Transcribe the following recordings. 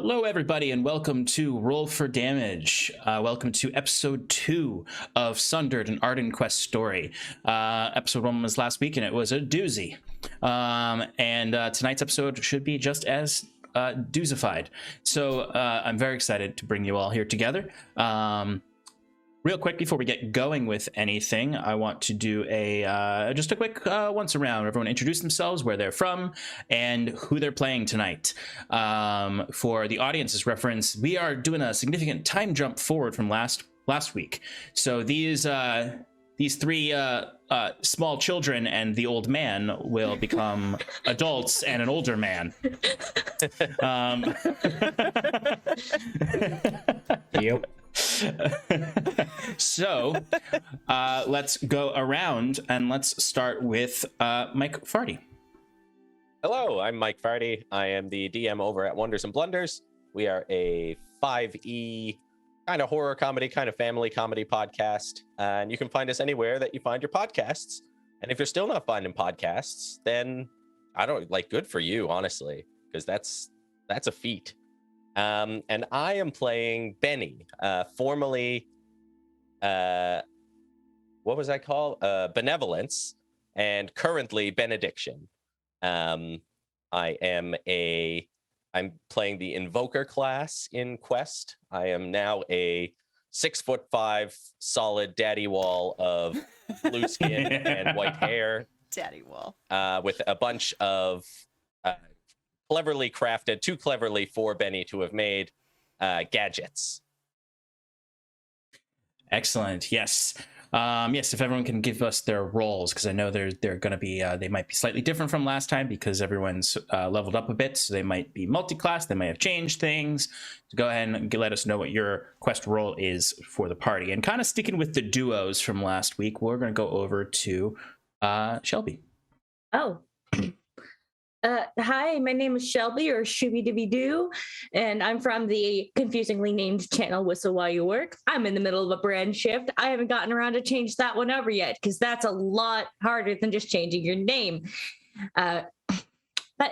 Hello, everybody, and welcome to Roll for Damage. Welcome to episode 2 of Sundered, an Arden Quest story. Episode 1 was last week, and it was a doozy. Tonight's episode should be just as doozified. So I'm very excited to bring you all here together. Real quick, before we get going with anything, I want to do just a quick once around. Everyone introduce themselves, where they're from, and who they're playing tonight. For the audience's reference, we are doing a significant time jump forward from last week. So these three small children and the old man will become adults and an older man. Yep. So let's go around and let's start with Mike Farty. Hello, I'm Mike Farty. I am the DM over at Wonders and Blunders. We are a 5e kind of horror comedy, kind of family comedy podcast. And you can find us anywhere that you find your podcasts. And if you're still not finding podcasts, then good for you, honestly, because that's a feat. And I am playing Benny, formerly, what was I called? Benevolence, and currently Benediction. I'm playing the Invoker class in Quest. I am now a 6'5" solid daddy wall of blue skin and white hair. Daddy wall. With a bunch of cleverly crafted, too cleverly for Benny to have made, gadgets. Excellent. Yes. Yes, if everyone can give us their roles, because I know they're going to be, they might be slightly different from last time because everyone's leveled up a bit. So they might be multi-class. They might have changed things. So go ahead and let us know what your quest role is for the party. And kind of sticking with the duos from last week, we're going to go over to Shelby. Oh. Hi, my name is Shelby, or Shooby Dibby Doo, and I'm from the confusingly named channel Whistle While You Work. I'm in the middle of a brand shift. I haven't gotten around to change that one over yet, because that's a lot harder than just changing your name. But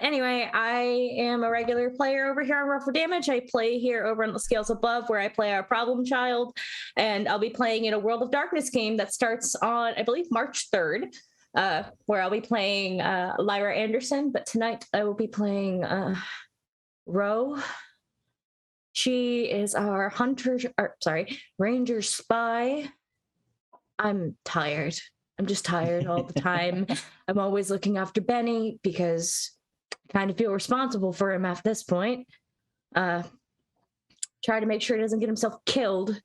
anyway, I am a regular player over here on Roll for Damage. I play here over on the Scales Above, where I play our problem child, and I'll be playing in a World of Darkness game that starts on, I believe, March 3rd. Where I'll be playing Lyra Anderson, but tonight I will be playing Ro. She is our ranger spy. I'm tired. I'm just tired all the time. I'm always looking after Benny because I kind of feel responsible for him at this point. Try to make sure he doesn't get himself killed.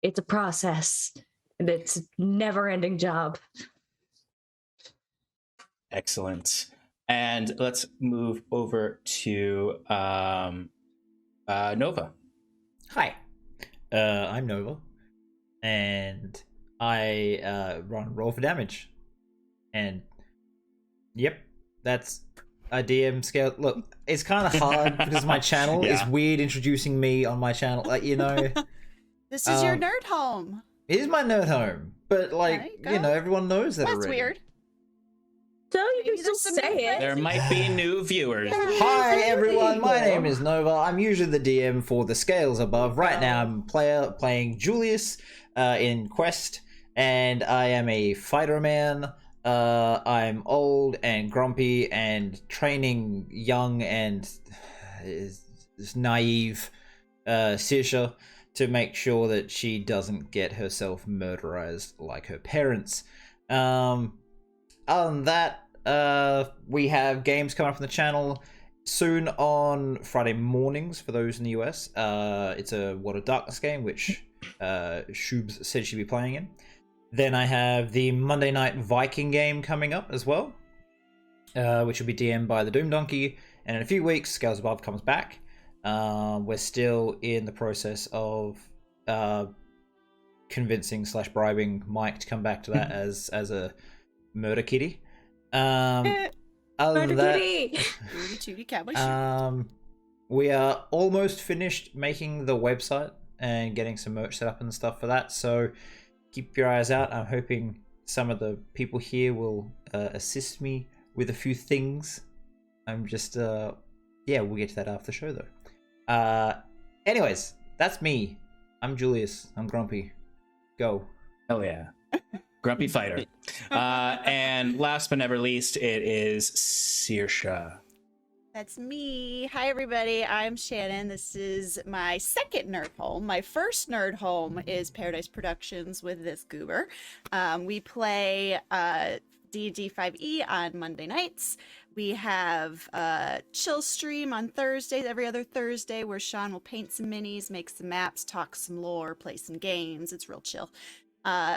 It's a process, and it's a never-ending job. Excellent. And let's move over to Nova. Hi, I'm Nova, and I run Roll for Damage. And yep, that's a DM scale. Look, it's kind of hard because my channel is weird introducing me on my channel. Like, you know, this is your nerd home. It is my nerd home, but like, you know, everyone knows that That's already. Weird. So you can still say it. There might be new viewers. Hi everyone, my name is Nova. I'm usually the DM for the Scales Above. Right now I'm playing Julius in Quest, and I am a fighter man. I'm old and grumpy and training young and naive Sirsha to make sure that she doesn't get herself murderized like her parents. Other than that, we have games coming up on the channel soon on Friday mornings for those in the US. It's a World of Darkness game, which Shoobs said she'd be playing in. Then I have the Monday Night Viking game coming up as well, which will be DM'd by the Doom Donkey. And in a few weeks, Scales Above comes back. We're still in the process of convincing / bribing Mike to come back to that as a murder kitty. Other than that, we are almost finished making the website and getting some merch set up and stuff for that, so keep your eyes out. I'm hoping some of the people here will assist me with a few things. I'm just yeah, we'll get to that after the show though. Anyways, that's me. I'm Julius. I'm grumpy. Go. Hell yeah. Grumpy fighter. And last but never least, it is Saoirse. That's me. Hi, everybody. I'm Shannon. This is my second nerd home. My first nerd home is Paradise Productions with this goober. We play D&D 5e on Monday nights. We have a chill stream on Thursdays, every other Thursday, where Sean will paint some minis, make some maps, talk some lore, play some games. It's real chill.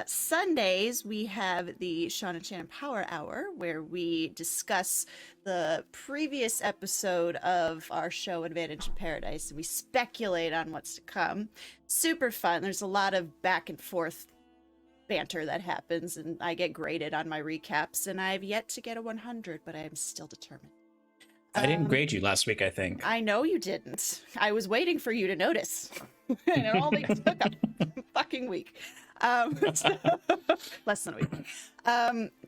Sundays, we have the Sean and Shannon Power Hour, where we discuss the previous episode of our show, Advantage in Paradise. We speculate on what's to come. Super fun. There's a lot of back and forth banter that happens, and I get graded on my recaps, and I've yet to get a 100, but I am still determined. I didn't grade you last week, I think. I know you didn't. I was waiting for you to notice. And it only took a fucking week. Less than a week.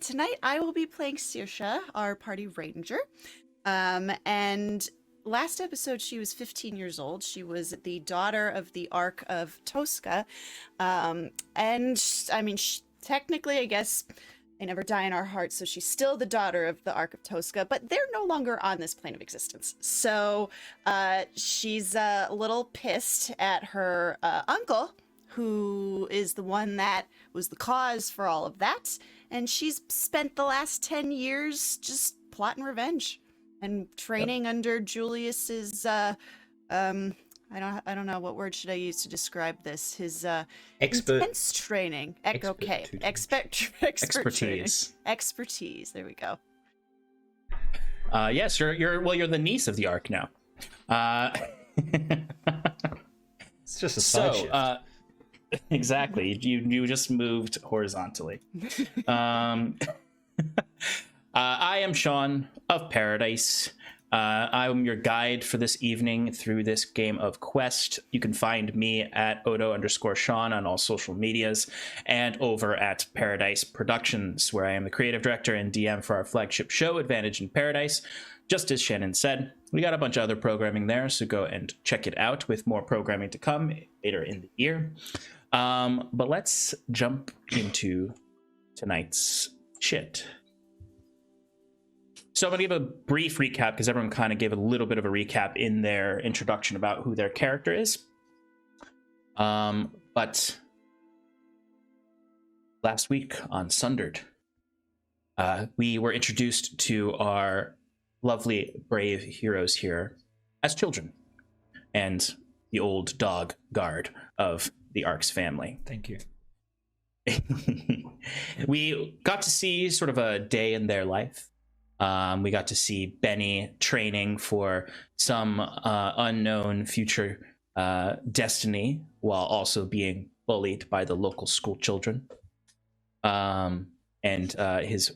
Tonight I will be playing Saoirse, our party ranger. And last episode she was 15 years old. She was the daughter of the Ark of Tosca. And I mean, technically, I guess they never die in our hearts, so she's still the daughter of the Ark of Tosca, but they're no longer on this plane of existence. So she's a little pissed at her uncle, who is the one that was the cause for all of that, and she's spent the last 10 years just plotting revenge and training under Julius's I don't know, what word should I use to describe this? His intense training. Expertise. Expertise. There we go. Yes, you're the niece of the Ark now. It's just a side shift. Exactly. You just moved horizontally. I am Sean of Paradise. I'm your guide for this evening through this game of Quest. You can find me at Odo_Sean on all social medias and over at Paradise Productions, where I am the creative director and DM for our flagship show, Advantage in Paradise. Just as Shannon said, we got a bunch of other programming there, so go and check it out with more programming to come later in the year. But let's jump into tonight's shit. So I'm going to give a brief recap because everyone kind of gave a little bit of a recap in their introduction about who their character is. But last week on Sundered, we were introduced to our lovely, brave heroes here as children and the old dog guard of the Ark's family. Thank you. We got to see sort of a day in their life. We got to see Benny training for some unknown future destiny while also being bullied by the local school children. And his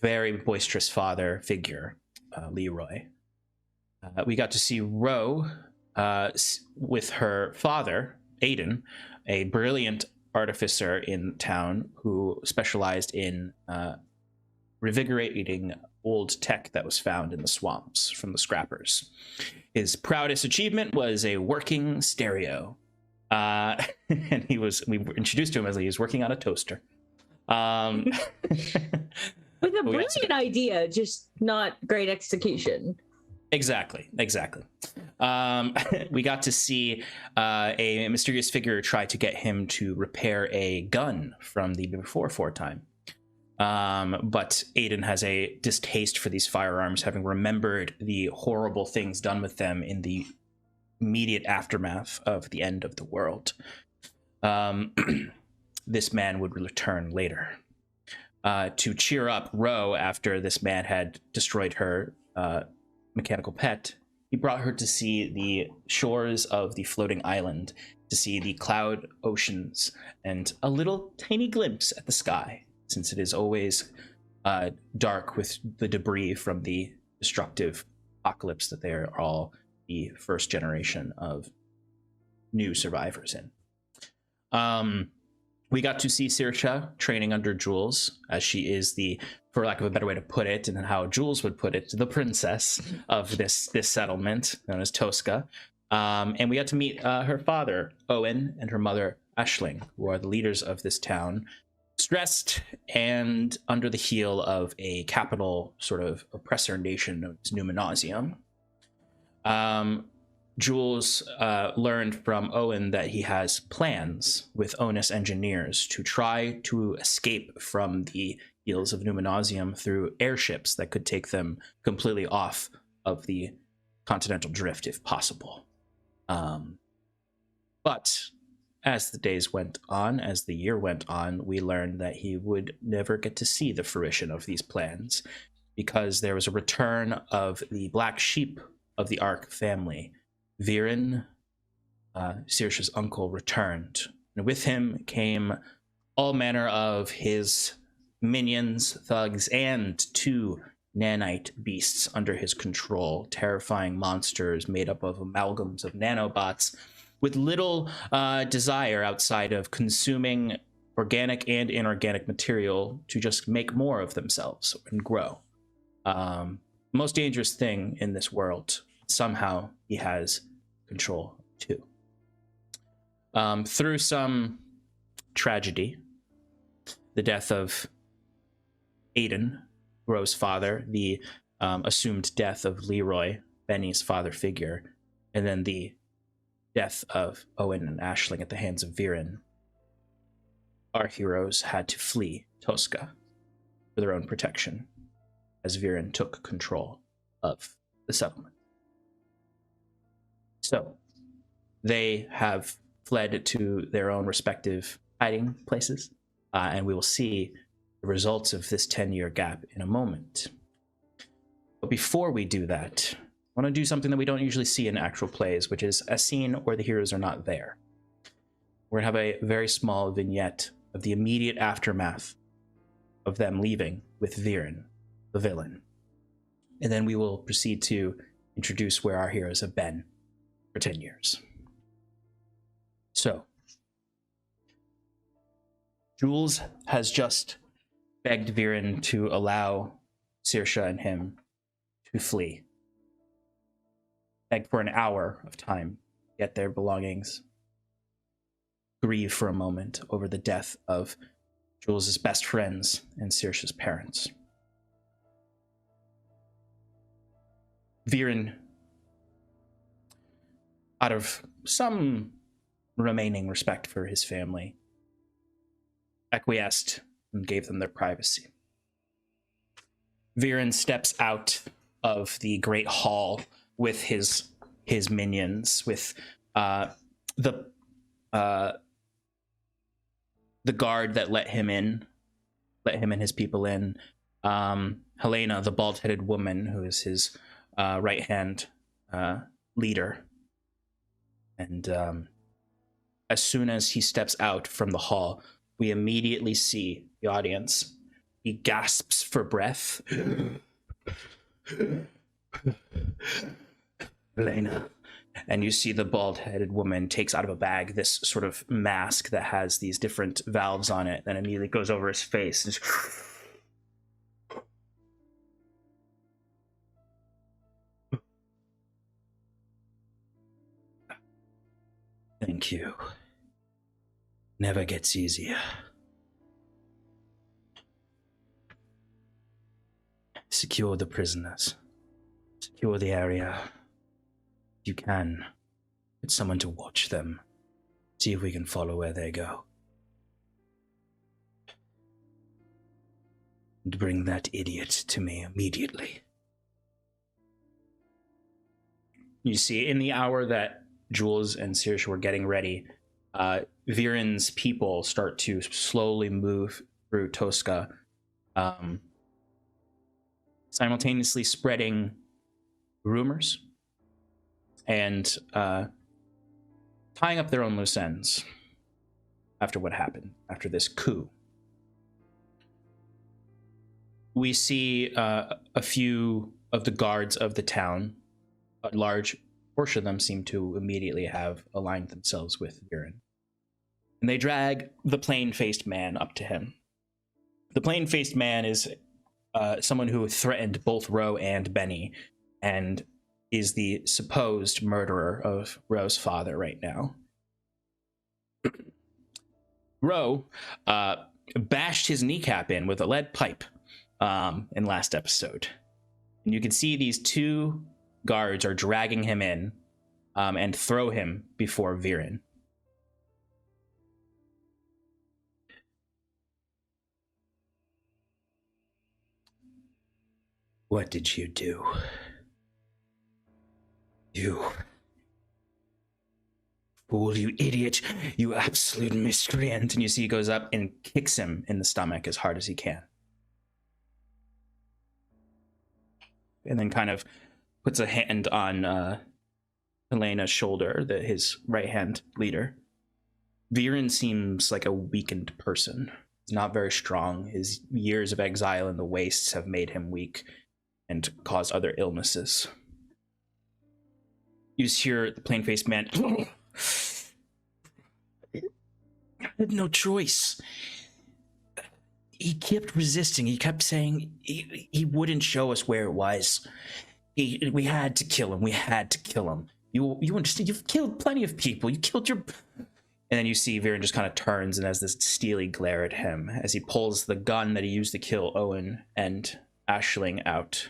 very boisterous father figure, Leroy. We got to see Ro with her father, Aiden, a brilliant artificer in town who specialized in revigorating old tech that was found in the swamps from the scrappers. His proudest achievement was a working stereo. And we were introduced to him as he was working on a toaster. With a brilliant idea, just not great execution. Exactly. We got to see a mysterious figure try to get him to repair a gun from the before time. But Aiden has a distaste for these firearms, having remembered the horrible things done with them in the immediate aftermath of the end of the world. This man would return later. To cheer up Ro after this man had destroyed her mechanical pet, he brought her to see the shores of the floating island, to see the cloud oceans, and a little tiny glimpse at the sky, since it is always dark with the debris from the destructive apocalypse that they are all the first generation of new survivors in. We got to see Saoirse training under Jules, as she is the, for lack of a better way to put it, and how Jules would put it, the princess of this settlement known as Tosca. And we got to meet her father, Owen, and her mother, Ashling, who are the leaders of this town, stressed and under the heel of a capital sort of oppressor nation known as Numenosium. Jules learned from Owen that he has plans with Onus engineers to try to escape from the heels of Numenosium through airships that could take them completely off of the continental drift if possible. But as the days went on, as the year went on, we learned that he would never get to see the fruition of these plans because there was a return of the black sheep of the Ark family. Viren, Saoirse's uncle, returned, and with him came all manner of his minions, thugs, and 2 nanite beasts under his control, terrifying monsters made up of amalgams of nanobots with little desire outside of consuming organic and inorganic material to just make more of themselves and grow. Most dangerous thing in this world, somehow he has control too. Through some tragedy, the death of Aiden, Ro's father, the assumed death of Leroy, Benny's father figure, and then the death of Owen and Ashling at the hands of Viren, our heroes had to flee Tosca for their own protection as Viren took control of the settlement. So they have fled to their own respective hiding places, and we will see the results of this 10-year gap in a moment. But before we do that, I want to do something that we don't usually see in actual plays, which is a scene where the heroes are not there. We're going to have a very small vignette of the immediate aftermath of them leaving with Viren, the villain. And then we will proceed to introduce where our heroes have been for 10 years. So, Jules has just begged Viren to allow Saoirse and him to flee. Begged for an hour of time, get their belongings, grieve for a moment over the death of Jules's best friends and Saoirse's parents. Viren, out of some remaining respect for his family, acquiesced and gave them their privacy. Viren steps out of the great hall with his minions, with the guard that let him and his people in. Helena, the bald-headed woman, who is his right-hand leader. And as soon as he steps out from the hall, we immediately see the audience. He gasps for breath. Helena. And you see the bald-headed woman takes out of a bag this sort of mask that has these different valves on it, then immediately goes over his face. And thank you. Never gets easier. Secure the prisoners. Secure the area. You can. Get someone to watch them. See if we can follow where they go. And bring that idiot to me immediately. You see, in the hour that Jules and Saoirse were getting ready, Viren's people start to slowly move through Tosca, simultaneously spreading rumors and tying up their own loose ends after what happened, after this coup. We see a few of the guards of the town, a large portion of them seem to immediately have aligned themselves with Viren. And they drag the plain-faced man up to him. The plain-faced man is someone who threatened both Ro and Benny, and is the supposed murderer of Ro's father right now. Ro bashed his kneecap in with a lead pipe in last episode. And you can see these two guards are dragging him in and throw him before Viren. What did you do? You fool, you idiot, you absolute miscreant. And you see he goes up and kicks him in the stomach as hard as he can. And then kind of puts a hand on Helena's shoulder, his right-hand leader. Viren seems like a weakened person. He's not very strong. His years of exile in the wastes have made him weak and caused other illnesses. You hear the plain-faced man. I had no choice. He kept resisting. He kept saying he wouldn't show us where it was. We had to kill him. We had to kill him. You understand? You've killed plenty of people. You killed your... And then you see Viren just kind of turns and has this steely glare at him as he pulls the gun that he used to kill Owen and Aisling out.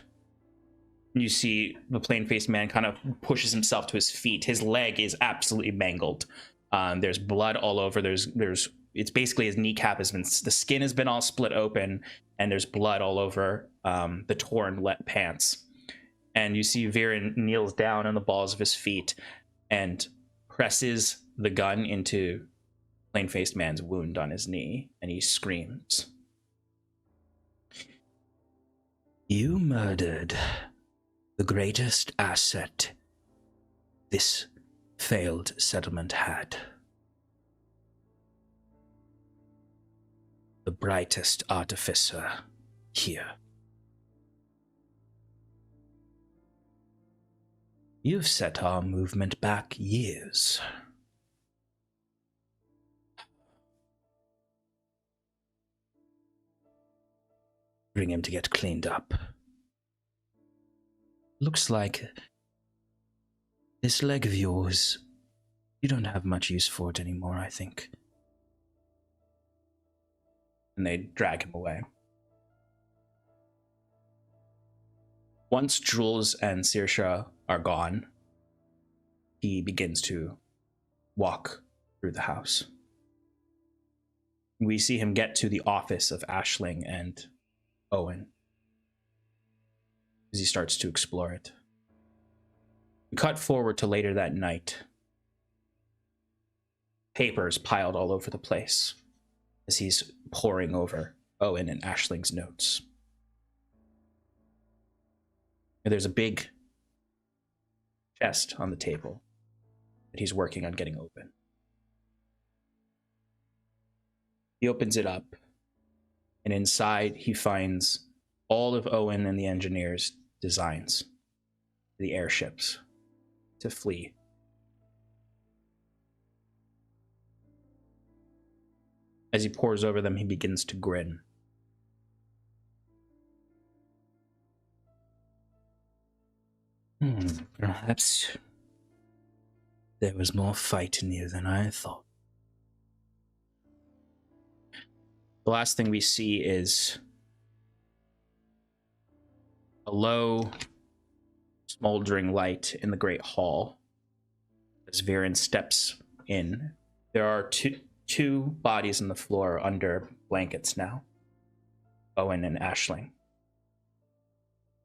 You see the plain-faced man kind of pushes himself to his feet. His leg is absolutely mangled. There's blood all over. It's basically his kneecap has been, the skin has been all split open, and there's blood all over the torn pants. And you see Viren kneels down on the balls of his feet and presses the gun into plain-faced man's wound on his knee, and he screams. You murdered the greatest asset this failed settlement had. The brightest artificer here. You've set our movement back years. Bring him to get cleaned up. Looks like this leg of yours, you don't have much use for it anymore, I think. And they drag him away. Once Jules and Saoirse are gone, he begins to walk through the house. We see him get to the office of Aisling and Owen as he starts to explore it. We cut forward to later that night. Papers piled all over the place as he's poring over Owen and Aisling's notes. And there's a big chest on the table that he's working on getting open. He opens it up, and inside he finds all of Owen and the engineers' designs, the airships, to flee. As he pores over them, he begins to grin. Perhaps there was more fight in you than I thought. The last thing we see is a low, smoldering light in the great hall. As Viren steps in, there are two bodies on the floor under blankets now. Owen and Aisling.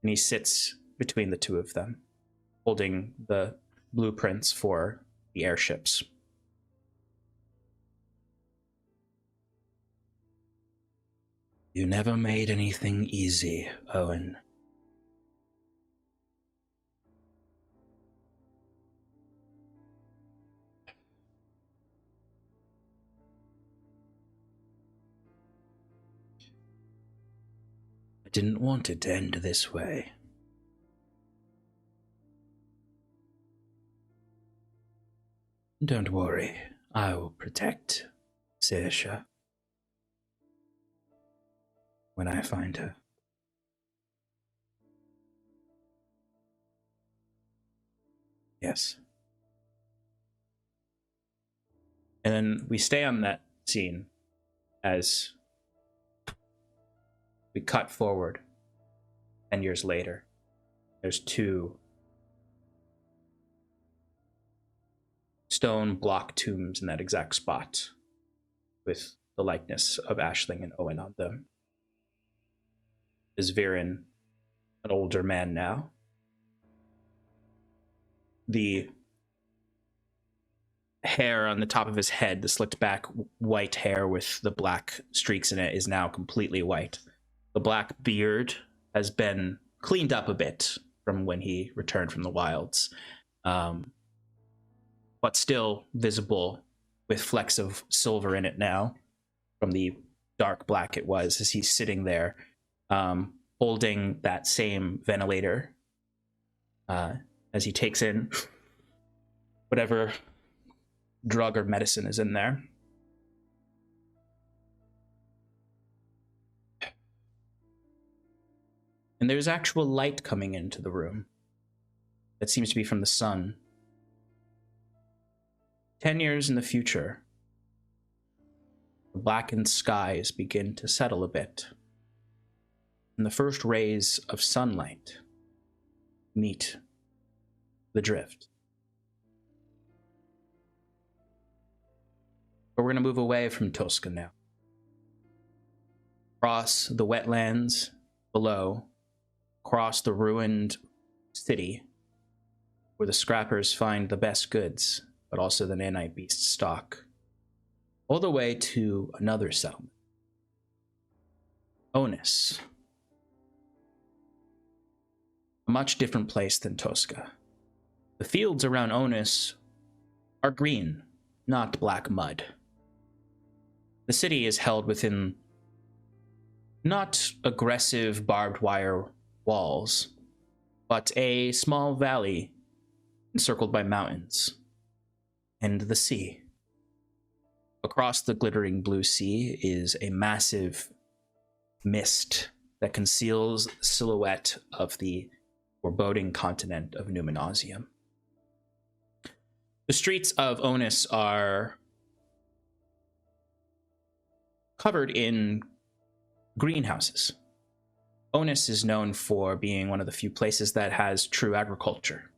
And he sits between the two of them, holding the blueprints for the airships. You never made anything easy, Owen. I didn't want it to end this way. Don't worry, I will protect Saoirse when I find her. Yes. And then we stay on that scene as we cut forward 10 years later. There's 2 stone block tombs in that exact spot with the likeness of Aisling and Owen on them. Is Viren an older man now? The hair on the top of his head, the slicked back white hair with the black streaks in it, is now completely white. The black beard has been cleaned up a bit from when he returned from the wilds, but still visible with flecks of silver in it now from the dark black it was as he's sitting there holding that same ventilator as he takes in whatever drug or medicine is in there. And there's actual light coming into the room that seems to be from the sun. 10 years in the future, the blackened skies begin to settle a bit, and the first rays of sunlight meet the drift. But we're going to move away from Tosca now. Across the wetlands below, across the ruined city, where the scrappers find the best goods, but also the nanite beast stock, all the way to another settlement. Onus. A much different place than Tosca. The fields around Onus are green, not black mud. The city is held within not aggressive barbed wire walls, but a small valley encircled by mountains and the sea. Across the glittering blue sea is a massive mist that conceals the silhouette of the foreboding continent of Numenosium. The streets of Onus are covered in greenhouses. Onus is known for being one of the few places that has true agriculture,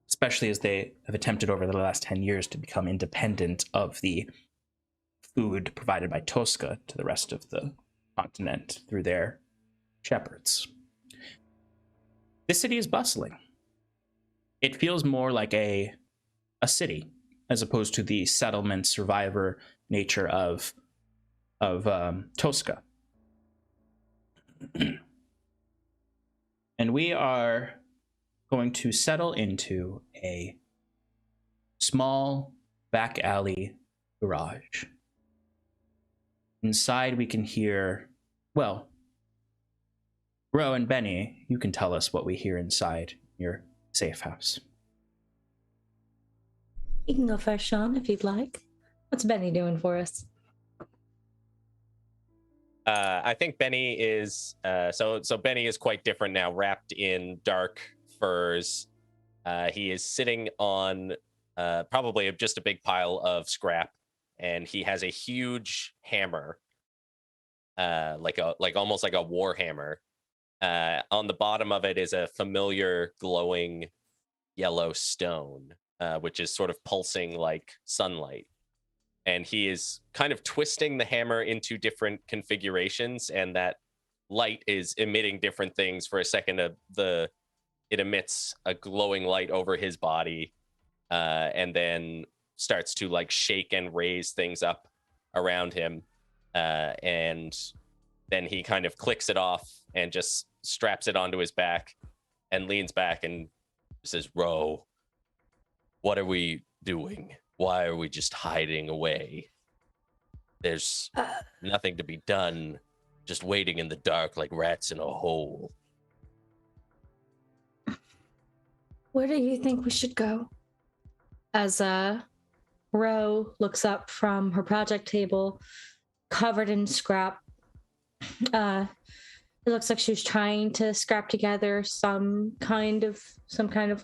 especially as they have attempted over the last 10 years to become independent of the food provided by Tosca to the rest of the continent through their shepherds. This city is bustling. It feels more like a city as opposed to the settlement survivor nature of Tosca. And we are going to settle into a small back alley garage. Inside we can hear, well, Ro and Benny, you can tell us what we hear inside your safe house. You can go first, Sean, if you'd like. What's Benny doing for us? I think Benny is so Benny is quite different now, wrapped in dark furs. He is sitting on probably just a big pile of scrap, and he has a huge hammer, like almost like a war hammer. On the bottom of it is a familiar glowing yellow stone, which is sort of pulsing like sunlight. And he is kind of twisting the hammer into different configurations, and that light is emitting different things. For a second, it emits a glowing light over his body, and then starts to like shake and raise things up around him. And then he kind of clicks it off and just straps it onto his back and leans back and says, "Ro, what are we doing? Why are we just hiding away? There's nothing to be done, just waiting in the dark like rats in a hole." Where do you think we should go? As Ro looks up from her project table, covered in scrap, It looks like she was trying to scrap together some kind of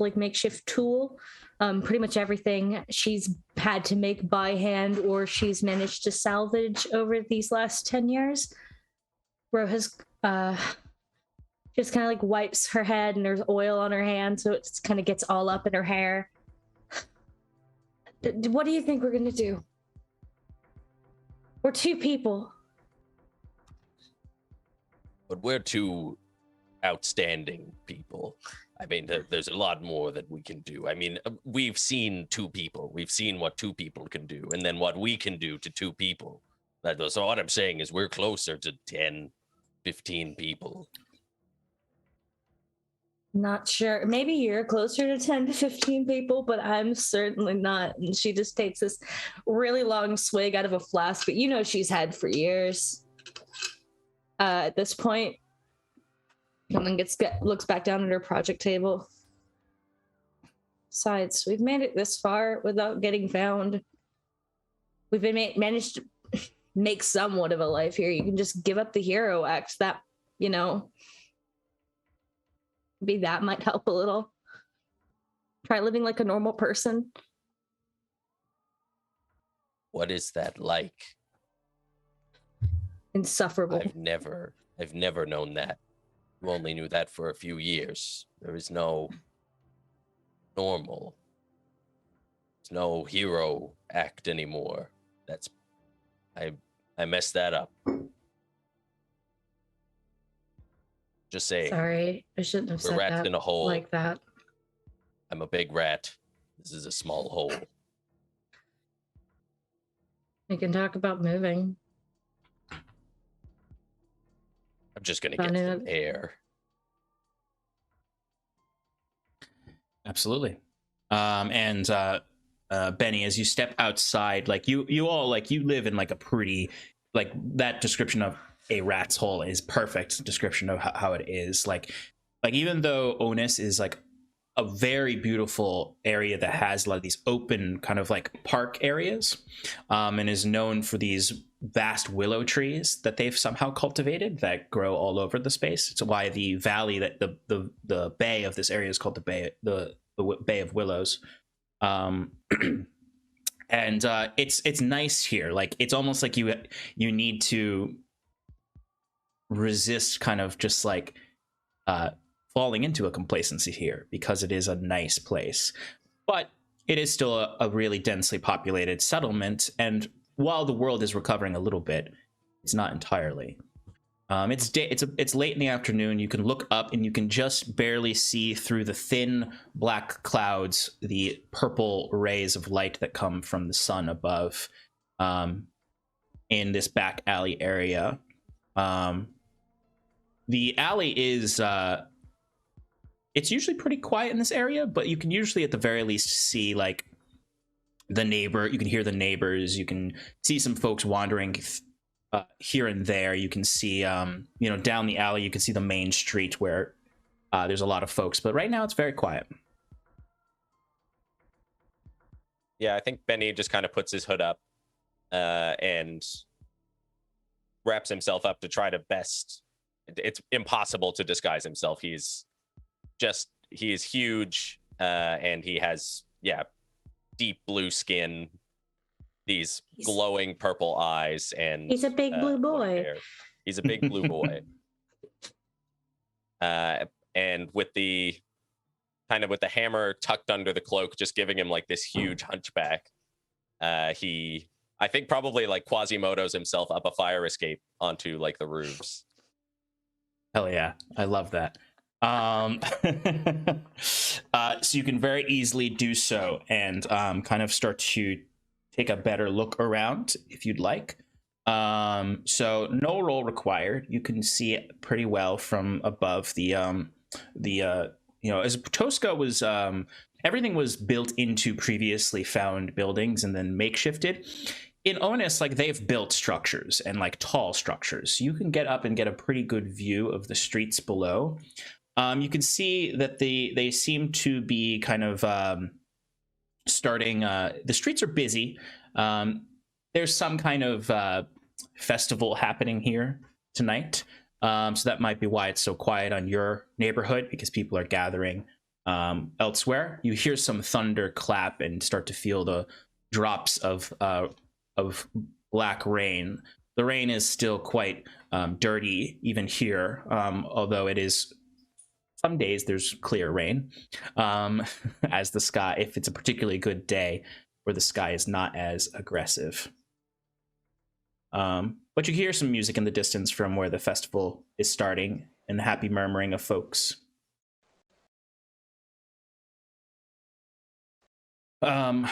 like makeshift tool. Pretty much everything she's had to make by hand or she's managed to salvage over these last 10 years. Roja's just kind of like wipes her head and there's oil on her hand, so it kind of gets all up in her hair. What do you think we're gonna do? We're two people. But we're two outstanding people. I mean, there's a lot more that we can do. I mean, we've seen two people. We've seen what two people can do, and then what we can do to two people. So what I'm saying is we're closer to 10, 15 people. Not sure. Maybe you're closer to 10 to 15 people, but I'm certainly not. And she just takes this really long swig out of a flask that she's had for years. At this point, and then looks back down at her project table. Besides, we've made it this far without getting found. We've managed to make somewhat of a life here. You can just give up the hero act. That, maybe that might help a little. Try living like a normal person. What is that like? Insufferable. I've never known that. You only knew that for a few years. There is no normal. There's no hero act anymore. I messed that up. Just saying. Sorry, I shouldn't have said rats that in a hole. like that. I'm a big rat. This is a small hole. We can talk about moving. I'm just gonna get some air. Absolutely. And Benny, as you step outside, like you all like you live in like a pretty like that description of a rat's hole is perfect description of how it is. Like even though Onus is like a very beautiful area that has a lot of these open kind of like park areas, and is known for these vast willow trees that they've somehow cultivated that grow all over the space. It's why the valley that the bay of this area is called the Bay of Willows. And it's nice here. Like it's almost like you need to resist kind of just like falling into a complacency here because it is a nice place, but it is still a really densely populated settlement. And while the world is recovering a little bit, it's not entirely. It's late in the afternoon. You can look up and you can just barely see through the thin black clouds the purple rays of light that come from the sun above, in this back alley area. The alley is it's usually pretty quiet in this area, but you can usually at the very least see like the neighbor. You can hear the neighbors. You can see some folks wandering here and there. You can see down the alley. You can see the main street where there's a lot of folks, but right now it's very quiet. Yeah, I think Benny just kind of puts his hood up and wraps himself up to try to best. It's impossible to disguise himself. He is huge, and he has deep blue skin, these glowing purple eyes, and he's a big blue boy. He's a big blue boy. And with the hammer tucked under the cloak, just giving him like this huge hunchback, he, I think, probably like Quasimodo's himself up a fire escape onto like the roofs. Hell yeah, I love that. So you can very easily do so and kind of start to take a better look around if you'd like. So no roll required. You can see it pretty well from above as Tosca was, everything was built into previously found buildings and then makeshifted. In Onus, like they've built structures and like tall structures. You can get up and get a pretty good view of the streets below. You can see that they seem to be kind of starting. The streets are busy. There's some kind of festival happening here tonight. So that might be why it's so quiet on your neighborhood, because people are gathering elsewhere. You hear some thunder clap and start to feel the drops of black rain. The rain is still quite dirty even here, although it is some days there's clear rain, as the sky, if it's a particularly good day where the sky is not as aggressive. But you hear some music in the distance from where the festival is starting, and the happy murmuring of folks. But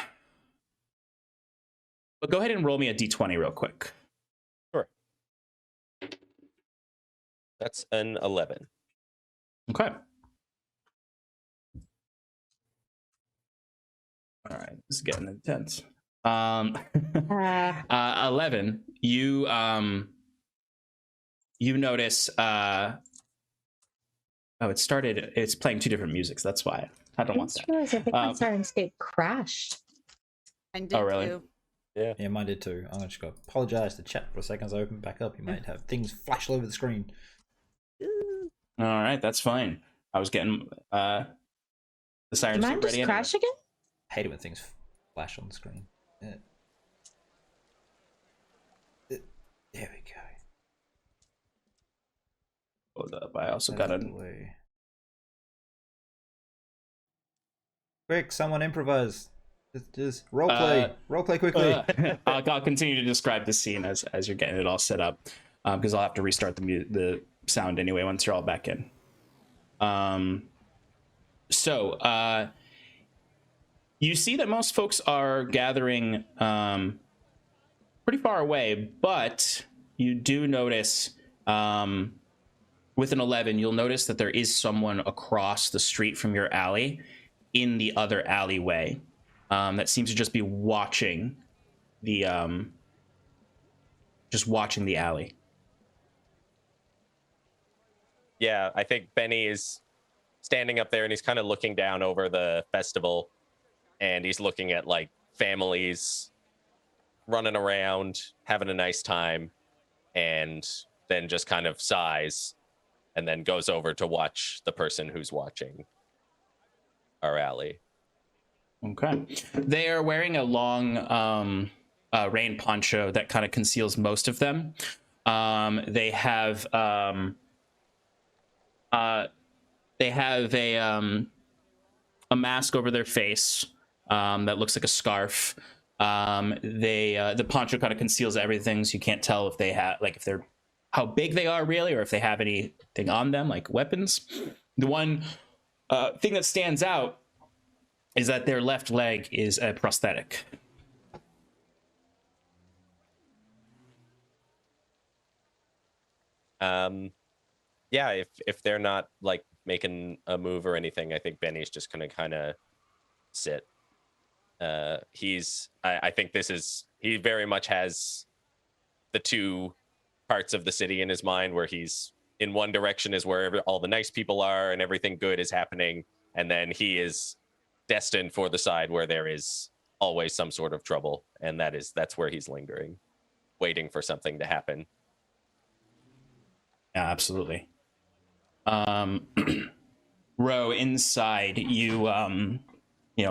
go ahead and roll me a d20 real quick. Sure. That's an 11. Okay. All right, this is getting intense. 11. You notice. It's playing two different musics. That's why I don't want that. I think my Sirenscape crashed. Mine did Oh, really? too. Yeah, mine did too. I'm just going to apologize to chat for a second as I open it back up. You might have things flash all over the screen. All right, that's fine. I was getting the sirens Did mine ready. just Anyway. crash again? I hate it when things flash on the screen. There we go. Hold up. I also got a. Quick, someone improvise. Just role play. Role play quickly. I'll continue to describe the scene as you're getting it all set up, because I'll have to restart the sound anyway once you're all back in. So you see that most folks are gathering pretty far away, but you do notice with an 11, you'll notice that there is someone across the street from your alley in the other alleyway that seems to just be watching the alley. Yeah, I think Benny is standing up there and he's kind of looking down over the festival, and he's looking at like families running around, having a nice time, and then just kind of sighs and then goes over to watch the person who's watching our alley. Okay. They are wearing a long rain poncho that kind of conceals most of them. They have a mask over their face that looks like a scarf. The poncho kind of conceals everything, so you can't tell if they have, like, if they're, how big they are really, or if they have anything on them, like weapons. The one thing that stands out is that their left leg is a prosthetic. Yeah, if they're not like making a move or anything, I think Benny's just gonna kind of sit. I think he very much has the two parts of the city in his mind, where he's in one direction is where all the nice people are and everything good is happening, and then he is destined for the side where there is always some sort of trouble, and that's where he's lingering, waiting for something to happen. Yeah, absolutely. Ro, inside,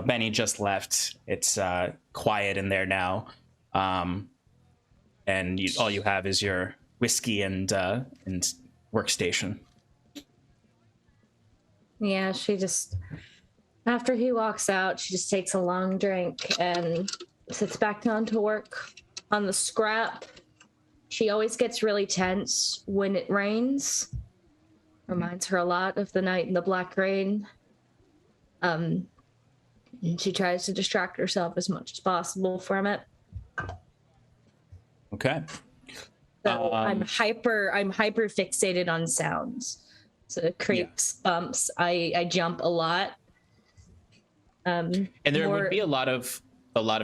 Benny just left. It's quiet in there now, and all you have is your whiskey and workstation. Yeah, she just, after he walks out, she just takes a long drink and sits back down to work on the scrap. She always gets really tense when it rains. Reminds her a lot of the night in the black rain. And she tries to distract herself as much as possible from it. Okay. So I'm hyper fixated on sounds. So creaks, bumps. I jump a lot. And there would be a lot of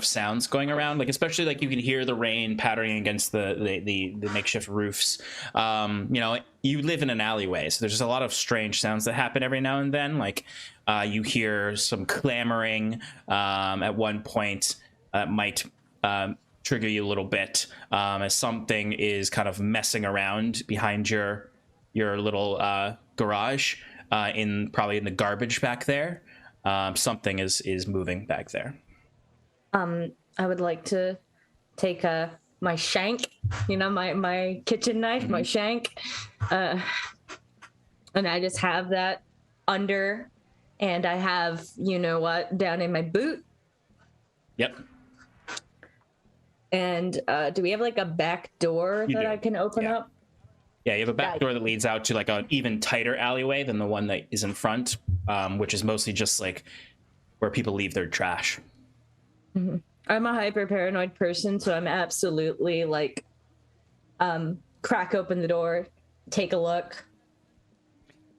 sounds going around, like especially like you can hear the rain pattering against the makeshift roofs. You live in an alleyway, so there's just a lot of strange sounds that happen every now and then. Like you hear some clamoring at one point that might trigger you a little bit as something is kind of messing around behind your your little garage, probably in the garbage back there. Something is moving back there. I would like to take my shank, my kitchen knife, my shank, and I just have that under, and I have, down in my boot. Yep. And do we have like a back door that I can open up? Yeah, you have a back door that leads out to like an even tighter alleyway than the one that is in front, which is mostly just like where people leave their trash. Mm-hmm. I'm a hyper paranoid person, so I'm absolutely like, crack open the door, take a look,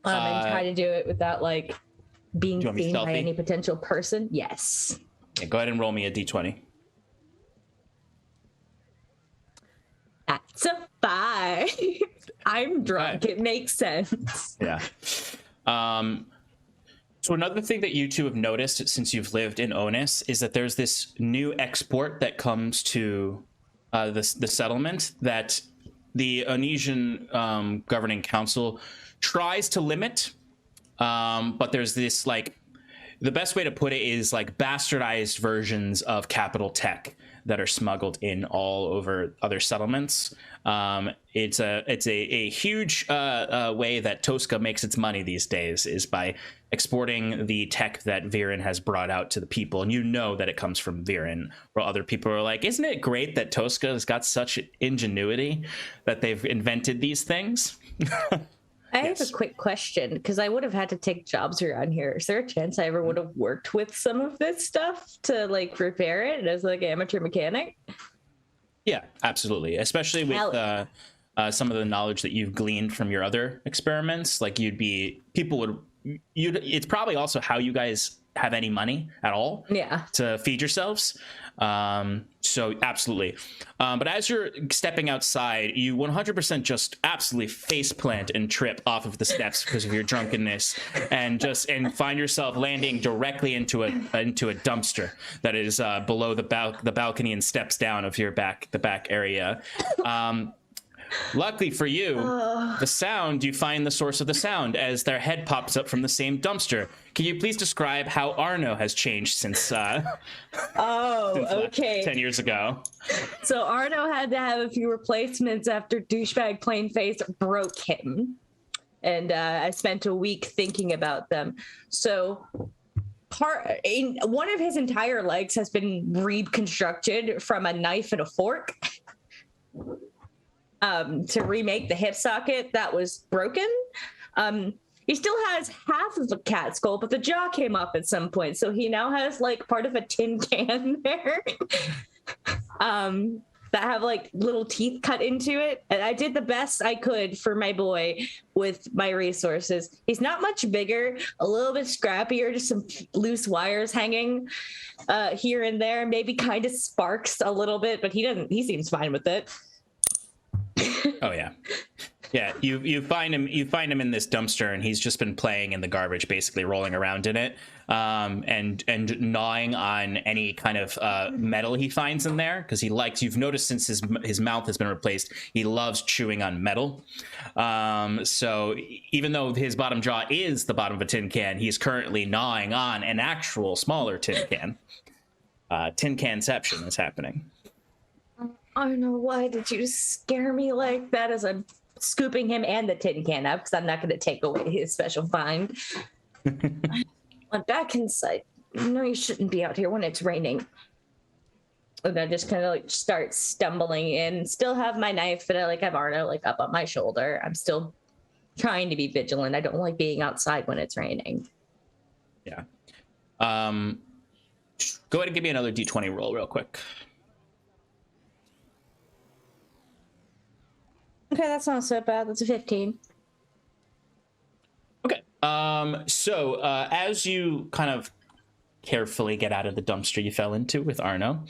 and try to do it without like being seen by any potential person. Yes. Yeah, go ahead and roll me a d20. That's a 5. I'm drunk. It makes sense. Yeah. So another thing that you two have noticed since you've lived in Onus is that there's this new export that comes to the settlement that the Onesian governing council tries to limit. But there's this, like, the best way to put it is like bastardized versions of capital tech that are smuggled in all over other settlements. It's a huge way that Tosca makes its money these days is by exporting the tech that Viren has brought out to the people. And you know that it comes from Viren, while other people are like, isn't it great that Tosca has got such ingenuity that they've invented these things? I have a quick question, because I would have had to take jobs around here. Is there a chance I ever would have worked with some of this stuff to like repair it as like an amateur mechanic? Yeah, absolutely. Especially with some of the knowledge that you've gleaned from your other experiments. Like it's probably also how you guys have any money at all to feed yourselves. So absolutely. But as you're stepping outside, you 100% just absolutely face plant and trip off of the steps because of your drunkenness, and find yourself landing directly into a dumpster that is below the balcony and steps down of the back area. Luckily for you, you find the source of the sound as their head pops up from the same dumpster. Can you please describe how Arno has changed since 10 years ago? So Arno had to have a few replacements after douchebag Plainface broke him. And I spent a week thinking about them. So one of his entire legs has been reconstructed from a knife and a fork. To remake the hip socket that was broken. He still has half of a cat skull, but the jaw came up at some point. So he now has like part of a tin can there that have like little teeth cut into it. And I did the best I could for my boy with my resources. He's not much bigger, a little bit scrappier, just some loose wires hanging here and there, maybe kind of sparks a little bit, but he seems fine with it. Oh yeah. You find him in this dumpster, and he's just been playing in the garbage, basically rolling around in it, and gnawing on any kind of metal he finds in there, because you've noticed since his mouth has been replaced, he loves chewing on metal. So even though his bottom jaw is the bottom of a tin can, he's currently gnawing on an actual smaller tin can. Tin canception is happening. I don't know, why did you scare me like that as I'm scooping him and the tin can up, because I'm not going to take away his special find. I'm back inside. No, you shouldn't be out here when it's raining. And I just kind of like start stumbling in, still have my knife, but I have Arno like up on my shoulder. I'm still trying to be vigilant. I don't like being outside when it's raining. Yeah. Go ahead and give me another D20 roll real quick. Okay, that's not so bad. That's a 15. Okay. So as you kind of carefully get out of the dumpster you fell into with Arno,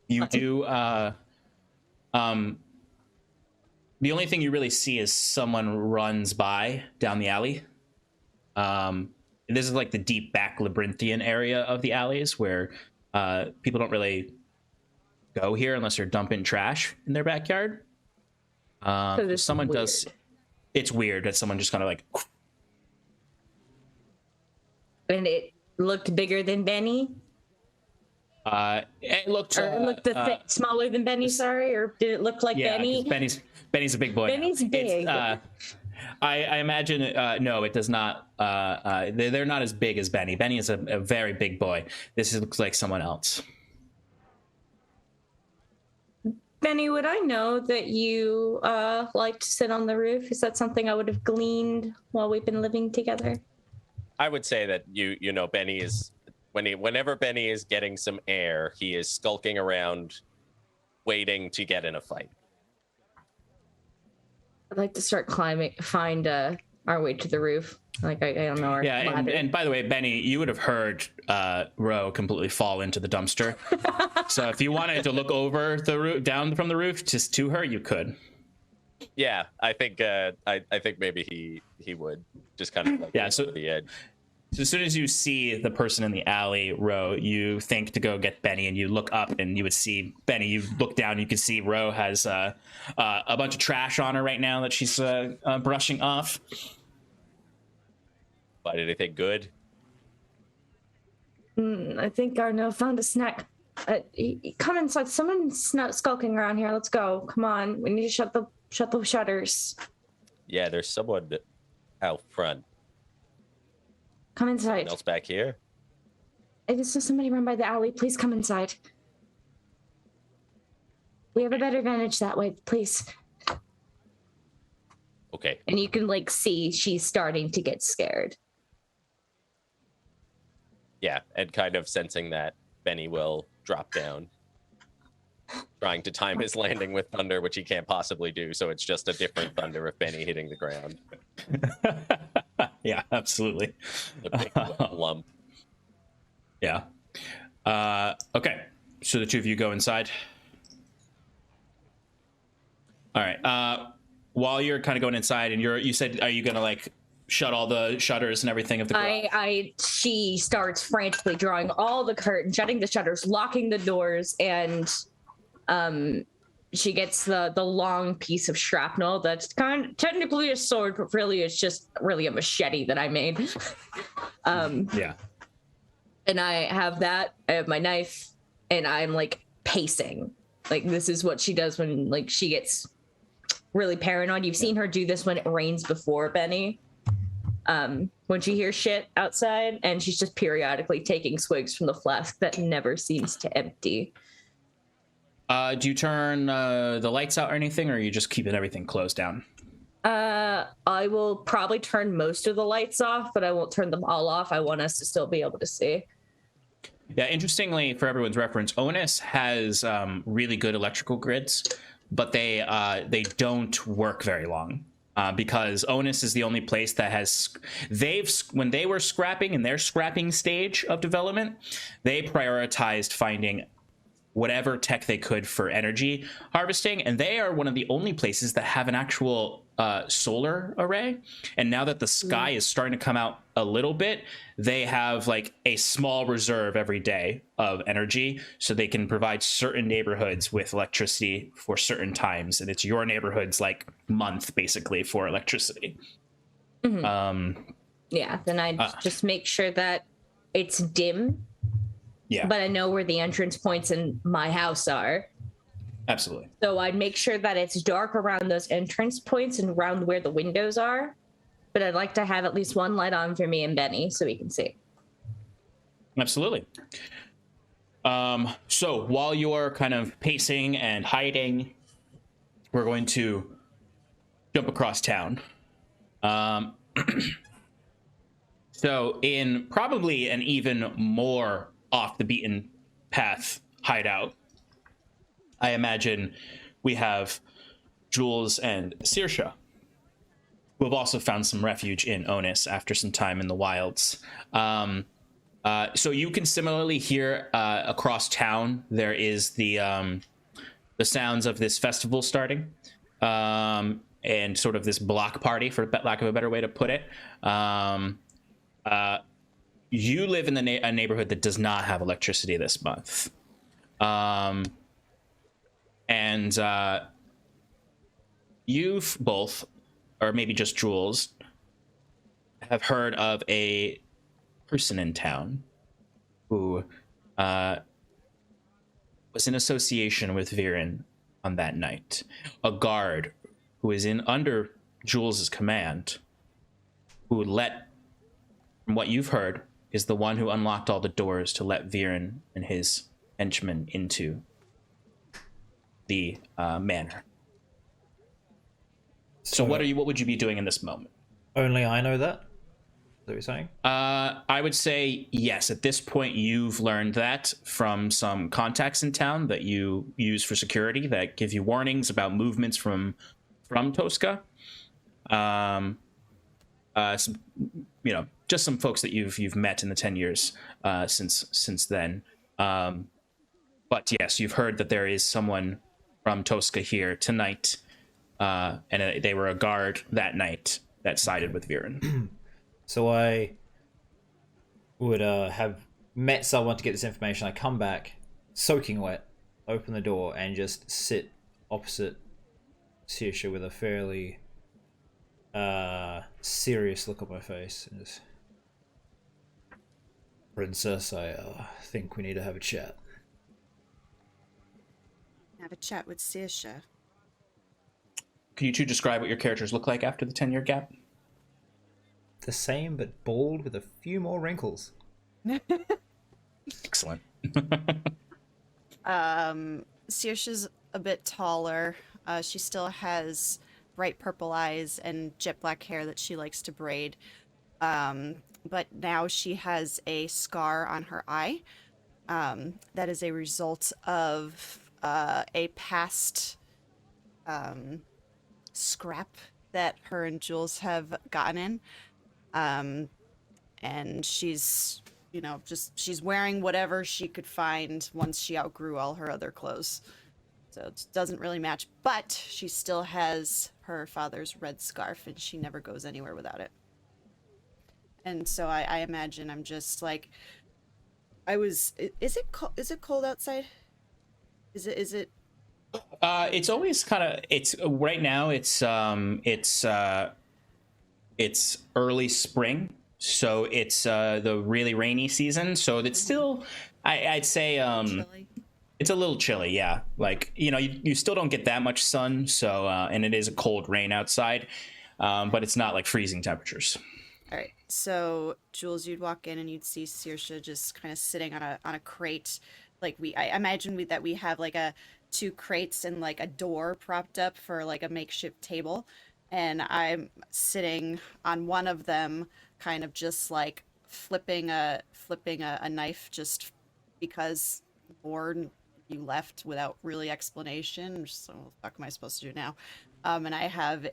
you do. The only thing you really see is someone runs by down the alley. This is like the deep back labyrinthian area of the alleys where people don't really go here unless they're dumping trash in their backyard. Someone does. it's weird that someone just kind of like. And it looked bigger than Benny? It looked. Or it looked smaller than Benny, sorry? Or did it look like Benny? Benny's a big boy. Benny's big. I imagine, no, it does not. They're not as big as Benny. Benny is a very big boy. This looks like someone else. Benny, would I know that you like to sit on the roof? Is that something I would have gleaned while we've been living together? I would say that you know Benny is whenever Benny is getting some air, he is skulking around, waiting to get in a fight. I'd like to start find our way to the roof. Like I don't know. Our ladder. And by the way, Benny, you would have heard Ro completely fall into the dumpster. So if you wanted to look over the roof, down from the roof, just to her, you could. Yeah, I think I think maybe he would just kind of like so over the edge. So as soon as you see the person in the alley, Ro, you think to go get Benny, and you look up, and you would see Benny. You look down, you can see Ro has a bunch of trash on her right now that she's brushing off. Find anything good? I think Arno found a snack. Come inside. Someone's not skulking around here. Let's go. Come on. We need to shut the shutters. Yeah, there's someone out front. Come inside. Anyone else back here? I just saw somebody run by the alley. Please come inside. We have a better vantage that way. Please. Okay. And you can see she's starting to get scared. Yeah, and kind of sensing that Benny will drop down, trying to time his landing with thunder, which he can't possibly do. So it's just a different thunder of Benny hitting the ground. Yeah, absolutely. The big lump. Yeah. Okay. So the two of you go inside. All right. While you're kind of going inside, and you said, are you gonna shut all the shutters and everything of the garage? She starts frantically drawing all the curtains, shutting the shutters, locking the doors, and she gets the long piece of shrapnel that's technically a sword, but really it's just really a machete that I made. Yeah. And I have that. I have my knife, and I'm pacing. This is what she does when she gets really paranoid. You've seen her do this when it rains before, Benny. When she hears shit outside, and she's just periodically taking swigs from the flask that never seems to empty. Do you turn the lights out or anything, or are you just keeping everything closed down? I will probably turn most of the lights off, but I won't turn them all off. I want us to still be able to see. Yeah, interestingly, for everyone's reference, Onus has really good electrical grids, but they don't work very long. Because Onus is the only place that has when they were scrapping in their scrapping stage of development, they prioritized finding whatever tech they could for energy harvesting, and they are one of the only places that have an actual solar array. And now that the sky is starting to come out a little bit, they have a small reserve every day of energy, so they can provide certain neighborhoods with electricity for certain times, and it's your neighborhood's month basically for electricity. Mm-hmm. Yeah, then I just make sure that it's dim. Yeah, but I know where the entrance points in my house are. Absolutely. So I'd make sure that it's dark around those entrance points and around where the windows are. But I'd like to have at least one light on for me and Benny so we can see. Absolutely. So while you're kind of pacing and hiding, we're going to jump across town. So in probably an even more off the beaten path hideout, I imagine we have Jules and Saoirse, who have also found some refuge in Onus after some time in the wilds. So you can similarly hear across town, there is the sounds of this festival starting, and sort of this block party, for lack of a better way to put it. You live in a neighborhood that does not have electricity this month. And you've both or maybe just Jules, have heard of a person in town who was in association with Viren on that night. A guard who is in under Jules's command, who from what you've heard, is the one who unlocked all the doors to let Viren and his henchmen into the manor. So what would you be doing in this moment? Only I know that? Is that what you're saying? I would say yes. At this point, you've learned that from some contacts in town that you use for security that give you warnings about movements from Tosca. Some, just some folks that you've met in the 10 years since then. But yes, you've heard that there is someone from Tosca here tonight, and they were a guard that night that sided with Viren. So I would have met someone to get this information. I come back, soaking wet, open the door, and just sit opposite Saoirse with a fairly serious look on my face. And just, Princess, I think we need to have a chat. Have a chat with Saoirse. Can you two describe what your characters look like after the 10-year gap? The same, but bald with a few more wrinkles. Excellent. Saoirse's a bit taller. She still has bright purple eyes and jet black hair that she likes to braid. But now she has a scar on her eye. That is a result of a past scrap that her and Jules have gotten in. And she's, she's wearing whatever she could find once she outgrew all her other clothes. So it doesn't really match, but she still has her father's red scarf and she never goes anywhere without it. And so I imagine I'm just like, is it cold outside? Is it? It's always kind of, right now it's early spring, so it's the really rainy season, so it's still, I'd say Chilly? it's a little chilly, yeah. Like, you still don't get that much sun, so and it is a cold rain outside, but it's not like freezing temperatures. All right. So Jules, you'd walk in and you'd see Saoirse just kind of sitting on a crate. Like I imagine that we have like two crates and like a door propped up for like a makeshift table. And I'm sitting on one of them, kind of just like flipping a knife just because I'm bored. You left without really explanation. So what the fuck am I supposed to do now? And I have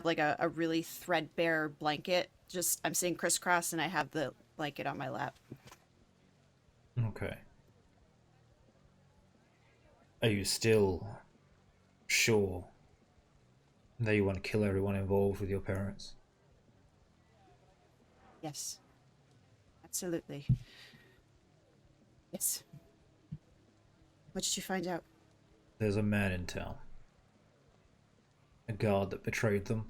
like a really threadbare blanket. Just I'm sitting crisscross, and I have the blanket on my lap. Okay. Are you still sure that you want to kill everyone involved with your parents? Yes. Absolutely. Yes. What did you find out? There's a man in town. A guard that betrayed them.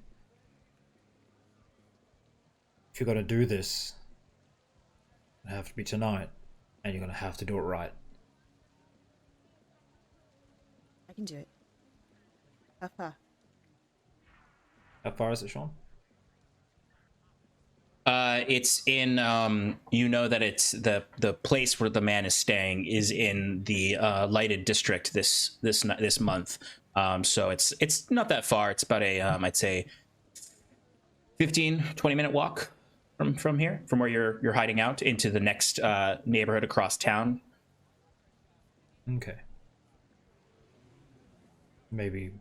If you're gonna do this, it'll have to be tonight, and you're gonna have to do it right. I can do it. How far? How far is it, Sean? It's in that it's the place where the man is staying is in the lighted district this month. So it's not that far. It's about a I'd say 15-20 minute walk from here, from where you're hiding out, into the next neighborhood across town. Okay. Maybe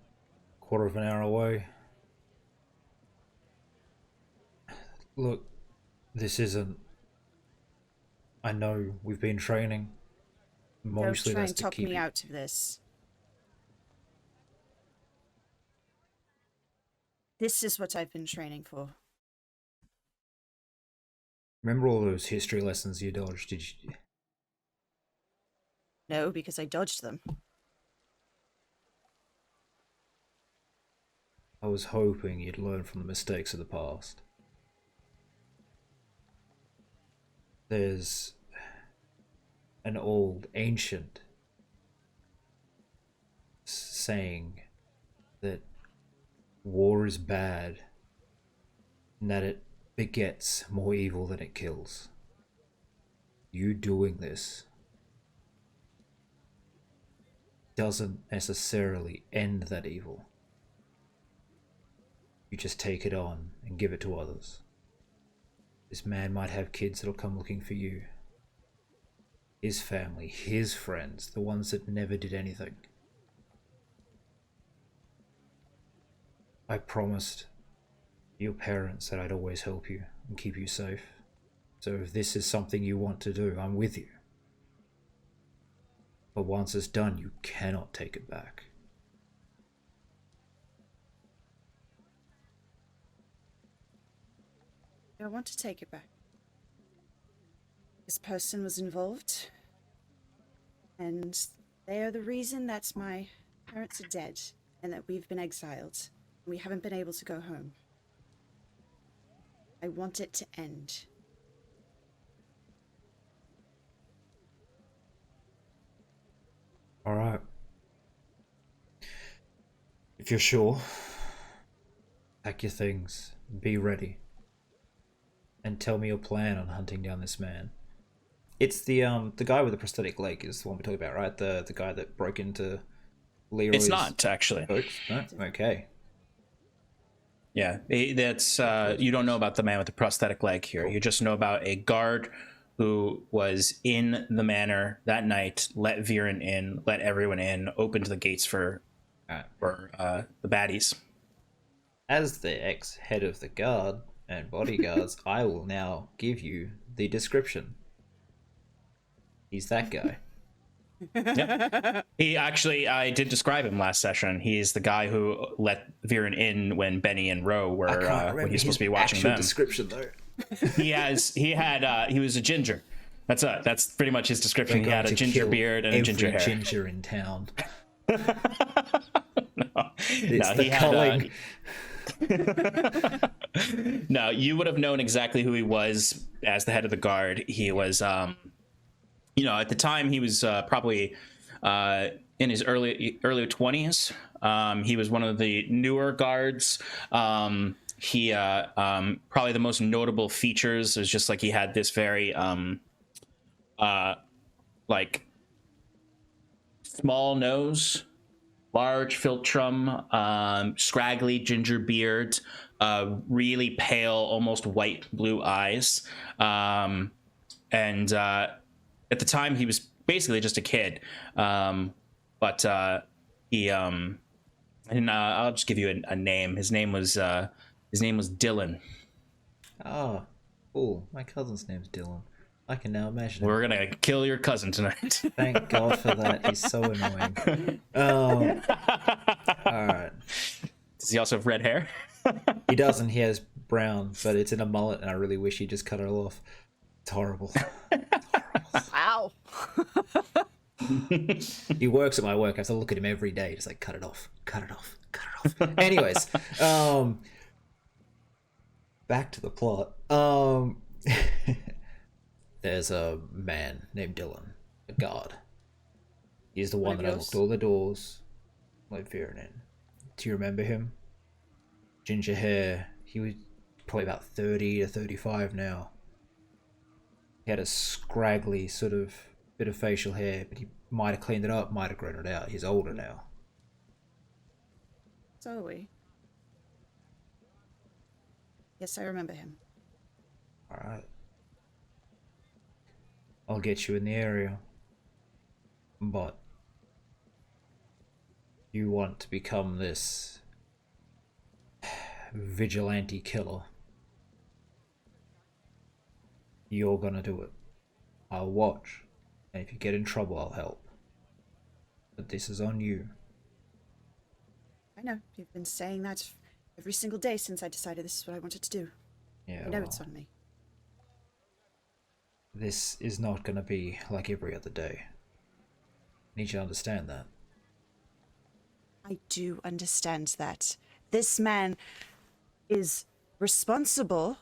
a quarter of an hour away. Look, this isn't... I know we've been training. Mostly Don't try that's and to talk keep me you... out of this. This is what I've been training for. Remember all those history lessons you dodged? Did you... No, because I dodged them. I was hoping you'd learn from the mistakes of the past. There's an old, ancient saying that war is bad and that it begets more evil than it kills. You doing this doesn't necessarily end that evil. You just take it on and give it to others. This man might have kids that'll come looking for you. His family, his friends, the ones that never did anything. I promised your parents that I'd always help you and keep you safe. So if this is something you want to do, I'm with you. But once it's done, you cannot take it back. I want to take it back. This person was involved, and they are the reason that my parents are dead and that we've been exiled. We haven't been able to go home. I want it to end. All right. If you're sure, pack your things, be ready, and tell me your plan on hunting down this man. It's the guy with the prosthetic leg is the one we're talking about, right? The guy that broke into Leroy's. It's not actually. Folks? No? Okay. Yeah, that's you don't know about the man with the prosthetic leg here. You just know about a guard who was in the manor that night, let Viren in, let everyone in, opened the gates for the baddies. As the ex-head of the guard and bodyguards, I will now give you the description. He's that guy. Yep. He actually, I did describe him last session. He's the guy who let Viren in when Benny and Ro were when he was supposed to be watching them. Description though. He was a ginger. That's pretty much his description. He had a ginger beard and a ginger hair. Ginger in town. No, He had no, you would have known exactly who he was as the head of the guard. He was at the time he was probably in his early 20s. He was one of the newer guards. He probably the most notable features is just like he had this very like small nose, large philtrum, scraggly ginger beard, really pale, almost white blue eyes, and at the time he was basically just a kid, but he and I'll just give you a name. His name was Dylan. Oh, cool. My cousin's name's Dylan. I can now imagine. We're gonna kill your cousin tonight. Thank God for that. He's so annoying. All right. Does he also have red hair? He doesn't. He has brown, but it's in a mullet, and I really wish he just cut it all off. It's horrible. Wow. He works at my work. I have to look at him every day. Just like cut it off, cut it off, cut it off. Anyways, back to the plot. There's a man named Dylan, a guard. He's the one that unlocked all the doors, let Viren in. Do you remember him? Ginger hair. He was probably about 30 to 35 now. He had a scraggly sort of bit of facial hair, but he might have cleaned it up, might have grown it out. He's older now. So are we. Yes, I remember him. Alright. I'll get you in the area. But you want to become this vigilante killer. You're gonna do it. I'll watch. And if you get in trouble, I'll help. But this is on you. I know. You've been saying that every single day since I decided this is what I wanted to do. Yeah, I know well, it's on me. this is not gonna be like every other day. I need you to understand that. I do understand that. this man is responsible,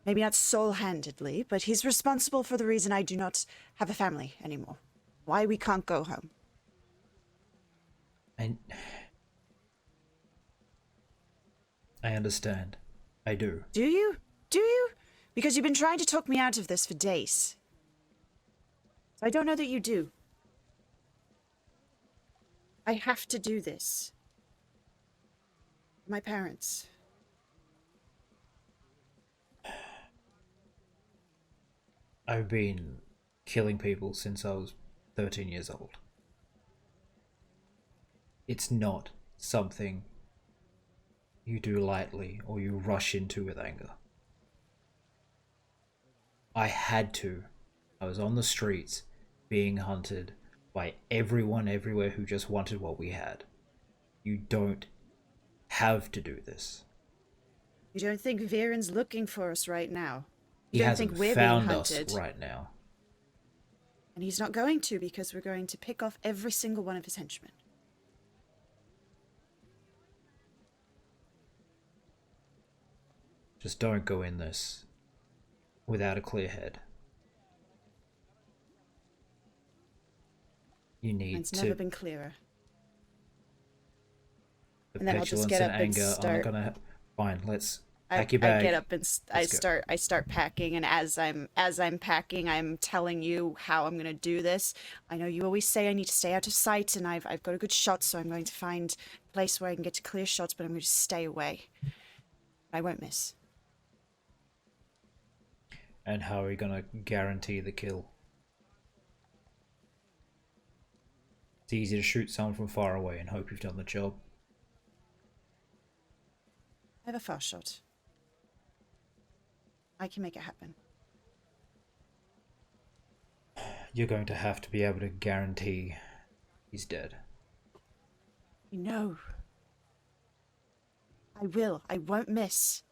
maybe not sole-handedly, but he's responsible for the reason I do not have a family anymore. Why we can't go home. I understand. I do. Do you? Do you? Because you've been trying to talk me out of this for days. So I don't know that you do. I have to do this. My parents. I've been killing people since I was 13 years old. It's not something you do lightly or you rush into with anger. I had to. I was on the streets being hunted by everyone everywhere who just wanted what we had. You don't have to do this. You don't think Viren's looking for us right now? He You don't hasn't think we're found being us hunted? right now. And he's not going to, because we're going to pick off every single one of his henchmen. Just don't go in this without a clear head. You need It's to. never been clearer. The And then I'll just petulance get and up and anger start- aren't gonna. Fine, let's I pack your bag. get up and Let's go. I start packing, and as I'm packing, I'm telling you how I'm gonna do this. I know you always say I need to stay out of sight, and I've got a good shot, so I'm going to find a place where I can get to clear shots, but I'm going to stay away. I won't miss. And how are we gonna guarantee the kill? It's easy to shoot someone from far away and hope you've done the job. I have a fast shot. I can make it happen. You're going to have to be able to guarantee he's dead. No. I will. I won't miss.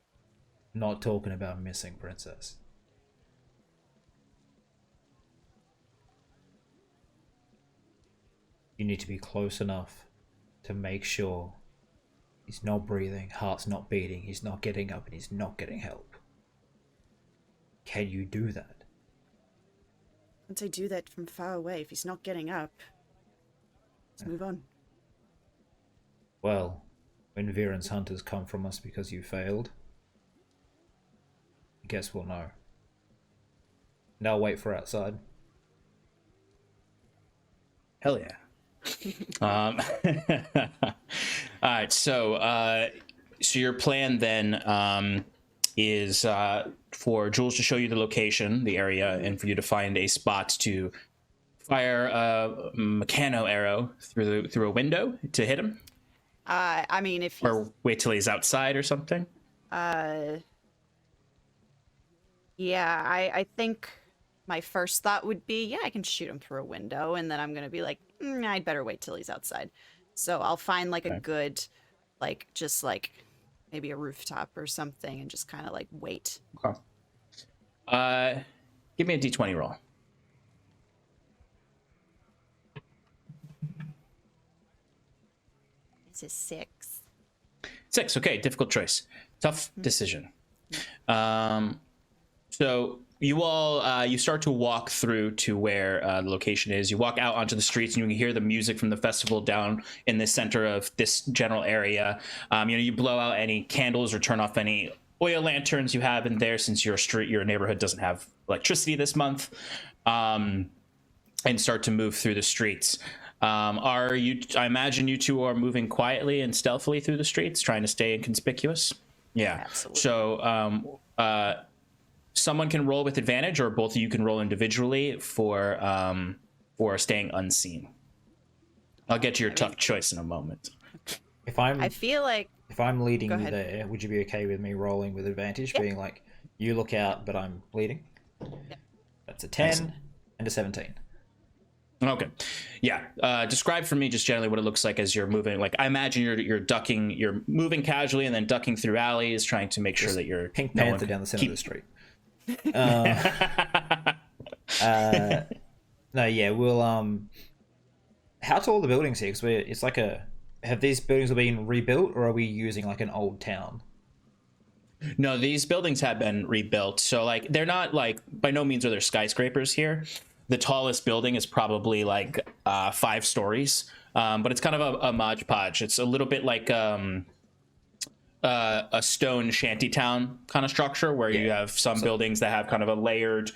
Not talking about missing, Princess. You need to be close enough to make sure he's not breathing, heart's not beating, he's not getting up, and he's not getting help. Can you do that? Once I do that from far away, if he's not getting up, let's move on. Well, when Viren's hunters come from us because you failed, I guess we'll know. And I'll wait for outside. Hell yeah. All right, so your plan then is for Jules to show you the location, the area, and for you to find a spot to fire a mechano arrow through a window to hit him, I mean, if he's, or wait till he's outside or something. yeah, I think my first thought would be, yeah, I can shoot him through a window, and then I'm gonna be like, I'd better wait till he's outside. So I'll find like a good, like, just like maybe a rooftop or something, and just kind of like wait. Okay. Give me a d20 roll. It's a 6. 6. Okay, difficult choice. Tough decision. So you all you start to walk through to where the location is. You walk out onto the streets and you can hear the music from the festival down in the center of this general area. You blow out any candles or turn off any oil lanterns you have in there, since your neighborhood doesn't have electricity this month, and start to move through the streets. I imagine you two are moving quietly and stealthily through the streets, trying to stay inconspicuous. Yeah. Absolutely. So someone can roll with advantage, or both of you can roll individually for staying unseen. I'll get to your tough choice in a moment. I feel like If I'm leading Go you ahead. there, would you be okay with me rolling with advantage, being like, you look out, but I'm leading? That's a 10 and a 17. Okay. Yeah. Describe for me just generally what it looks like as you're moving. Like, I imagine you're ducking, you're moving casually and then ducking through alleys, trying to make sure that you're Pink no Panther one down the center keep- of the street. No, yeah, we'll how tall are the buildings here? Because it's like a have these buildings been rebuilt, or are we using like an old town? No, these buildings have been rebuilt. So like they're not like by no means are there skyscrapers here. The tallest building is probably like 5 stories, but it's kind of a modge podge. It's a little bit like a stone shantytown kind of structure where you have some buildings that have kind of a layered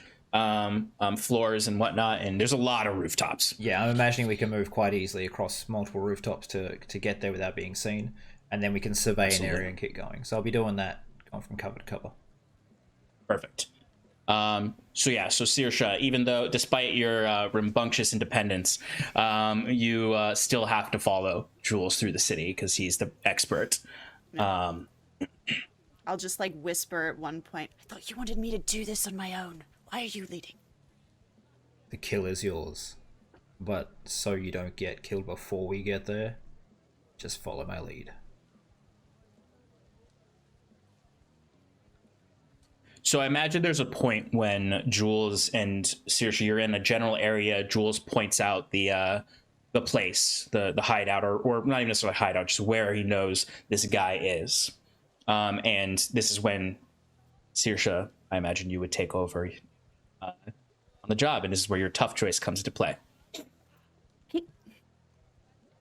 floors and whatnot, and there's a lot of rooftops. Yeah, I'm imagining we can move quite easily across multiple rooftops to get there without being seen, and then we can survey an area and keep going. So I'll be doing that, going from cover to cover. Perfect. So Saoirse, even though despite your rambunctious independence, you still have to follow Jules through the city because he's the expert. I'll just like whisper at one point, I thought you wanted me to do this on my own. Why are you leading? The kill is yours, but so you don't get killed before we get there, just follow my lead. So I imagine there's a point when Jules and Saoirse, you're in a general area. Jules points out the place, the hideout, or not even necessarily hideout, just where he knows this guy is. And this is when Saoirse, I imagine you would take over on the job, and this is where your tough choice comes into play.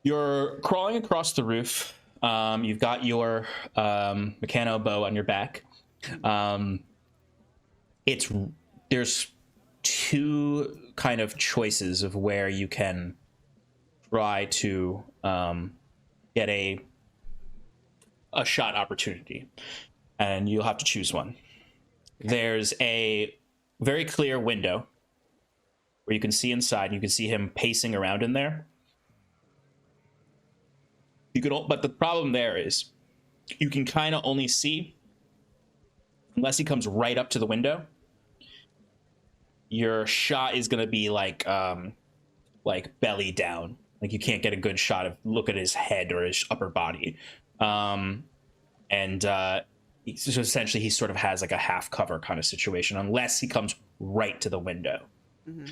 You're crawling across the roof. You've got your mechano bow on your back. There's 2 kind of choices of where you can try to get a shot opportunity, and you'll have to choose one. There's a very clear window where you can see inside. You can see him pacing around in there. But the problem there is you can kind of only see unless he comes right up to the window. Your shot is going to be like belly down. Like you can't get a good shot of look at his head or his upper body. So essentially he sort of has like a half cover kind of situation unless he comes right to the window. Mm-hmm.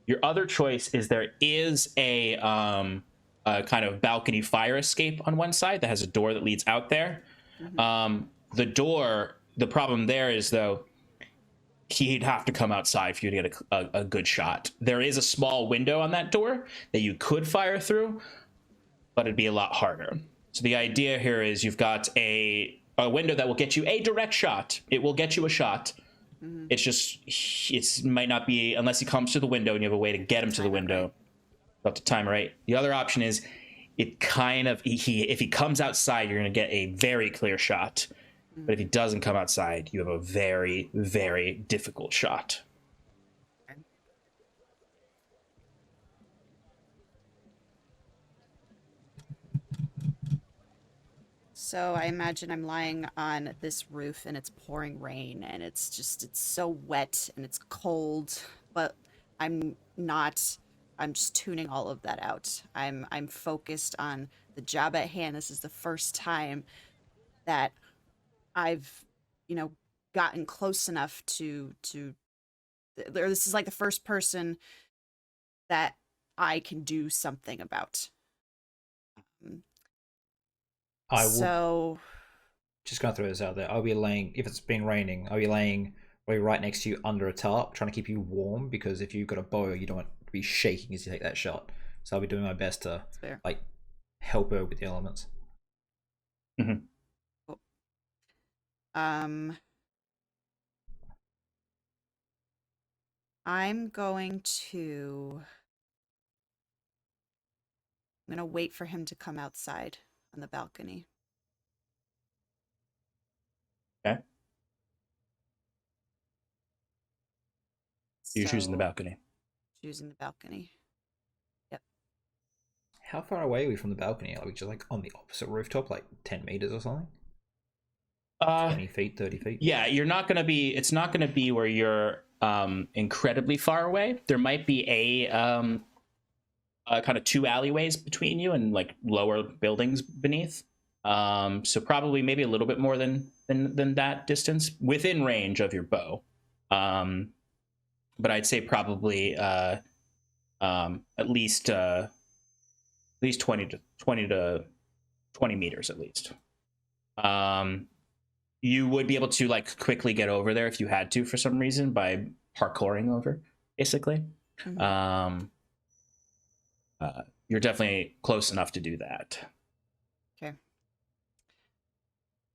Your other choice is there is a kind of balcony fire escape on one side that has a door that leads out there. Mm-hmm. The problem there is though, he'd have to come outside for you to get a good shot. There is a small window on that door that you could fire through, but it'd be a lot harder. So the idea here is you've got a window that will get you a direct shot. It will get you a shot. Mm-hmm. It might not be unless he comes to the window and you have a way to get him to the window. Right. You'll have to time it right. The other option is if he comes outside, you're going to get a very clear shot. But if he doesn't come outside, you have a very, very difficult shot. So I imagine I'm lying on this roof and it's pouring rain and it's so wet and it's cold, but I'm just tuning all of that out. I'm focused on the job at hand. This is the first time that I've, gotten close enough this is like the first person that I can do something about. Just gonna throw this out there. I'll be laying, if it's been raining, I'll be laying right next to you under a tarp, trying to keep you warm, because if you've got a bow, you don't want to be shaking as you take that shot. So I'll be doing my best to help her with the elements. Mm-hmm. I'm going to wait for him to come outside on the balcony. Okay. You're choosing the balcony. Choosing the balcony. Yep. How far away are we from the balcony? Are we just like on the opposite rooftop, like 10 meters or something? 20 feet, 30 feet? Yeah, it's not going to be where you're incredibly far away. There might be a kind of 2 alleyways between you and like lower buildings beneath. So probably maybe a little bit more than that distance within range of your bow. But I'd say probably at least 20 to 20 meters at least. You would be able to like quickly get over there if you had to for some reason by parkouring over, basically. Mhm. You're definitely close enough to do that. Okay.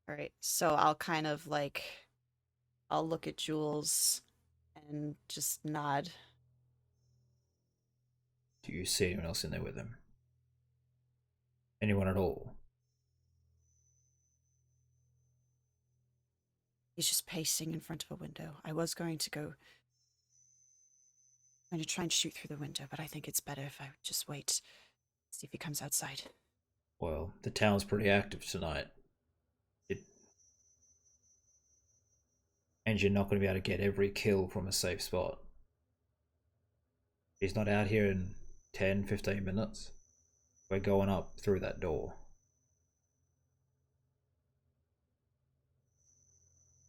All right. So I'll kind of like, I'll look at Jules and just nod. Do you see anyone else in there with him? Anyone at all? He's just pacing in front of a window. I was going to go, going to try and shoot through the window, but I think it's better if I just wait, see if he comes outside. Well, the town's pretty active tonight. And you're not going to be able to get every kill from a safe spot. He's not out here in 10, 15 minutes. We're going up through that door.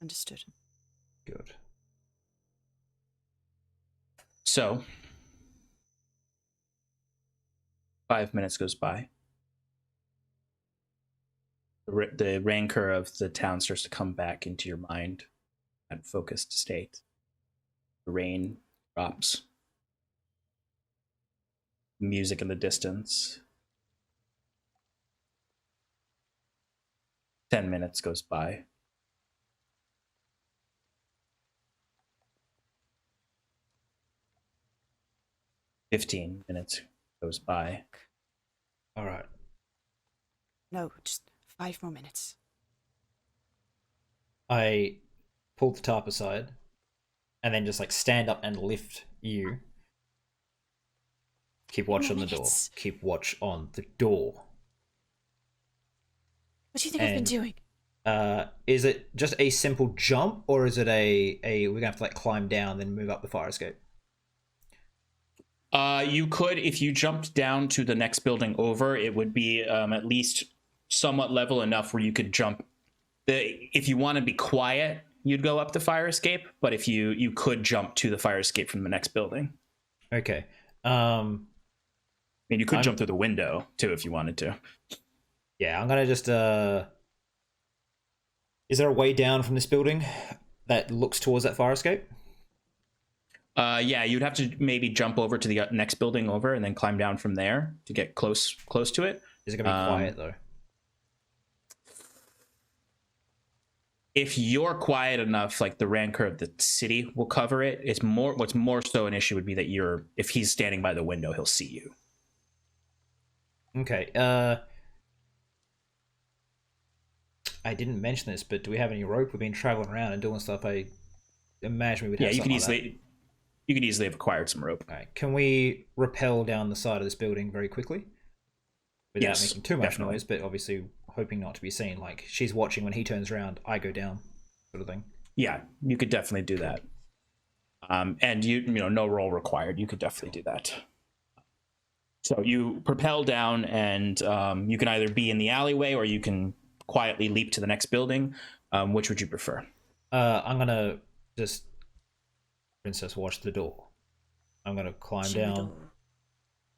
Understood. Good. So 5 minutes goes by. The rancor of the town starts to come back into your mind at focused state. The rain drops. Music in the distance. 10 minutes goes by. "15 minutes goes by. All right. No, just 5 more minutes. I pull the tarp aside and then just like stand up and lift you. Keep watch on the door. Minutes. Keep watch on the door. What do you think I've been And- doing? Is it just a simple jump, or is it a we're gonna have to like climb down then move up the fire escape? You could, if you jumped down to the next building over, it would be at least somewhat level enough where you could jump. If you want to be quiet, you'd go up the fire escape, but if you could jump to the fire escape from the next building. Okay. I mean, you could I'm- jump through the window too if you wanted to. Yeah, I'm gonna just Is there a way down from this building that looks towards that fire escape? Yeah, you'd have to maybe jump over to the next building over and then climb down from there to get close to it. Is it gonna be quiet though? If you're quiet enough, like the rancor of the city will cover it. It's more. What's more so an issue would be that if he's standing by the window, he'll see you. Okay. I didn't mention this, but do we have any rope? We've been traveling around and doing stuff. I imagine we would have. Yeah, you could something like easily have acquired some rope. that. Alright, can we rappel down the side of this building very quickly without Yes, making too much definitely. noise? But obviously hoping not to be seen. Like she's watching when he turns around, I go down, sort of thing. Yeah, you could definitely do that. And you know, no roll required. You could definitely do that. So you propel down, and you can either be in the alleyway or you can quietly leap to the next building. Which would you prefer? I'm gonna just princess watch the door. I'm gonna climb Shut the down. door.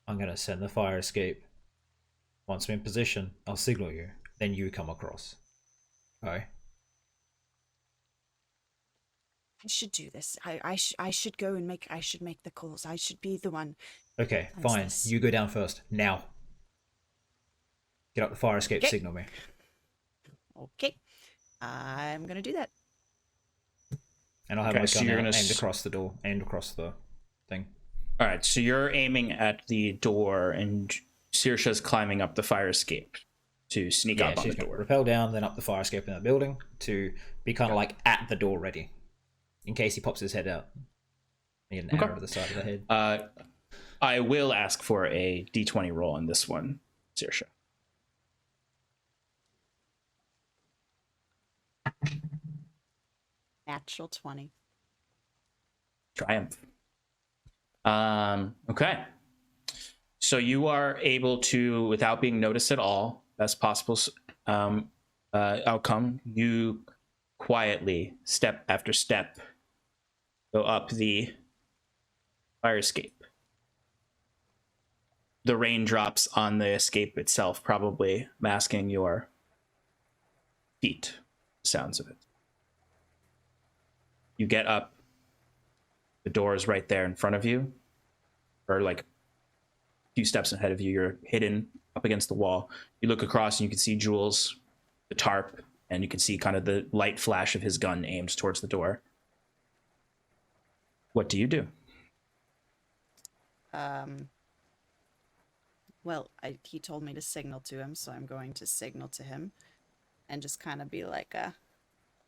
I'm gonna send the fire escape. Once I'm in position, I'll signal you. Then you come across. Okay. I should do this. I should go and make the calls. I should be the one. Okay, How's fine. this? You go down first. Now. Get up the fire escape, Okay. signal me. Okay. I'm gonna do that. And I'll have Okay, my so gun you're out, gonna aimed across the door, aimed across the thing. All right, so you're aiming at the door, and Saoirse's climbing up the fire escape to sneak Yeah, up on she's the gonna door. rappel down, then up the fire escape in that building to be kind of like at the door ready. In case he pops his head out. You get an Okay. arrow to the side of the head. I will ask for a d20 roll on this one, Saoirse. Natural 20. Triumph. Okay. So you are able to, without being noticed at all, best possible outcome, you quietly, step after step, go up the fire escape. the raindrops on the escape itself probably masking your feet, sounds of it. You get up, the door is right there in front of you, or like a few steps ahead of you. You're hidden up against the wall. You look across and you can see Jules, the tarp, and you can see kind of the light flash of his gun aimed towards the door. What do you do? Well, he told me to signal to him, so I'm going to signal to him and just kind of be like,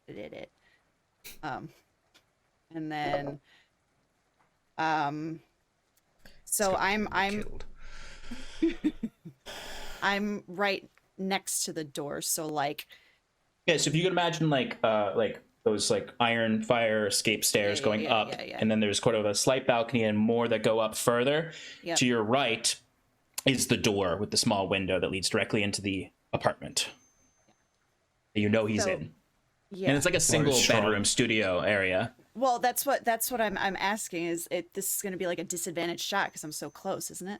did it. And then, so I'm I'm right next to the door, so like. Yeah, so if you could imagine like those like iron fire escape stairs going up, and then there's kind of a slight balcony and more that go up further. Yep. To your right is the door with the small window that leads directly into the apartment. You know he's in. Yeah. And it's like a single bedroom studio area. Well, that's what I'm asking. Is this is going to be like a disadvantaged shot because I'm so close, isn't it?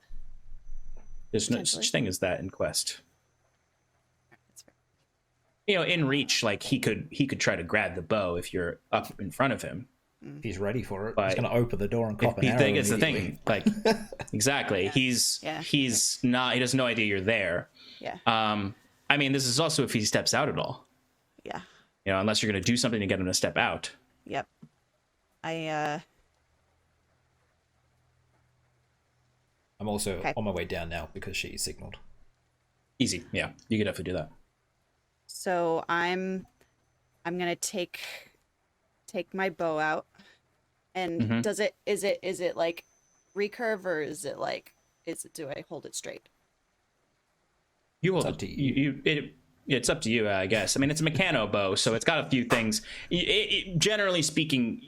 There's no such thing as that in Quest. You know, in reach, like he could try to grab the bow if you're up in front of him. He's ready for it. But He's going to open the door and cop an arrow. It's the thing, like exactly. Yeah. He's not. He has no idea you're there. Yeah. I mean, this is also if he steps out at all. Yeah. You know, unless you're going to do something to get him to step out. Yep. I'm also on my way down now because she signaled. Easy. Yeah, you could definitely do that. So I'm gonna take my bow out, and is it like recurve or do I hold it straight? You hold It's up to you. It's up to you, I guess. I mean, it's a mechano bow, so it's got a few things. Generally speaking,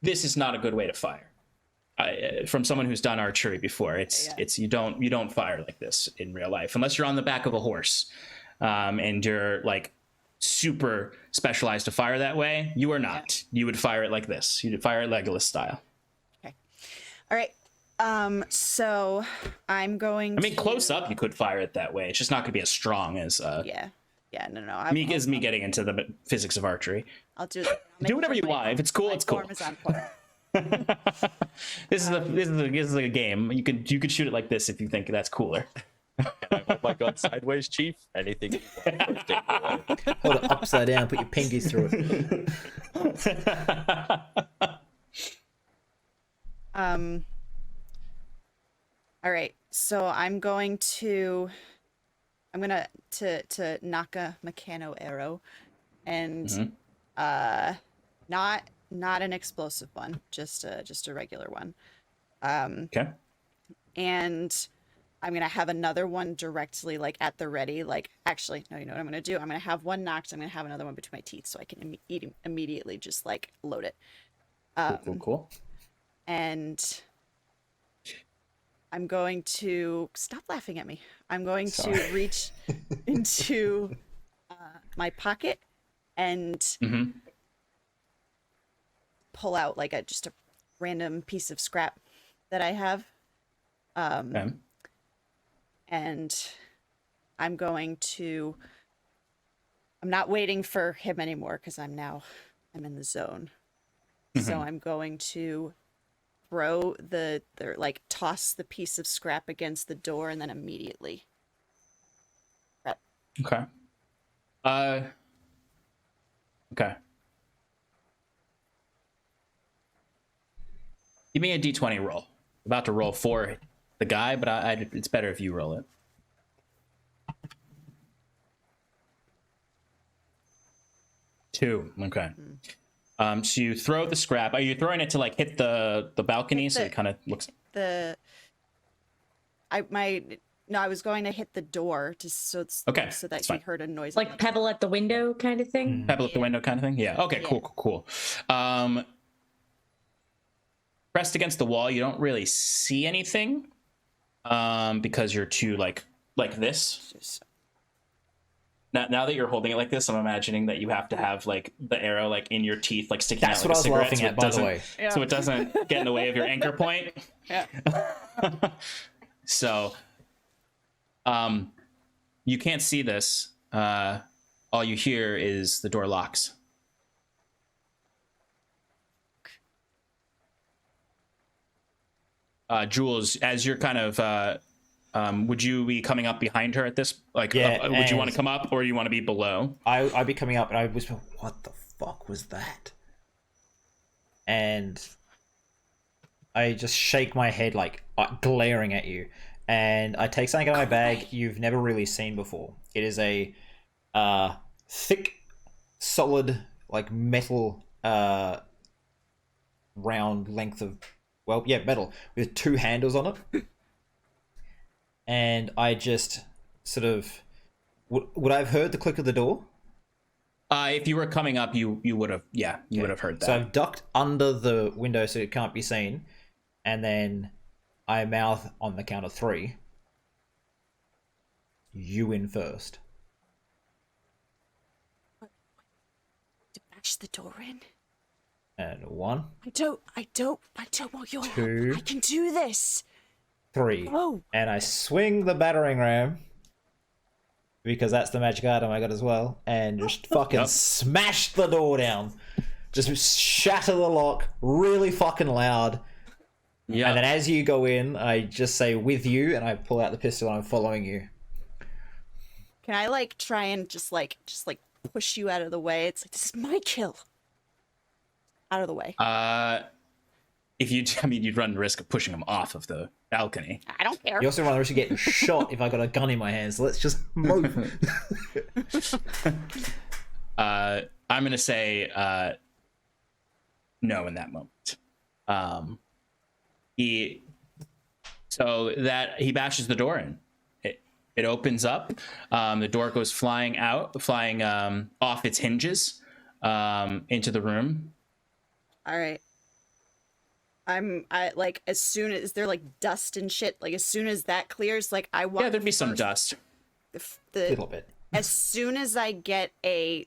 this is not a good way to fire. From someone who's done archery before, it's you don't fire like this in real life unless you're on the back of a horse, and you're like super specialized to fire that way. You are not. You would fire it like this. You'd fire it Legolas style. Okay. All right. So I'm going. I mean, close up, you could fire it that way. It's just not going to be as strong as. Yeah. No. Me getting into the physics of archery. I'll do that. Do whatever you want. If it's cool, it's cool. Form is on point. This is a game. You could shoot it like this if you think that's cooler. I hold my gun sideways, Chief. Anything you want. Take it away. Hold it upside down, put your pinkies through it. All right. So I'm gonna to knock a mechano arrow, and not an explosive one, just a regular one. Okay. And I'm gonna have another one directly like at the ready. Like, actually, no. You know what I'm gonna do? I'm gonna have one knocked. I'm gonna have another one between my teeth, so I can immediately just like load it. Cool. And I'm going to stop laughing at me. I'm going to reach into my pocket and pull out like just a random piece of scrap that I have. And I'm not waiting for him anymore because I'm in the zone. So I'm going to throw toss the piece of scrap against the door and then immediately. Okay. Okay. Give me a d20 roll. I'm about to roll for the guy, but it's better if you roll it. Two. Okay. So you throw the scrap. Are you throwing it to like hit the balcony so it kind of looks? I was going to hit the door so that he heard a noise. Like pebble at the window kind of thing? Pebble at the window kind of thing? Yeah. Okay, cool. Pressed against the wall, you don't really see anything because you're too like this. Now that you're holding it like this, I'm imagining that you have to have like the arrow like in your teeth, like sticking out like a cigarette. That's what I was laughing at, by the way. So it doesn't get in the way of your anchor point. Yeah. So, you can't see this. All you hear is the door locks. Jules, as you're kind of, would you be coming up behind her at this? Like, Yeah, would you want and- to come up, or you want to be below? I'd be coming up and I whisper, "What the fuck was that?" And I just shake my head, like glaring at you. And I take something out of my bag you've never really seen before. It is a thick, solid, like metal, round length of, well, yeah, metal with two handles on it. And I just sort of, would I have heard the click of the door? If you were coming up, you would have, yeah, you would have heard that. So I've ducked under the window so it can't be seen, and then I mouth on the count of 3. You in first. To bash the door in. And 1, I don't want your 2, help. I can do this. 3. Oh. And I swing the battering ram, because that's the magic item I got as well, and just fucking smash the door down. Just shatter the lock really fucking loud. Yeah. And then as you go in, I just say "with you," and I pull out the pistol and I'm following you. Can I like try and just like push you out of the way? It's like, this is my kill. Out of the way. If you, I mean, you'd run the risk of pushing him off of the balcony. I don't care. You also run the risk of getting shot if I got a gun in my hands. So let's just move. I'm gonna say no in that moment. He bashes the door in. It opens up. The door goes flying off its hinges into the room. All right. I like, as soon as there like dust and shit, like as soon as that clears, like I want. Yeah, there'd be some dust. A little bit. As soon as I get an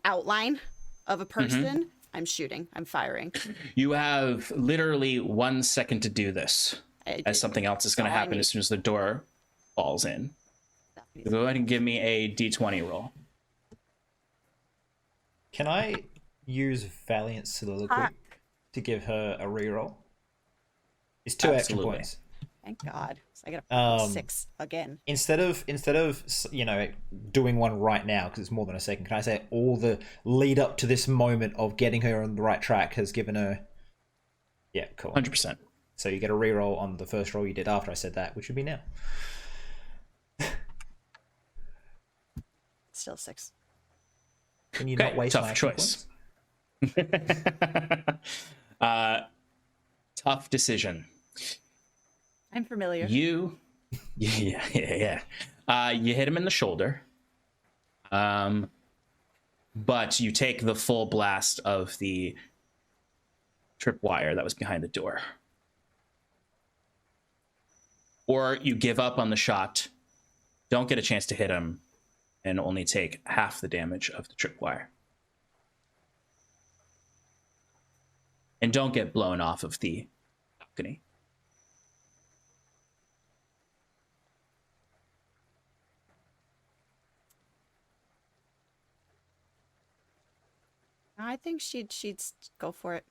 outline of a person, I'm shooting. I'm firing. You have literally 1 second to do this, as something else is going to all I happen need. as soon as the door falls in. Go ahead and give me a d20 roll. Can I use Valiant Soliloquy to give her a reroll? It's 2 extra Absolutely. points. Thank God. So I got a 6 again. Instead of doing one right now because it's more than a second, can I say all the lead up to this moment of getting her on the right track has given her? Yeah, cool. 100%. So you get a reroll on the first roll you did after I said that, which would be now. Still 6. Can you Okay, not waste tough my action choice. points? Tough decision. I'm familiar. You you hit him in the shoulder, but you take the full blast of the tripwire that was behind the door, or you give up on the shot, don't get a chance to hit him, and only take half the damage of the tripwire, and don't get blown off of the balcony. I think she'd go for it.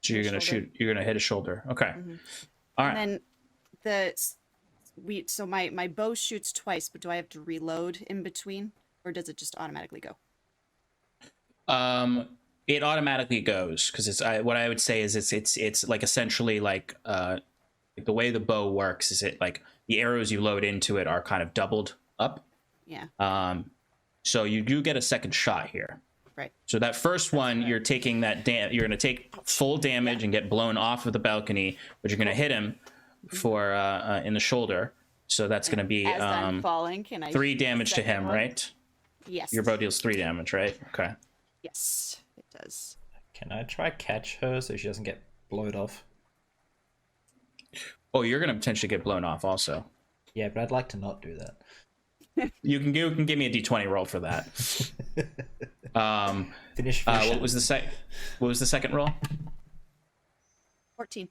So you're His gonna shoulder. shoot. You're gonna hit a shoulder. Okay. All right. And then so my bow shoots twice, but do I have to reload in between, or does it just automatically go? It automatically goes because it's. What I would say is it's like essentially like the way the bow works is it like the arrows you load into it are kind of doubled up. Yeah. So you do get a second shot here. Right. So that first one, you're taking that you're going to take full damage and get blown off of the balcony, but you're going to hit him for in the shoulder. So that's going to be As I'm falling, can I 3 shoot the damage to second him, one? right? Yes. Your bow deals 3 damage, right? Okay. Yes, it does. Can I try catch her so she doesn't get blowed off? Oh, you're going to potentially get blown off also. Yeah, but I'd like to not do that. You can give me a d20 roll for that. Finish. What was the second roll? 14.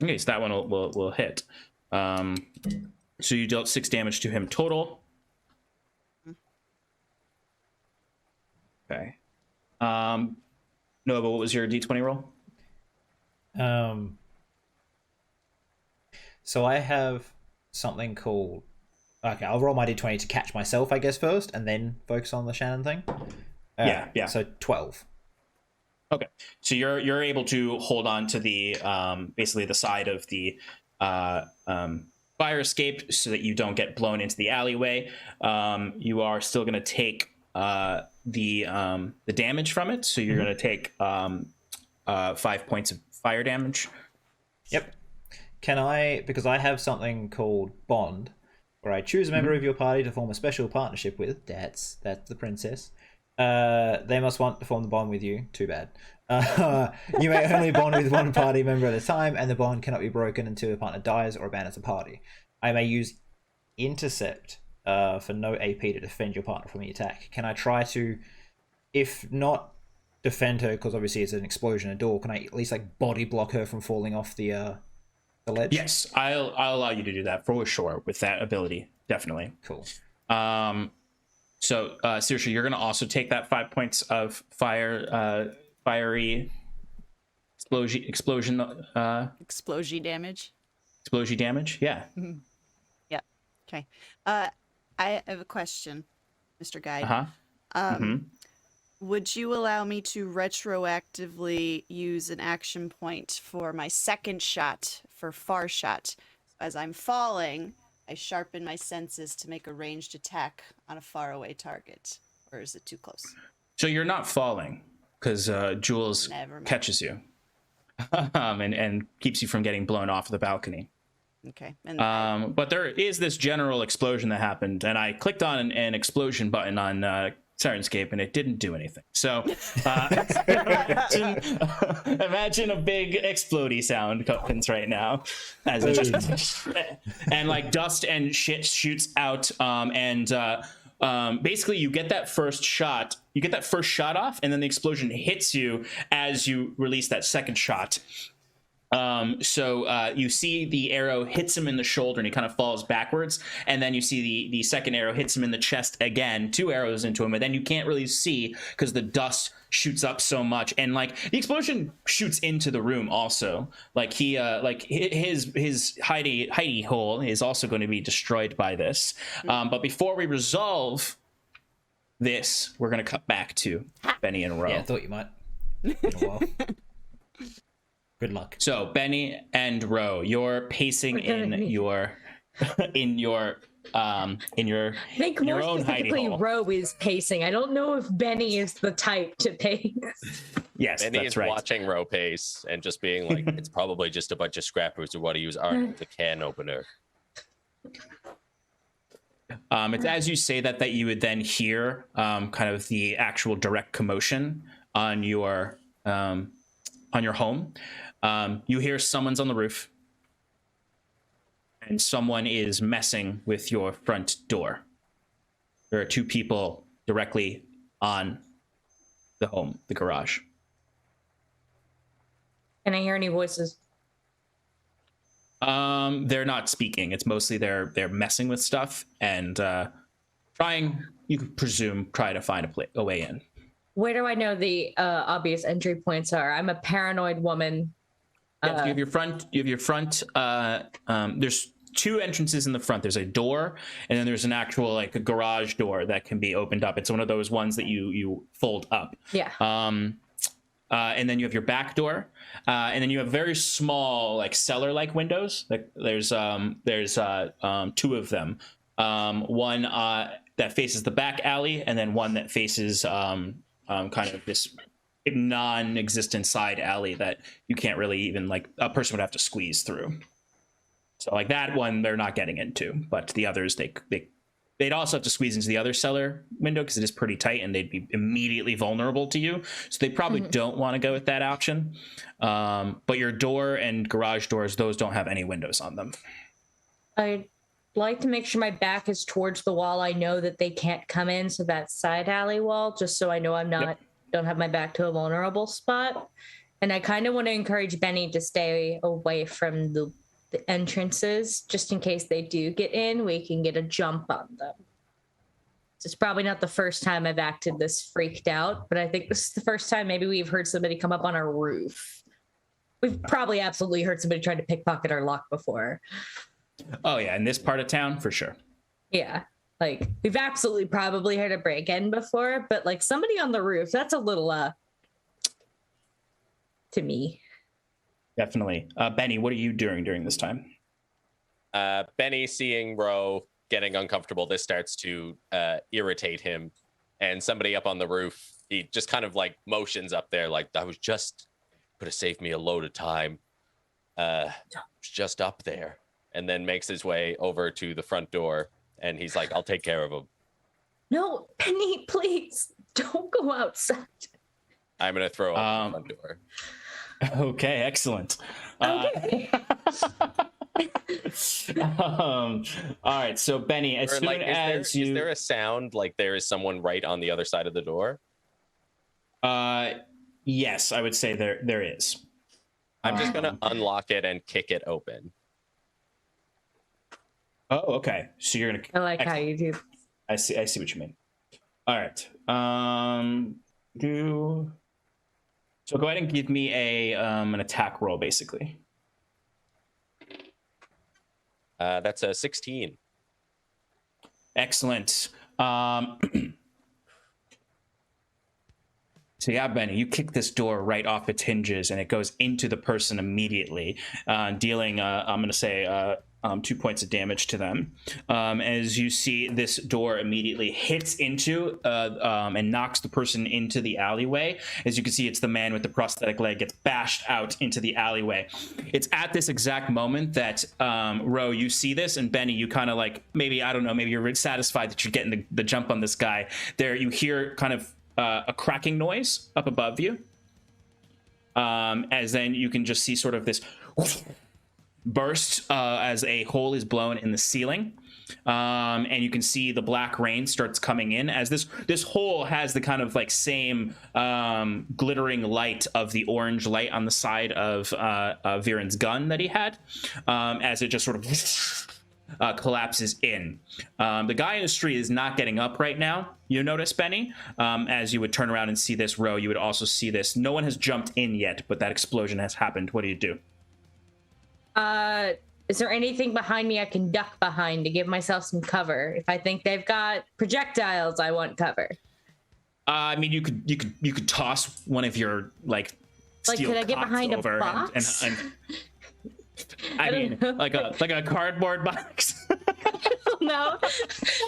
Okay, so that one will hit. So you dealt 6 damage to him total. Okay. Nova, what was your d20 roll? So I have something called. Okay, I'll roll my d20 to catch myself, I guess, first, and then focus on the Shannon thing. Yeah. So 12. Okay, so you're able to hold on to the basically the side of the fire escape so that you don't get blown into the alleyway. You are still going to take the damage from it, so you're going to take 5 points of fire damage. Yep. Can I, because I have something called Bond, where I choose a member of your party to form a special partnership with. That's the princess. They must want to form the bond with you. Too bad. You may only bond with one party member at a time, and the bond cannot be broken until the partner dies or abandons the party. I may use intercept for no AP to defend your partner from the attack. Can I try to, if not defend her, because obviously it's an explosion, a door, can I at least like body block her from falling off the ledge? Yes, I'll allow you to do that for sure with that ability. Definitely. Cool. So, Saoirse, you're going to also take that 5 points of fiery explosion damage. Explosion damage. Yeah. Yeah. Okay. I have a question, Mr. Guide. Would you allow me to retroactively use an action point for my second shot for far shot? As I'm falling, I sharpen my senses to make a ranged attack on a faraway target. Or is it too close? So you're not falling because Jules catches you and keeps you from getting blown off the balcony. Okay. And but there is this general explosion that happened, and I clicked on an explosion button on Sirenscape, and it didn't do anything. So imagine a big explodey sound comes right now as it just and like dust and shit shoots out, basically you get that first shot off, and then the explosion hits you as you release that second shot. So you see the arrow hits him in the shoulder and he kind of falls backwards, and then you see the second arrow hits him in the chest again, 2 arrows into him, and then you can't really see because the dust shoots up so much, and like the explosion shoots into the room also. Like he like his hidey hole is also going to be destroyed by this. But before we resolve this, we're going to cut back to Benny and Ro. Yeah, I thought you might. Been a while. Good luck. So Benny and Ro, you're pacing in your I think more specifically Ro is pacing. I don't know if Benny is the type to pace. Yes, Benny that's is right. watching Ro pace and just being like, it's probably just a bunch of scrappers who want to use the can opener. It's as you say that you would then hear kind of the actual direct commotion on your home. You hear someone's on the roof, and someone is messing with your front door. There are 2 people directly on the garage. Can I hear any voices? They're not speaking. It's mostly they're messing with stuff and trying, you could presume, try to find a way in. Where do I know the obvious entry points are? I'm a paranoid woman. Yes, you have your front. There's 2 entrances in the front. There's a door, and then there's an actual like a garage door that can be opened up. It's one of those ones that you fold up. Yeah. And then you have your back door, and then you have very small like cellar-like windows. Like there's 2 of them. One that faces the back alley, and then one that faces kind of this non-existent side alley that you can't really even, like, a person would have to squeeze through. So like that one they're not getting into, but the others they'd also have to squeeze into the other cellar window because it is pretty tight and they'd be immediately vulnerable to you, so they probably don't want to go with that option. But your door and garage doors, those don't have any windows on them. I'd like to make sure my back is towards the wall I know that they can't come in, so that side alley wall, just so I know I'm not don't have my back to a vulnerable spot. And I kind of want to encourage Benny to stay away from the entrances, just in case they do get in, we can get a jump on them. It's probably not the first time I've acted this freaked out, but I think this is the first time maybe we've heard somebody come up on our roof. We've probably absolutely heard somebody try to pickpocket our lock before. Oh yeah, in this part of town, for sure. Yeah, like we've absolutely probably heard a break-in before, but like somebody on the roof, that's a little to me. Definitely. Benny, what are you doing during this time? Benny, seeing Ro getting uncomfortable, this starts to irritate him. And somebody up on the roof, he just kind of like motions up there, like, that was just, could have saved me a load of time. Just up there. And then makes his way over to the front door. And he's like, I'll take care of him. No, Benny, please don't go outside. I'm going to throw up the front door. Okay, excellent. Okay. All right, so Benny, as soon as is there a sound like there is someone right on the other side of the door? Yes, I would say there is. I'm just gonna unlock it and kick it open. Oh, okay. So you're gonna. I like how you do. I see what you mean. All right. So go ahead and give me an attack roll, basically. That's a 16. Excellent. So yeah, Benny, you kick this door right off its hinges, and it goes into the person immediately, dealing, I'm going to say, 2 points of damage to them. As you see, this door immediately hits into and knocks the person into the alleyway. As you can see, it's the man with the prosthetic leg gets bashed out into the alleyway. It's at this exact moment that, Ro, you see this, and Benny, you kind of like, maybe, I don't know, maybe you're satisfied that you're getting the jump on this guy. There, you hear kind of a cracking noise up above you. As then you can just see sort of this burst as a hole is blown in the ceiling. And you can see the black rain starts coming in as this hole has the kind of like same glittering light of the orange light on the side of Viren's gun that he had, as it just sort of collapses in. The guy in the street is not getting up right now. You notice, Benny, as you would turn around and see this, Ro, you would also see this. No one has jumped in yet, but that explosion has happened. What do you do? Is there anything behind me I can duck behind to give myself some cover? If I think they've got projectiles, I want cover. I mean, you could toss one of your like steel could I get cots behind over a box? and I mean, like a cardboard box. No,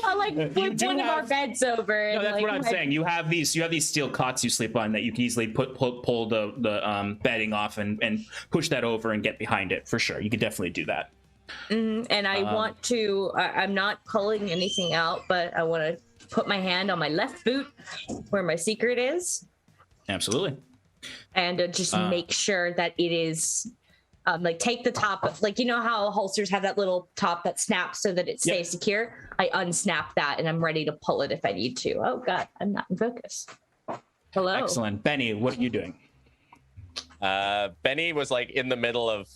I'll like flip one of our beds over. No, and, that's like, what I'm saying. You have these steel cots you sleep on that you can easily pull the bedding off and push that over and get behind it for sure. You could definitely do that. And I want to. I'm not pulling anything out, but I want to put my hand on my left boot where my secret is. Absolutely. And just make sure that it is. Like take the top, like you know how holsters have that little top that snaps so that it stays secure. I unsnap that and I'm ready to pull it if I need to. Oh God, I'm not in focus. Hello. Excellent, Benny. What are you doing? Benny was like in the middle of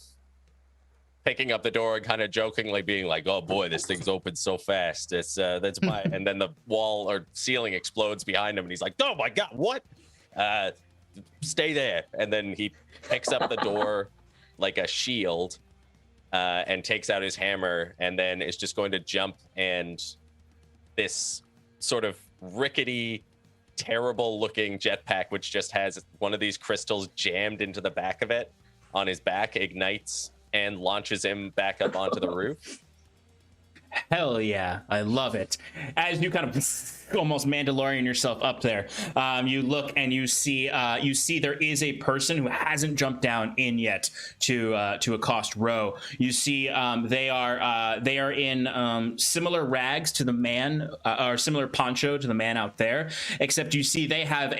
picking up the door and kind of jokingly being like, "Oh boy, this thing's open so fast." It's that's my. And then the wall or ceiling explodes behind him, and he's like, "Oh my God, what? Stay there." And then he picks up the door like a shield and takes out his hammer and then is just going to jump, and this sort of rickety, terrible looking jetpack, which just has one of these crystals jammed into the back of it on his back, ignites and launches him back up onto the roof. Hell yeah, I love it. As you kind of almost Mandalorian yourself up there, you look and you see there is a person who hasn't jumped down in yet to accost Ro. You see they are in similar rags to the man, or similar poncho to the man out there, except you see they have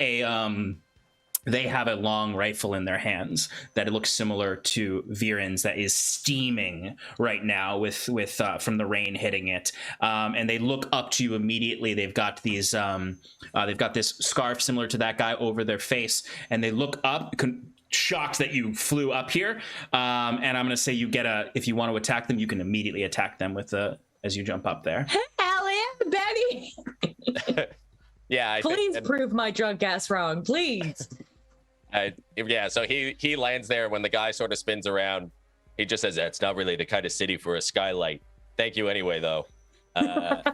a long rifle in their hands that it looks similar to Viren's that is steaming right now with from the rain hitting it. And they look up to you immediately. They've got this scarf similar to that guy over their face, and they look up shocked that you flew up here. And I'm going to say you get if you want to attack them, you can immediately attack them with as you jump up there. Hell yeah, Betty! Yeah, Please prove my drunk ass wrong, please. Yeah, so he lands there. When the guy sort of spins around, he just says, "It's not really the kind of city for a skylight. Thank you anyway, though." And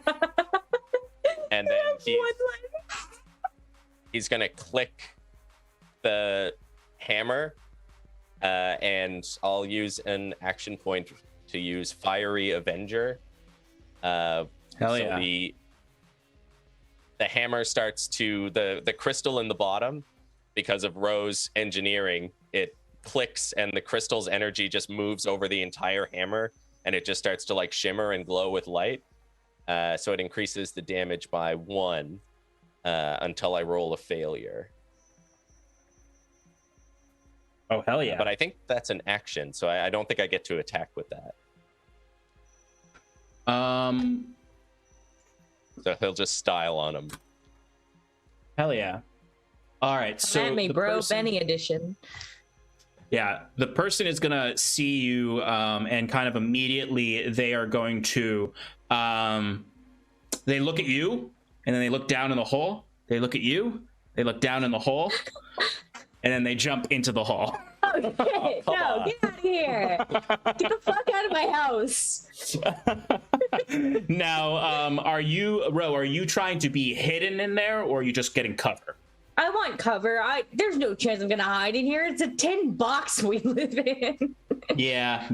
then he's gonna click the hammer, and I'll use an action point to use Fiery Avenger. Hell yeah! The hammer starts to the crystal in the bottom, because of Rose engineering, it clicks and the crystal's energy just moves over the entire hammer, and it just starts to like shimmer and glow with light. So it increases the damage by 1 until I roll a failure. Oh, hell yeah. But I think that's an action, so I don't think I get to attack with that. So he'll just style on him. Hell yeah. All right, so At me, bro. Benny edition. Yeah, the person is gonna see you, and kind of immediately they are going to, they look at you, and then they look down in the hole. They look at you, they look down in the hole, and then they jump into the hole. Oh shit! No, get out of here! Get the fuck out of my house! Now, are you trying to be hidden in there, or are you just getting cover? I want cover. There's no chance I'm gonna hide in here. It's a tin box we live in. Yeah.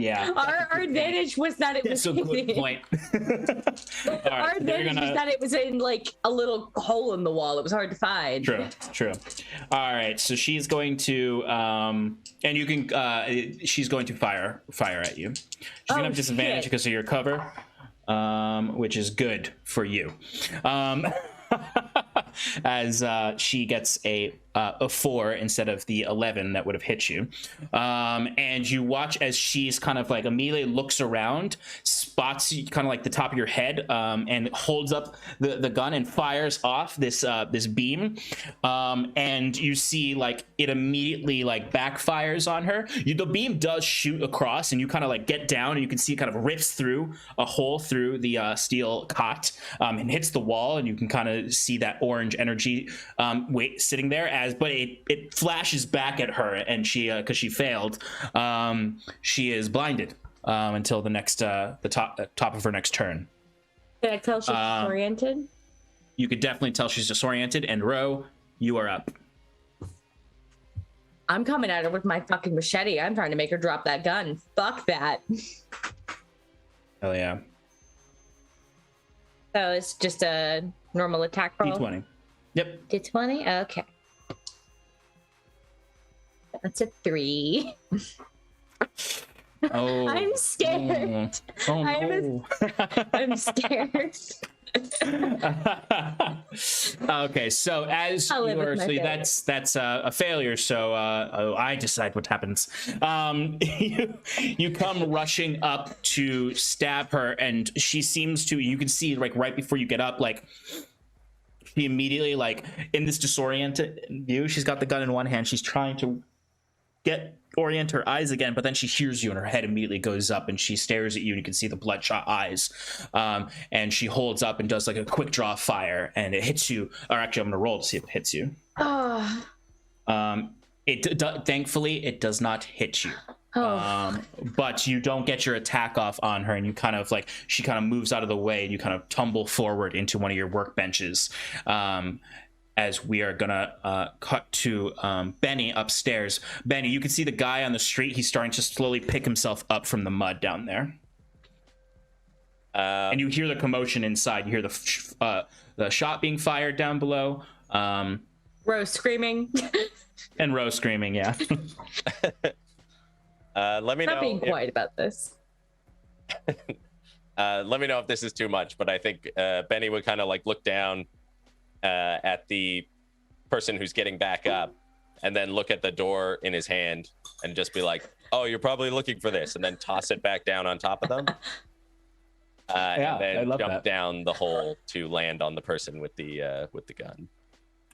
Our advantage was that it was That's a good point. All right, our advantage was that it was in like a little hole in the wall. It was hard to find. True. All right, so she's going to, and you can, she's going to fire at you. She's gonna have disadvantage because of your cover, which is good for you. As she gets a 4 instead of the 11 that would have hit you, and you watch as she's kind of like immediately looks around, spots you kind of like the top of your head, and holds up the gun and fires off this beam, and you see like it immediately like backfires on her. The beam does shoot across, and you kind of like get down, and you can see it kind of rips through a hole through the steel cot, and hits the wall, and you can kind of see that orange energy sitting there. But it flashes back at her, and she because she failed, she is blinded until the next the top of her next turn. Can I tell she's disoriented? You could definitely tell she's disoriented. And Ro, you are up. I'm coming at her with my fucking machete. I'm trying to make her drop that gun. Fuck that. Hell yeah. So it's just a normal attack roll. D20. Yep. D20. Okay. That's a 3. Oh, I'm scared. Oh no. I'm scared. Okay, so as you are, so that's a failure. So I decide what happens. You come rushing up to stab her, and she seems to. You can see like right before you get up, like she immediately like in this disoriented view. She's got the gun in one hand. She's trying to orient her eyes again, but then she hears you and her head immediately goes up and she stares at you, and you can see the bloodshot eyes, and she holds up and does like a quick draw fire, and it hits you. Or actually, I'm gonna roll to see if it hits you. Thankfully it does not hit you. But you don't get your attack off on her, and you kind of like she kind of moves out of the way, and you kind of tumble forward into one of your workbenches. As we are gonna cut to Benny upstairs. Benny, you can see the guy on the street. He's starting to slowly pick himself up from the mud down there, and you hear the commotion inside. You hear the shot being fired down below. Rose screaming. And Rose screaming. Yeah. Let me know. Not being quiet about this. Let me know if this is too much, but I think Benny would kind of like look down at the person who's getting back up, and then look at the door in his hand and just be like, "Oh, you're probably looking for this," and then toss it back down on top of them. Yeah, and then I love jump that. down the hole to land on the person with the gun.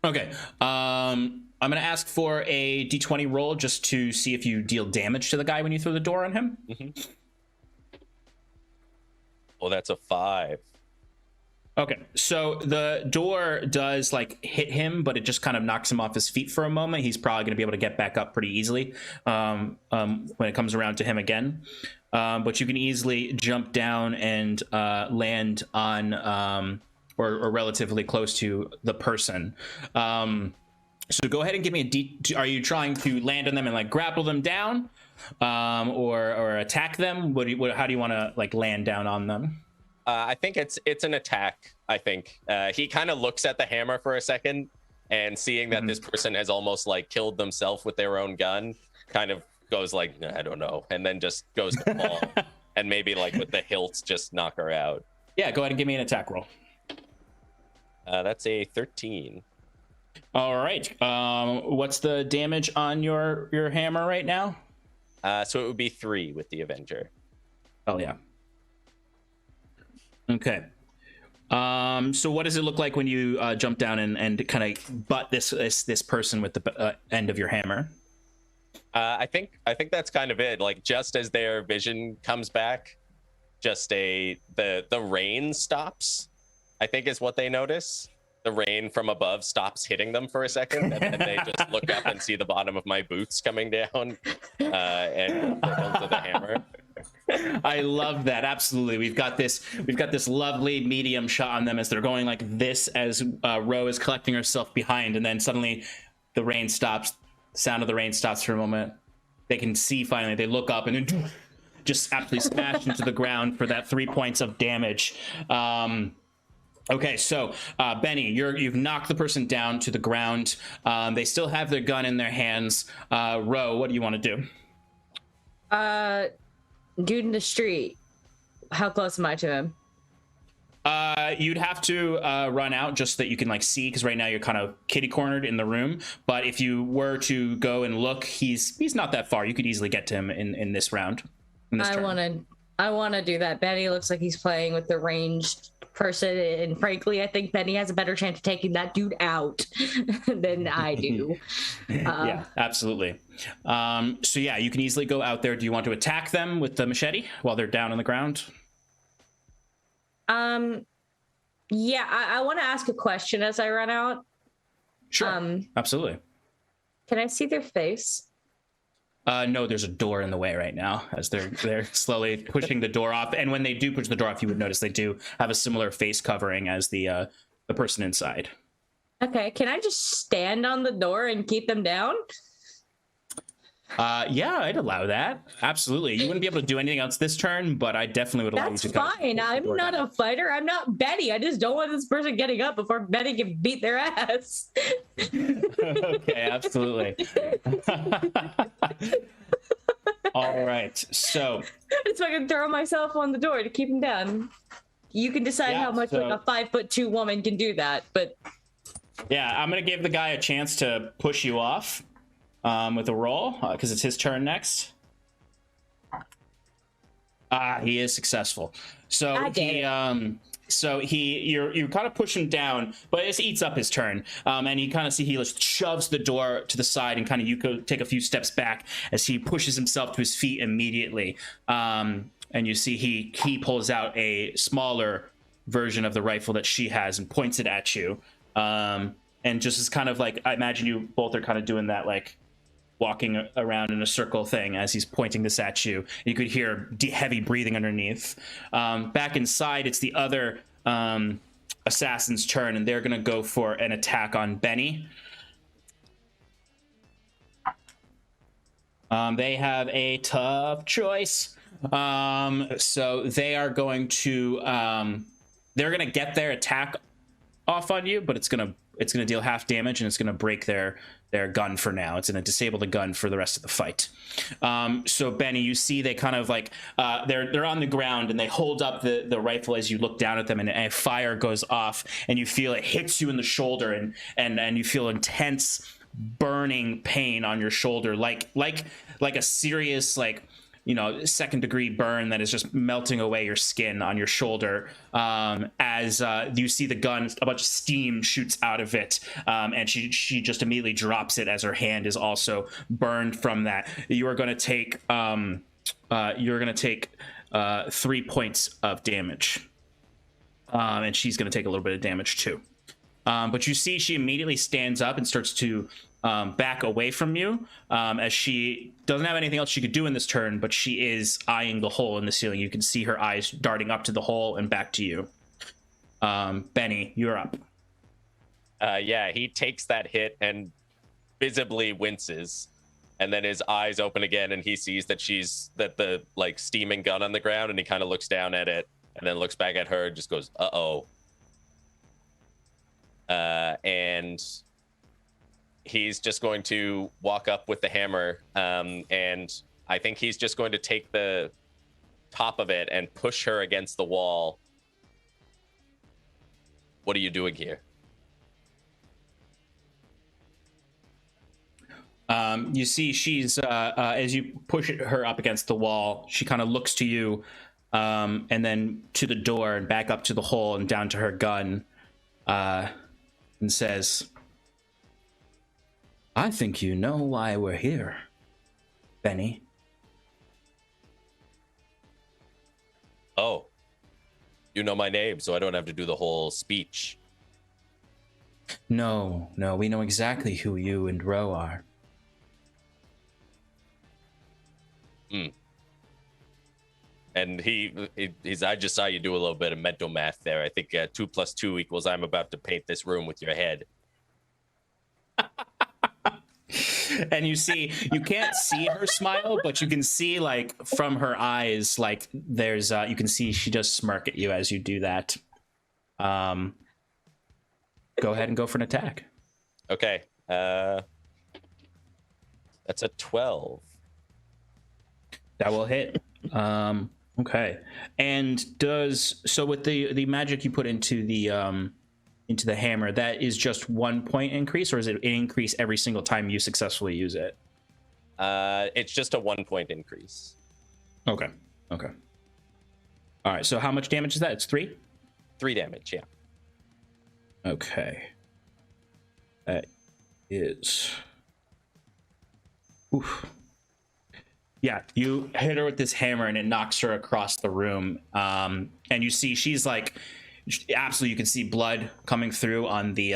Okay. I'm gonna ask for a d20 roll just to see if you deal damage to the guy when you throw the door on him. Mm-hmm. Oh, that's a 5. Okay, so the door does like hit him, but it just kind of knocks him off his feet for a moment. He's probably going to be able to get back up pretty easily when it comes around to him again. But you can easily jump down and land on or relatively close to the person. So go ahead and give me a D. Are you trying to land on them and like grapple them down, or attack them? How do you want to like land down on them? I think it's an attack. I think he kind of looks at the hammer for a second, and seeing that this person has almost like killed themselves with their own gun, kind of goes like, I don't know, and then just goes to fall, and maybe like with the hilts just knock her out. Yeah, go ahead and give me an attack roll. That's a 13. All right. What's the damage on your hammer right now? So it would be 3 with the Avenger. Oh yeah. Okay. So what does it look like when you jump down and kind of butt this person with the end of your hammer? I think that's kind of it. Like just as their vision comes back, just the rain stops. I think is what they notice. The rain from above stops hitting them for a second, and then they just look up and see the bottom of my boots coming down, and to the hammer. I love that. Absolutely. We've got this lovely medium shot on them as they're going like this as Ro is collecting herself behind, and then suddenly the rain stops. The sound of the rain stops for a moment. They can see finally. They look up and then just absolutely smash into the ground for that 3 points of damage. Okay, so Benny, you've knocked the person down to the ground. They still have their gun in their hands. Ro, what do you want to do? Dude in the street. How close am I to him? You'd have to run out just so that you can like see, because right now you're kind of kitty cornered in the room. But if you were to go and look, he's not that far. You could easily get to him in this round. I want to do that. Benny looks like he's playing with the ranged person, and frankly, I think Benny has a better chance of taking that dude out than I do. Yeah, absolutely. So yeah, you can easily go out there. Do you want to attack them with the machete while they're down on the ground? Yeah, I want to ask a question as I run out. Sure. Absolutely. Can I see their face? No, there's a door in the way right now as they're slowly pushing the door off. And when they do push the door off, you would notice they do have a similar face covering as the person inside. Okay, can I just stand on the door and keep them down? Yeah, I'd allow that. Absolutely. You wouldn't be able to do anything else this turn, but I definitely would allow you to. That's fine. I'm not a fighter. I'm not Betty. I just don't want this person getting up before Betty can beat their ass. Okay, absolutely. All right, so it's like I can throw myself on the door to keep him down. You can decide how much like a 5'2" woman can do that, but yeah, I'm gonna give the guy a chance to push you off with a roll because it's his turn next. He is successful. So you kind of push him down, but it eats up his turn. And you kind of see he just shoves the door to the side, and kind of you go take a few steps back as he pushes himself to his feet immediately. And you see he pulls out a smaller version of the rifle that she has and points it at you. And just is kind of like, I imagine you both are kind of doing that, like walking around in a circle thing as he's pointing this at you. You could hear heavy breathing underneath. Back inside, it's the other assassin's turn, and they're going to go for an attack on Benny. They have a tough choice. So they are going to they're going to get their attack off on you, but it's going to deal half damage, and it's going to break their gun for now. It's going to disable the gun for the rest of the fight. So Benny, you see they kind of like they're on the ground, and they hold up the rifle as you look down at them, and a fire goes off, and you feel it hits you in the shoulder, and you feel intense burning pain on your shoulder, like a serious like second degree burn that is just melting away your skin on your shoulder. As you see the gun, a bunch of steam shoots out of it, and she just immediately drops it as her hand is also burned from that. You are going to take 3 points of damage, and she's going to take a little bit of damage too. But you see she immediately stands up and starts to back away from you, as she doesn't have anything else she could do in this turn, but she is eyeing the hole in the ceiling. You can see her eyes darting up to the hole and back to you. Benny, you're up. Yeah, he takes that hit and visibly winces, and then his eyes open again, and he sees that the like steaming gun on the ground, and he kind of looks down at it, and then looks back at her and just goes, "Uh-oh." And he's just going to walk up with the hammer, and I think he's just going to take the top of it and push her against the wall. What are you doing here? You see she's, as you push her up against the wall, she kind of looks to you, and then to the door and back up to the hole and down to her gun, and says, "I think you know why we're here, Benny." Oh, you know my name, so I don't have to do the whole speech. No, we know exactly who you and Ro are. And he's, I just saw you do a little bit of mental math there. I think 2 + 2 = I'm about to paint this room with your head. And you can't see her smile, but you can see, like, from her eyes, like, there's, you can see she does smirk at you as you do that. Go ahead and go for an attack. Okay. That's a 12. That will hit. Okay. And so with the magic you put into the hammer, that is just 1 point increase, or is it an increase every single time you successfully use it? It's just a 1 point increase. Okay. All right. So how much damage is that? It's 3? 3 damage, yeah. Okay. That is... Oof. Yeah, you hit her with this hammer and it knocks her across the room. And you see she's like, absolutely, you can see blood coming through on the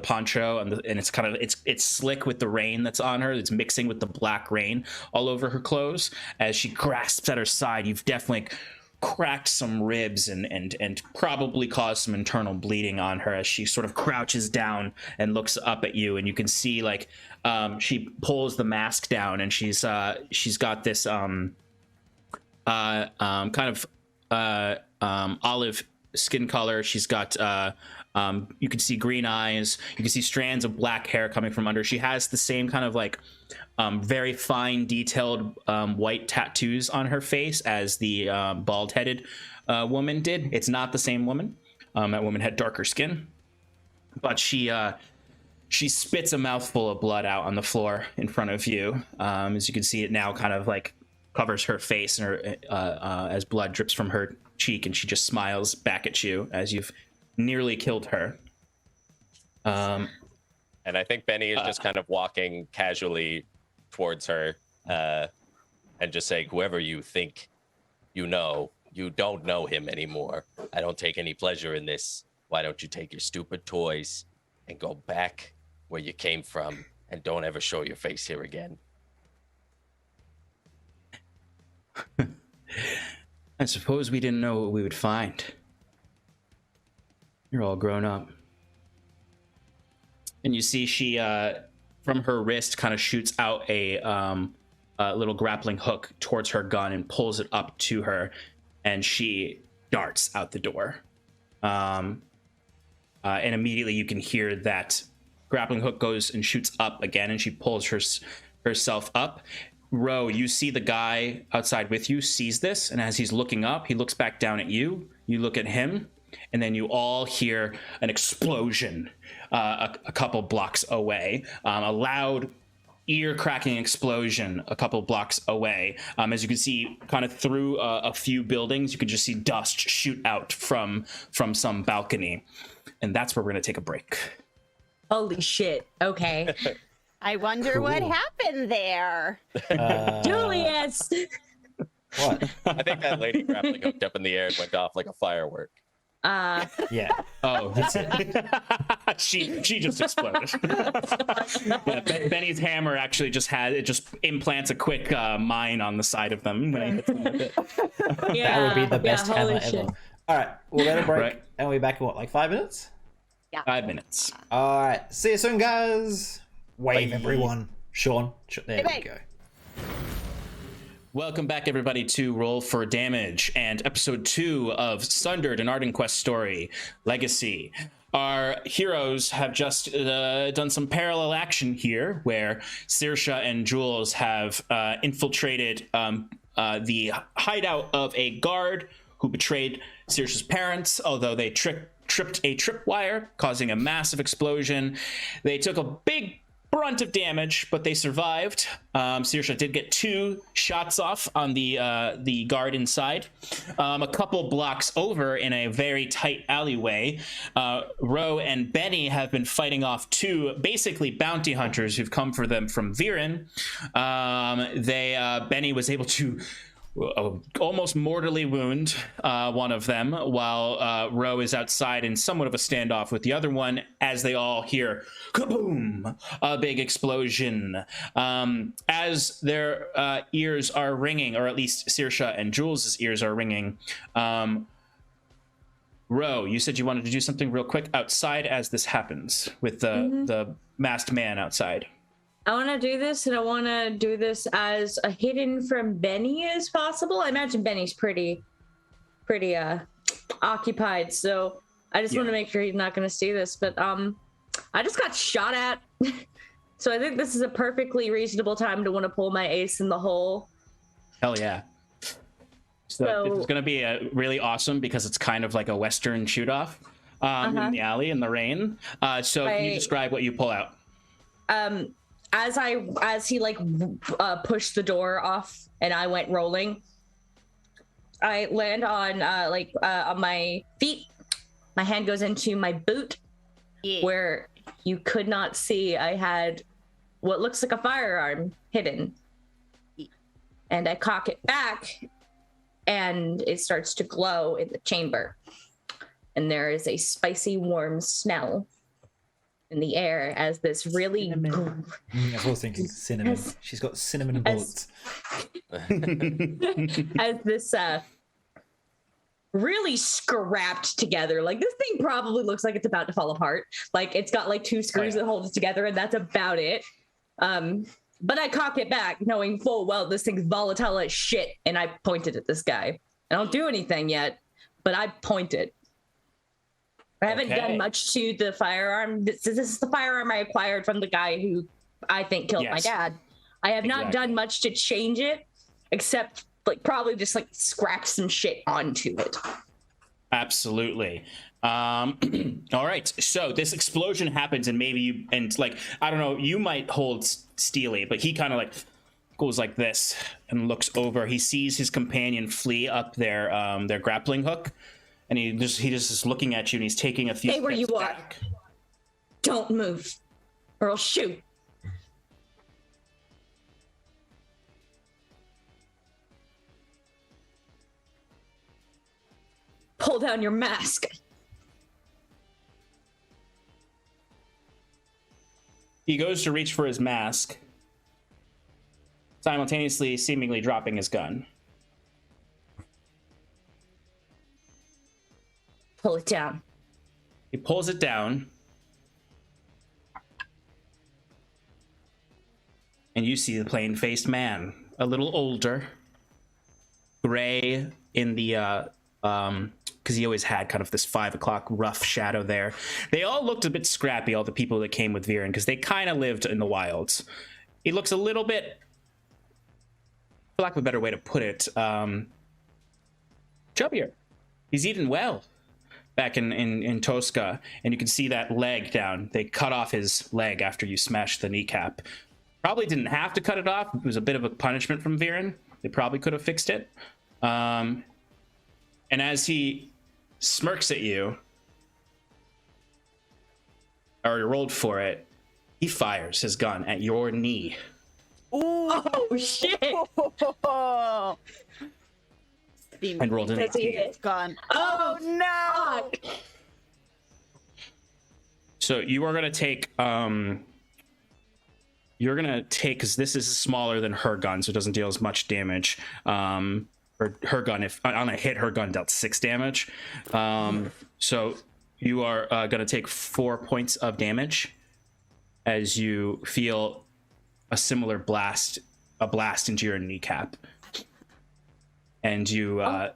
poncho, and it's kind of it's slick with the rain that's on her. It's mixing with the black rain all over her clothes. As she grasps at her side, you've definitely cracked some ribs and probably caused some internal bleeding on her as she sort of crouches down and looks up at you, and you can see, like, she pulls the mask down, and she's got this kind of olive skin color. She's got you can see green eyes, you can see strands of black hair coming from under. She has the same kind of, like, very fine detailed white tattoos on her face as the bald-headed woman did. It's not the same woman. That woman had darker skin, but she spits a mouthful of blood out on the floor in front of you. As you can see, it now kind of, like, covers her face, and her as blood drips from her cheek, and she just smiles back at you as you've nearly killed her. And I think Benny is just kind of walking casually towards her, and just saying, "Whoever you think you know, you don't know him anymore. I don't take any pleasure in this. Why don't you take your stupid toys and go back where you came from, and don't ever show your face here again?" I suppose we didn't know what we would find. You're all grown up. And you see she, from her wrist, kind of shoots out a little grappling hook towards her gun and pulls it up to her, and she darts out the door. And immediately you can hear that grappling hook goes and shoots up again, and she pulls herself up. Ro, you see the guy outside with you sees this, and as he's looking up, he looks back down at you. You look at him, and then you all hear an explosion a couple blocks away. A loud ear-cracking explosion a couple blocks away. As you can see, kind of through a few buildings, you can just see dust shoot out from some balcony, and that's where we're going to take a break. Holy shit. Okay. I wonder what happened there. Julius. What? I think that lady grappling hooked up in the air and went off like a firework. Yeah. Oh, that's it. she just exploded. Yeah, Benny's hammer actually just implants a quick mine on the side of them when he hits them with it. Yeah. That would be the best holy hammer shit. ever. All right, we'll let it break, Right. and we'll be back in what, like 5 minutes? 5 minutes. All right, see you soon, guys. Wave, everyone. Sean, there we go. Welcome back, everybody, to Roll for Damage and episode 2 of Sundered, an Arden Quest story, Legacy. Our heroes have just done some parallel action here, where Saoirse and Jules have infiltrated the hideout of a guard who betrayed Saoirse's parents, although they tripped a tripwire, causing a massive explosion. They took a big brunt of damage, but they survived. Saoirse did get 2 shots off on the guard inside. A couple blocks over in a very tight alleyway, Ro and Benny have been fighting off 2 basically bounty hunters who've come for them from Viren. Benny was able to almost mortally wound one of them, while Ro is outside in somewhat of a standoff with the other one, as they all hear kaboom, a big explosion. As their ears are ringing, or at least Saoirse and Jules' ears are ringing, Ro, you said you wanted to do something real quick outside as this happens with the masked man outside. I want to do this, and I want to do this as hidden from Benny as possible. I imagine Benny's pretty occupied, so I just want to make sure he's not going to see this. But I just got shot at, so I think this is a perfectly reasonable time to want to pull my ace in the hole. Hell yeah. So this is going to be really awesome because it's kind of like a Western shoot-off in the alley in the rain. So can you describe what you pull out? As he pushed the door off and I went rolling, I land on my feet. My hand goes into my boot, where you could not see I had what looks like a firearm hidden. And I cock it back, and it starts to glow in the chamber. And there is a spicy, warm smell in the air as this really I was thinking cinnamon. She's got cinnamon and bullets. as this really scrapped together, like this thing probably looks like it's about to fall apart. Like it's got like 2 screws that hold it together, and that's about it. But I cock it back knowing full well this thing's volatile as shit, and I pointed at this guy. I don't do anything yet, but I pointed. I haven't done much to the firearm. This is the firearm I acquired from the guy who I think killed my dad. I have not done much to change it, except probably just scratch some shit onto it. Absolutely. All right. So this explosion happens, and maybe I don't know, you might hold Steely, but he kind of goes like this and looks over. He sees his companion flee up their grappling hook. And he just is looking at you, and he's taking a few steps where you back. are. Don't move, or I'll shoot. Pull down your mask. He goes to reach for his mask, simultaneously seemingly dropping his gun. Pull it down. He pulls it down, and you see the plain-faced man, a little older, gray in the because he always had kind of this 5 o'clock rough shadow there. They all looked a bit scrappy, all the people that came with Viren, because they kind of lived in the wilds. He looks a little bit, for lack of a better way to put it, chubbier. He's eaten well back in Tosca, and you can see that leg down. They cut off his leg after you smashed the kneecap. Probably didn't have to cut it off. It was a bit of a punishment from Viren. They probably could have fixed it. And as he smirks at you, or rolled for it, he fires his gun at your knee. Oh shit! And rolled an 18. Gone. Oh No! fuck! So you are gonna take because this is smaller than her gun, so it doesn't deal as much damage. Or her gun, if on a hit, her gun dealt 6 damage. So you are gonna take 4 points of damage as you feel a similar blast into your kneecap, and you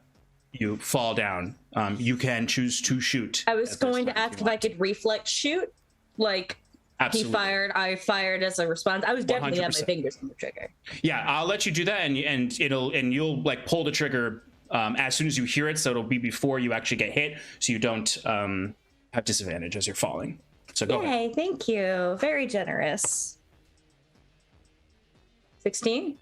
fall down. You can choose to shoot. I was going to ask if I could reflex shoot, like Absolutely. he fired, I fired as a response. I was definitely had my 100%. fingers on the trigger. Yeah, I'll let you do that, and you'll like pull the trigger as soon as you hear it, so it'll be before you actually get hit, so you don't have disadvantage as you're falling. So go ahead. Yay, thank you. Very generous. 16?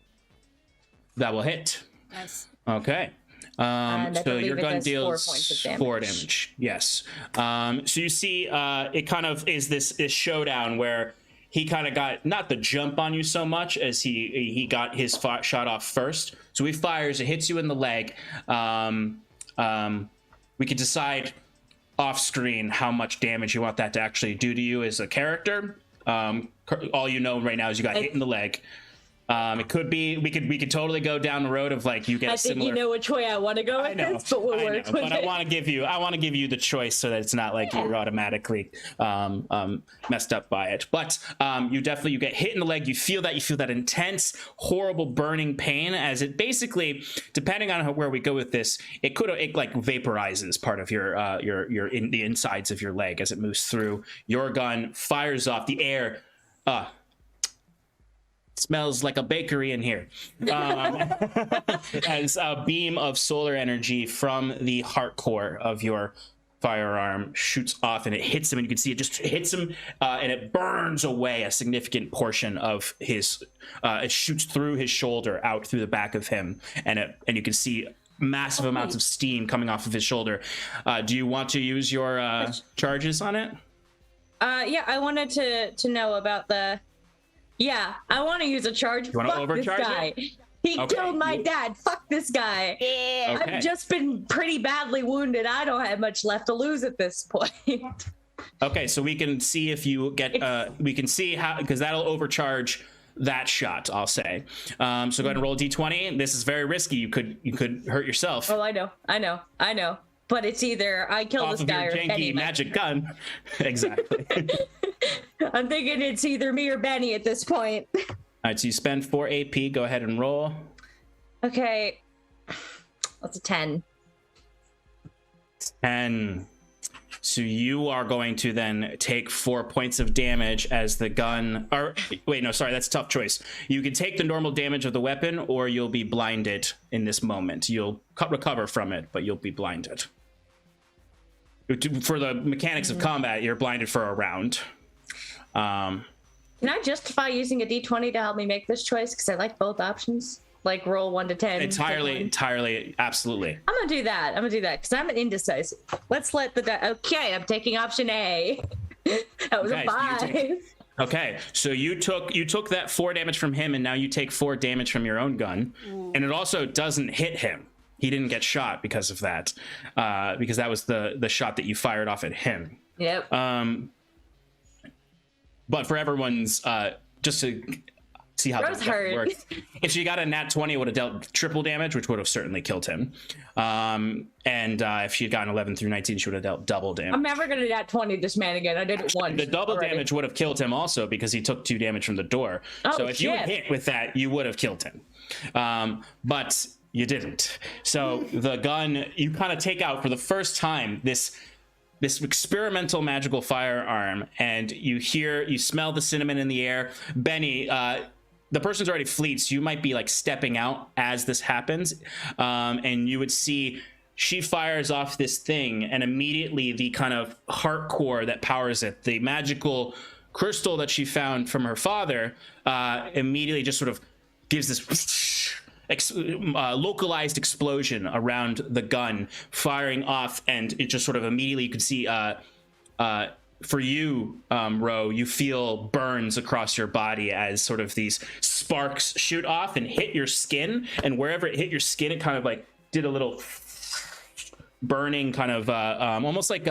That will hit. Nice. Okay. And I So believe your it gun does 4 deals points of damage. 4 damage. Yes. So you see, it kind of is this showdown where he kind of got not the jump on you so much as he got his shot off first. So he fires, it hits you in the leg. We could decide off screen how much damage you want that to actually do to you as a character. All you know right now is you got hit in the leg. It could be we could totally go down the road of like you get I a think similar. you know which way I want to go with this, but we'll work with but I it. want to give you the choice so that it's not like you're automatically messed up by it. But you get hit in the leg. You feel that intense, horrible burning pain as it basically, depending on where we go with this, it like vaporizes part of your in the insides of your leg as it moves through. Your gun fires off the air. Smells like a bakery in here. As a beam of solar energy from the heart core of your firearm shoots off and it hits him, and you can see it just hits him and it burns away a significant portion of his it shoots through his shoulder out through the back of him, and you can see massive amounts of steam coming off of his shoulder. Do you want to use your charges on it? Yeah, I wanted to know about the. Yeah, I want to use a charge. You want to Fuck overcharge this guy. it? He Okay. killed my dad. Fuck this guy. Yeah. Okay. I've just been pretty badly wounded. I don't have much left to lose at this point. Okay, so we can see if you get we can see how, because that'll overcharge that shot, I'll say. So go ahead and roll a d20. This is very risky. You could hurt yourself. Oh, I know. But it's either I kill Off this of guy your or janky Benny. magic gun. Exactly. I'm thinking it's either me or Benny at this point. All right, so you spend 4 AP. Go ahead and roll. Okay. That's a 10. 10. So you are going to then take 4 points of damage as the gun. Or wait, no, sorry, that's a tough choice. You can take the normal damage of the weapon, or you'll be blinded in this moment. You'll recover from it, but you'll be blinded. For the mechanics of combat, you're blinded for a round. Can I justify using a d20 to help me make this choice? Because I like both options. Like roll 1 to 10. Entirely, absolutely. I'm gonna do that because I'm an indecisive. Let's let the okay. I'm taking option A. That was Okay, a so 5. Okay, so you took that 4 damage from him, and now you take 4 damage from your own gun, and it also doesn't hit him. He didn't get shot because of that, because that was the shot that you fired off at him. Yep. But for everyone's, just to see how Rose that hurt. works, if she got a nat 20, it would have dealt triple damage, which would have certainly killed him. And if she had gotten 11 through 19, she would have dealt double damage. I'm never gonna nat 20 this man again. I did it once. The double already. damage would have killed him also because he took 2 damage from the door. Oh, so if you shit. hit with that, you would have killed him. But you didn't. So the gun, you kind of take out for the first time this experimental magical firearm, and you smell the cinnamon in the air. Benny, the person's already fleed, so you might be like stepping out as this happens, and you would see she fires off this thing, and immediately the kind of heart core that powers it, the magical crystal that she found from her father immediately just sort of gives this localized explosion around the gun, firing off, and it just sort of immediately you could see for you, Ro, you feel burns across your body as sort of these sparks shoot off and hit your skin, and wherever it hit your skin, it kind of like did a little burning kind of almost like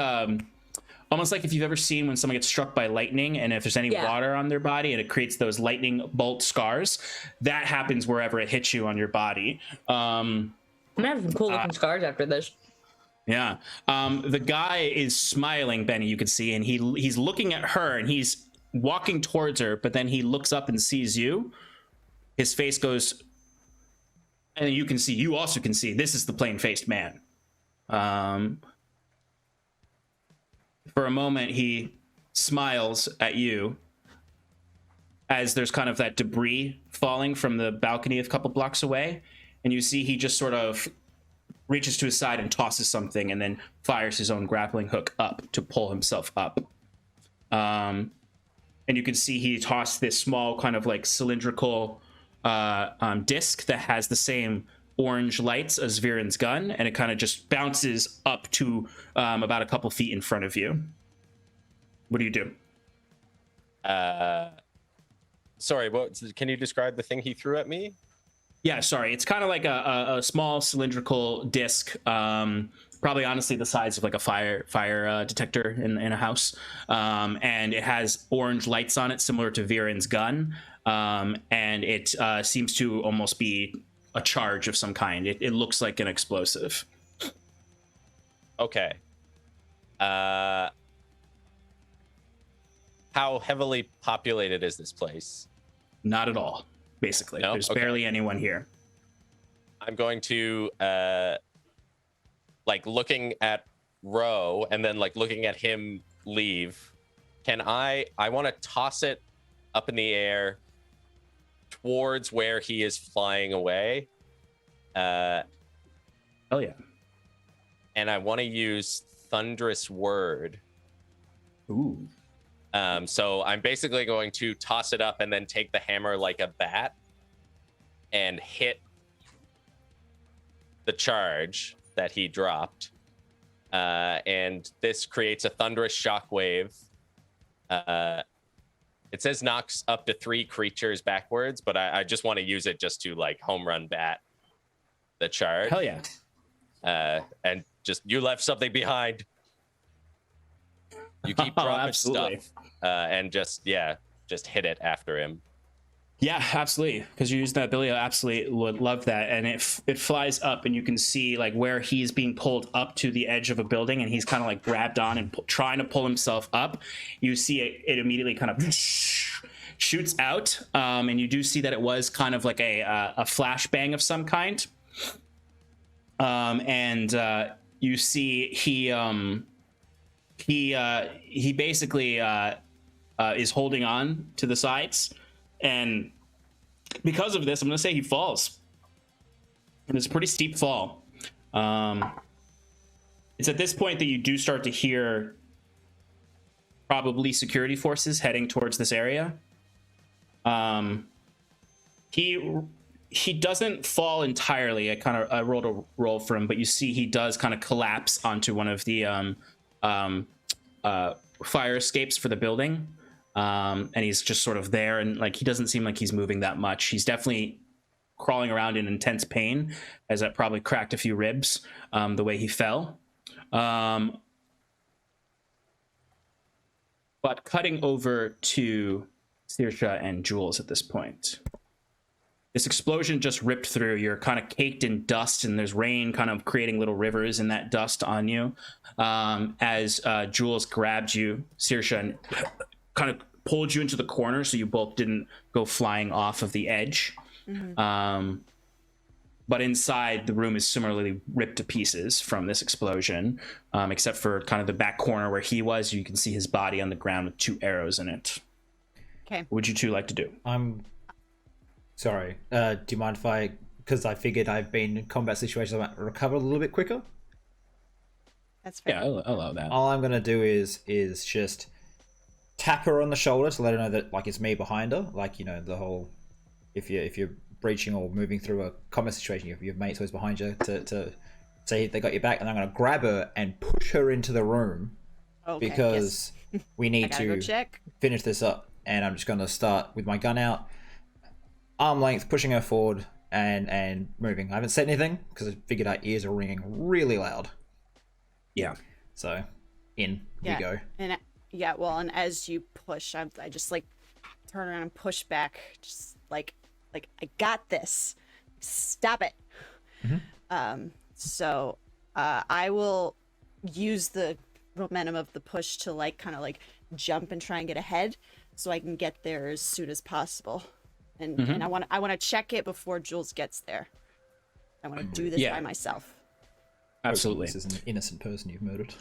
if you've ever seen when someone gets struck by lightning and if there's any water on their body and it creates those lightning bolt scars. That happens wherever it hits you on your body. I'm gonna have some cool looking scars after this. Yeah. The guy is smiling, Benny, you can see, and he's looking at her and he's walking towards her, but then he looks up and sees you. His face goes, and you also can see, this is the plain-faced man. For a moment, he smiles at you as there's kind of that debris falling from the balcony a couple blocks away, and you see he just sort of reaches to his side and tosses something and then fires his own grappling hook up to pull himself up. And you can see he tossed this small kind of like cylindrical disc that has the same orange lights as Viren's gun, and it kind of just bounces up to about a couple feet in front of you. What do you do? Sorry, can you describe the thing he threw at me? Yeah, sorry. It's kind of like a small cylindrical disc, probably honestly the size of like a fire detector in a house. And it has orange lights on it, similar to Viren's gun. And it seems to almost be a charge of some kind. It looks like an explosive. Okay. How heavily populated is this place? Not at all. Basically, no? There's okay. barely anyone here. I'm going to like looking at Ro and then like looking at him leave. I want to toss it up in the air towards where he is flying away. Oh yeah. And I want to use Thunderous Word. Ooh. So I'm basically going to toss it up and then take the hammer like a bat and hit the charge that he dropped. And this creates a thunderous shockwave. It says knocks up to 3 creatures backwards, but I just want to use it just to like home run bat the charge. Hell yeah. And just, you left something behind. You keep dropping stuff, and just hit it after him. Yeah, absolutely. Because you use that ability, I absolutely would love that. And it flies up, and you can see like where he's being pulled up to the edge of a building, and he's kind of like grabbed on and trying to pull himself up. You see it immediately kind of shoots out, and you do see that it was kind of like a flashbang of some kind. And you see he basically is holding on to the sides, and because of this, I'm gonna say he falls, and it's a pretty steep fall. It's at this point that you do start to hear probably security forces heading towards this area. He doesn't fall entirely. I rolled a roll for him, but you see he does kind of collapse onto one of the fire escapes for the building, and he's just sort of there, and like he doesn't seem like he's moving that much. He's definitely crawling around in intense pain, as that probably cracked a few ribs the way he fell. But cutting over to Saoirse and Jules at this point. This explosion just ripped through. You're kind of caked in dust, and there's rain kind of creating little rivers in that dust on you. As Jules grabbed you, Saoirse, and kind of pulled you into the corner so you both didn't go flying off of the edge. Mm-hmm. But inside, the room is similarly ripped to pieces from this explosion, except for kind of the back corner where he was. You can see his body on the ground with 2 arrows in it. Okay. What would you two like to do? I'm sorry. Do you mind if because I figured I've been in combat situations, I might recover a little bit quicker? That's fair. Yeah, I'll allow that. All I'm gonna do is just tap her on the shoulder to let her know that like it's me behind her. Like, you know, the whole if you're breaching or moving through a combat situation, your mate's always behind you to say they got your back. And I'm gonna grab her and push her into the room because we need to finish this up. And I'm just gonna start with my gun out, arm length, pushing her forward and moving. I haven't said anything because I figured our ears are ringing really loud. Yeah. So we go. And and as you push, I just like turn around and push back, just like I got this. Stop it. So I will use the momentum of the push to like kind of like jump and try and get ahead, so I can get there as soon as possible. And I want to check it before Jules gets there. I want to do this by myself. Absolutely. This is an innocent person you've murdered.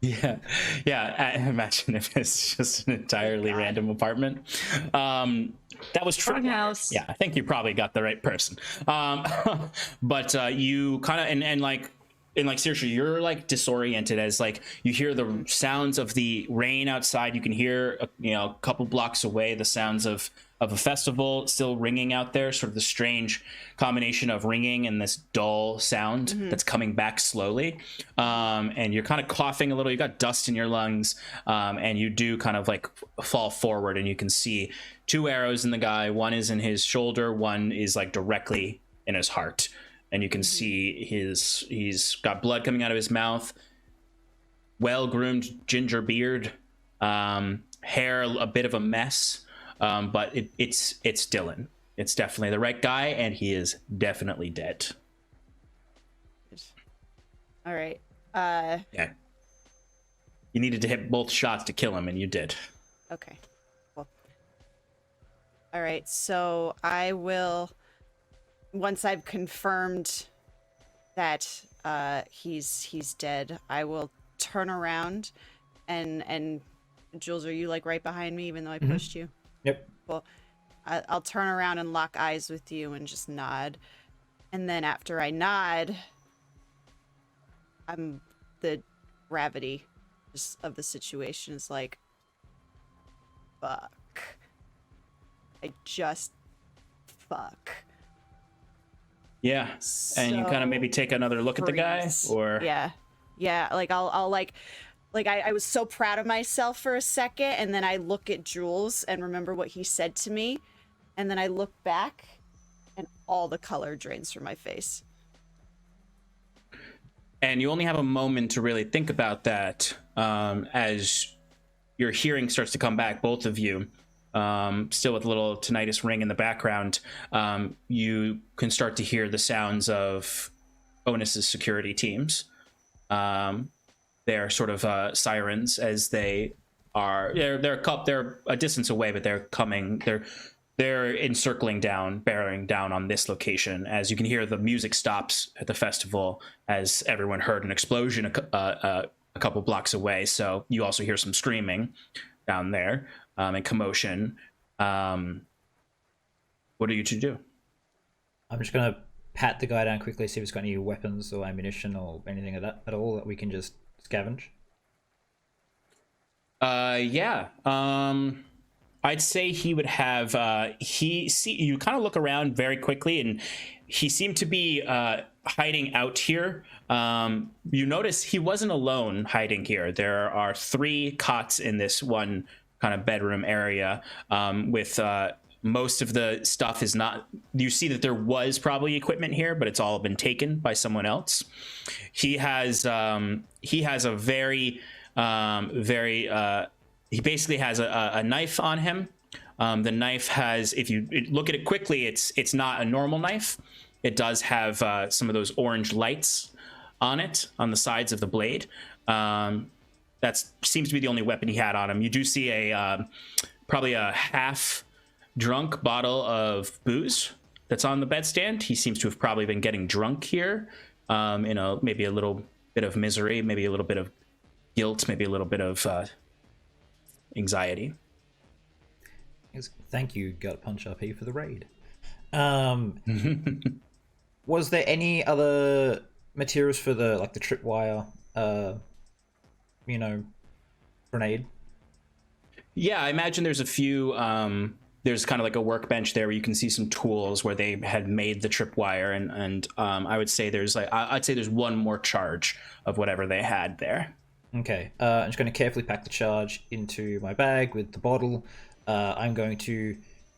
Yeah. I imagine if it's just an entirely random apartment. That was true. House. Yeah, I think you probably got the right person. But you kind of and like seriously, you're like disoriented as like you hear the sounds of the rain outside. You can hear a couple blocks away the sounds of a festival still ringing out there, sort of the strange combination of ringing and this dull sound that's coming back slowly. And you're kind of coughing a little, you got dust in your lungs, and you do kind of like fall forward, and you can see 2 arrows in the guy. One is in his shoulder, one is like directly in his heart. And you can see he's got blood coming out of his mouth, well-groomed ginger beard, hair a bit of a mess. But it's Dylan. It's definitely the right guy, and he is definitely dead. All right. Yeah. You needed to hit both shots to kill him, and you did. Okay. Cool. All right. So I will, once I've confirmed that he's dead, I will turn around and Jules, are you like right behind me, even though I pushed you? Yep. Well, I'll turn around and lock eyes with you and just nod. And then after I nod, the gravity just of the situation is like, fuck. Fuck. Yeah. And you kind of maybe take another look at the guy, or yeah. Like I'll like I was so proud of myself for a second, and then I look at Jules and remember what he said to me, and then I look back and all the color drains from my face. And you only have a moment to really think about that, as your hearing starts to come back, both of you, still with a little tinnitus ring in the background. You can start to hear the sounds of Onus's security teams. They're sort of sirens as they're a distance away, but they're coming. They're encircling down, bearing down on this location. As you can hear, the music stops at the festival as everyone heard an explosion a couple blocks away. So you also hear some screaming down there and commotion. What are you to do? I'm just gonna pat the guy down quickly, see if he's got any weapons or ammunition or anything of that at all that we can just scavenge. I'd say he would have you kind of look around very quickly, and he seemed to be hiding out here. You notice he wasn't alone hiding here. There are 3 cots in this one kind of bedroom area, with most of the stuff is not. You see that there was probably equipment here, but it's all been taken by someone else. He has a very he basically has a knife on him. The knife has, if you look at it quickly, it's not a normal knife. It does have some of those orange lights on it on the sides of the blade. That seems to be the only weapon he had on him. You do see probably a half drunk bottle of booze that's on the bedstand. He seems to have probably been getting drunk here, maybe a little bit of misery, maybe a little bit of guilt, maybe a little bit of anxiety. Thank you, Gut Punch RP, for the raid. Was there any other materials for the tripwire, grenade? Yeah, I imagine there's a few. There's kind of like a workbench there where you can see some tools where they had made the tripwire, and I would say there's like I'd say there's one more charge of whatever they had there. Okay, I'm just going to carefully pack the charge into my bag with the bottle. I'm going to,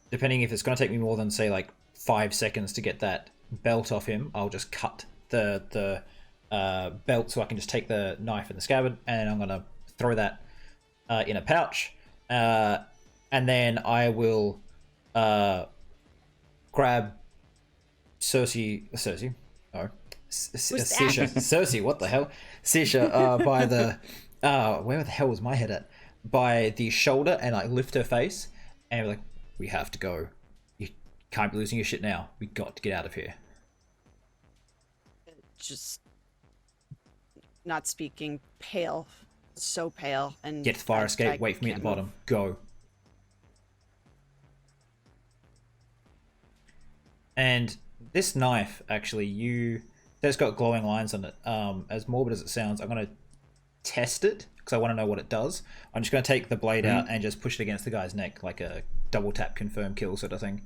depending if it's going to take me more than say like 5 seconds to get that belt off him, I'll just cut the belt so I can just take the knife and the scabbard, and I'm going to throw that in a pouch. And then I will grab Cersei, what the hell? Sisha, by the, where the hell was my head at? By the shoulder, and I lift her face, and we're like, we have to go. You can't be losing your shit now. We got to get out of here. Just not speaking, pale, so pale, and Get to the fire escape, wait for me at the bottom. Go. And this knife, actually, it's got glowing lines on it. As morbid as it sounds, I'm going to test it because I want to know what it does. I'm just going to take the blade out and just push it against the guy's neck, like a double tap confirm kill sort of thing.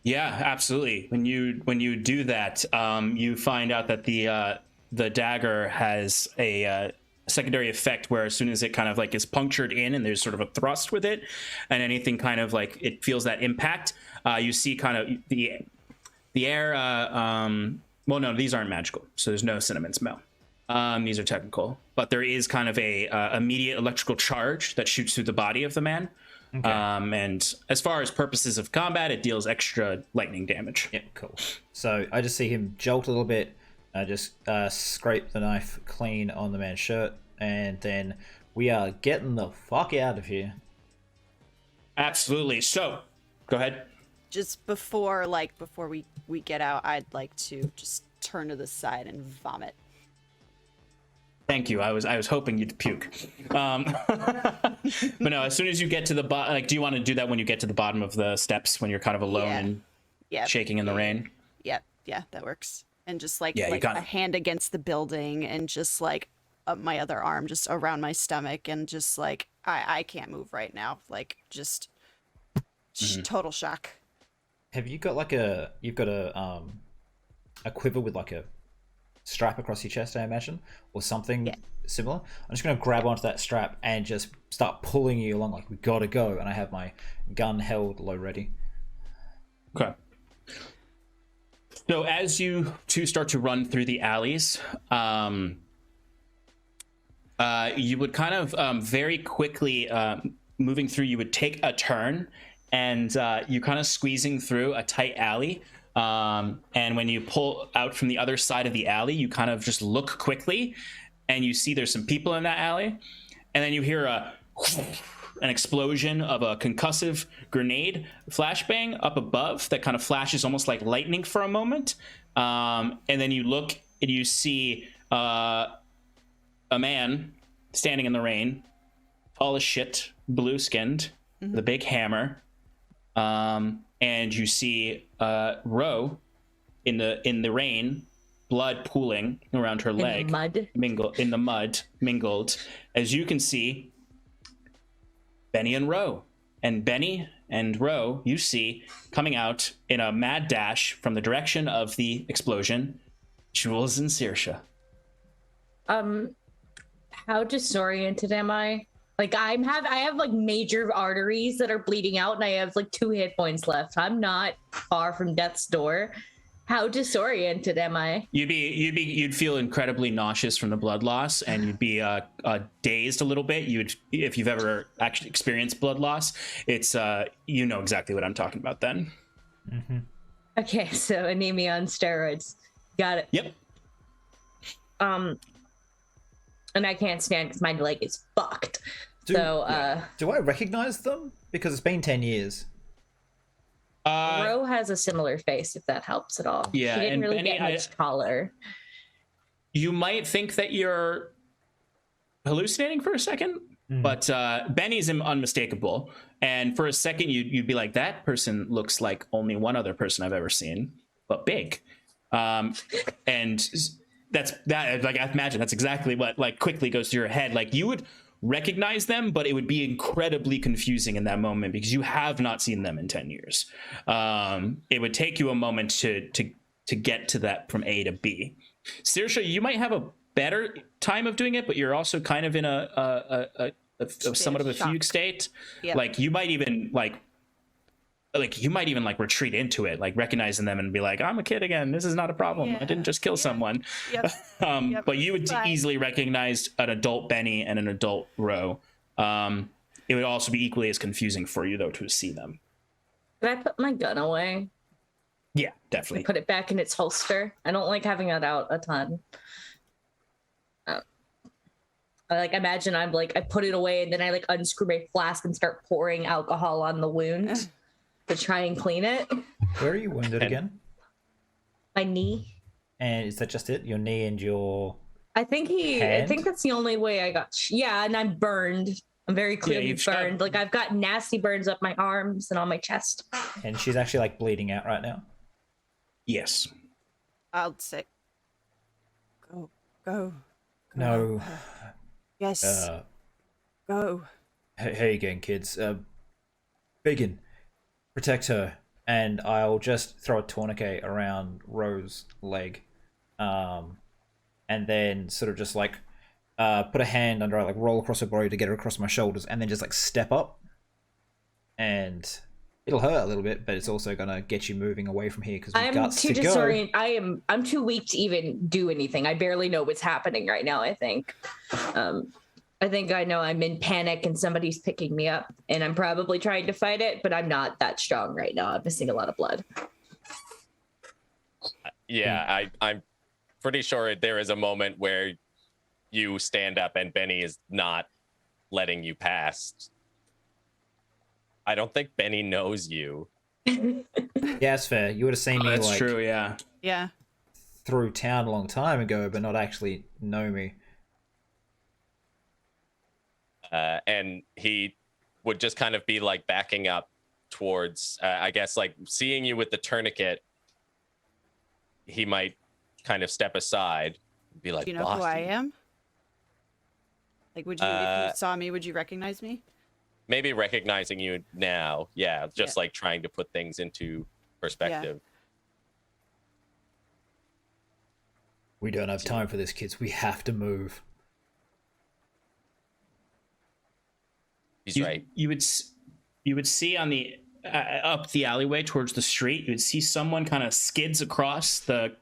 Yeah, absolutely. When you do that, you find out that the dagger has a secondary effect where as soon as it kind of like is punctured in and there's sort of a thrust with it, and anything kind of like it feels that impact, you see kind of the air. Well, no, these aren't magical, so there's no cinnamon smell. These are technical, but there is kind of a immediate electrical charge that shoots through the body of the man. Okay. And as far as purposes of combat, it deals extra lightning damage. Yep, cool. So I just see him jolt a little bit. I just scrape the knife clean on the man's shirt, and then we are getting the fuck out of here. Absolutely. So, go ahead. Just before we get out, I'd like to just turn to the side and vomit. Thank you. I was hoping you'd puke. But no, as soon as you get to the bottom, like, do you want to do that when you get to the bottom of the steps when you're kind of alone and shaking in the rain? Yep. Yeah, that works. And just like a hand against the building, and just like my other arm just around my stomach, and just like I can't move right now. Like just total shock. Have you got you've got a quiver with like a strap across your chest, I imagine, or something similar? I'm just going to grab onto that strap and just start pulling you along like we gotta go, and I have my gun held low ready. Okay. So as you two start to run through the alleys, you would kind of very quickly moving through, you would take a turn, and you're kind of squeezing through a tight alley. And when you pull out from the other side of the alley, you kind of just look quickly, and you see there's some people in that alley, and then you hear an explosion of a concussive grenade flashbang up above that kind of flashes almost like lightning for a moment, and then you look and you see a man standing in the rain, tall as shit, blue-skinned, with a big hammer, and you see Ro in the rain, blood pooling around her leg, in the mud, mingled. As you can see, Benny and Ro, and Benny and Ro, you see coming out in a mad dash from the direction of the explosion, Jules and Saoirse. How disoriented am I? Like I have like major arteries that are bleeding out, and I have like 2 hit points left. I'm not far from death's door. How disoriented am I? You'd feel incredibly nauseous from the blood loss, and you'd be dazed a little bit. If you've ever actually experienced blood loss, it's you know exactly what I'm talking about then. Mm-hmm. Okay, so anemia on steroids. Got it. Yep. And I can't stand because my leg is fucked. Do I recognize them? Because it's been 10 years. Ro has a similar face, if that helps at all. Yeah, she didn't and really Benny, get much taller. You might think that you're hallucinating for a second, but Benny's unmistakable. And for a second, you'd be like, that person looks like only one other person I've ever seen, but big. And that's that. Like I imagine that's exactly what like quickly goes through your head. Like you would recognize them, but it would be incredibly confusing in that moment because you have not seen them in 10 years. It would take you a moment to get to that from A to B. Saoirse, you might have a better time of doing it, but you're also kind of in a somewhat of a fugue state. Yep. Like you might even retreat into it, like recognizing them and be like, I'm a kid again, this is not a problem, I didn't just kill someone. Yep. Yep. But you would easily recognize an adult Benny and an adult Ro. It would also be equally as confusing for you though to see them. Can I put my gun away? Yeah, definitely. Put it back in its holster. I don't like having it out a ton. I like imagine I'm like I put it away and then I like unscrew my flask and start pouring alcohol on the wound to try and clean it. Where are you wounded again? My knee. And is that just it? Your knee and your I think that's the only way I got. Yeah, and I'm burned. I'm very clearly burned. Like I've got nasty burns up my arms and on my chest. And she's actually like bleeding out right now. Yes. I'll say. Go. No. Yes. Go. Hey again, kids. Biggin, protect her, and I'll just throw a tourniquet around Ro's leg, and then sort of just like put a hand under her, like roll across her body to get her across my shoulders, and then just like step up, and it'll hurt a little bit, but it's also gonna get you moving away from here because we've got to go. I'm too weak to even do anything. I barely know what's happening right now. I think I know I'm in panic and somebody's picking me up, and I'm probably trying to fight it, but I'm not that strong right now. I'm missing a lot of blood. Yeah, I'm pretty sure there is a moment where you stand up and Benny is not letting you pass. I don't think Benny knows you. Yeah, it's fair. You would have seen me That's like true, yeah. Yeah. through town a long time ago, but not actually know me. And he would just kind of be like backing up towards, I guess, like seeing you with the tourniquet. He might kind of step aside and be like, Do you know who I am? Like, would you, if you saw me, would you recognize me? Maybe recognizing you now. Yeah, just like trying to put things into perspective. We don't have time for this, kids. We have to move. He's right. You would see on the up the alleyway towards the street. You would see someone kind of skids across the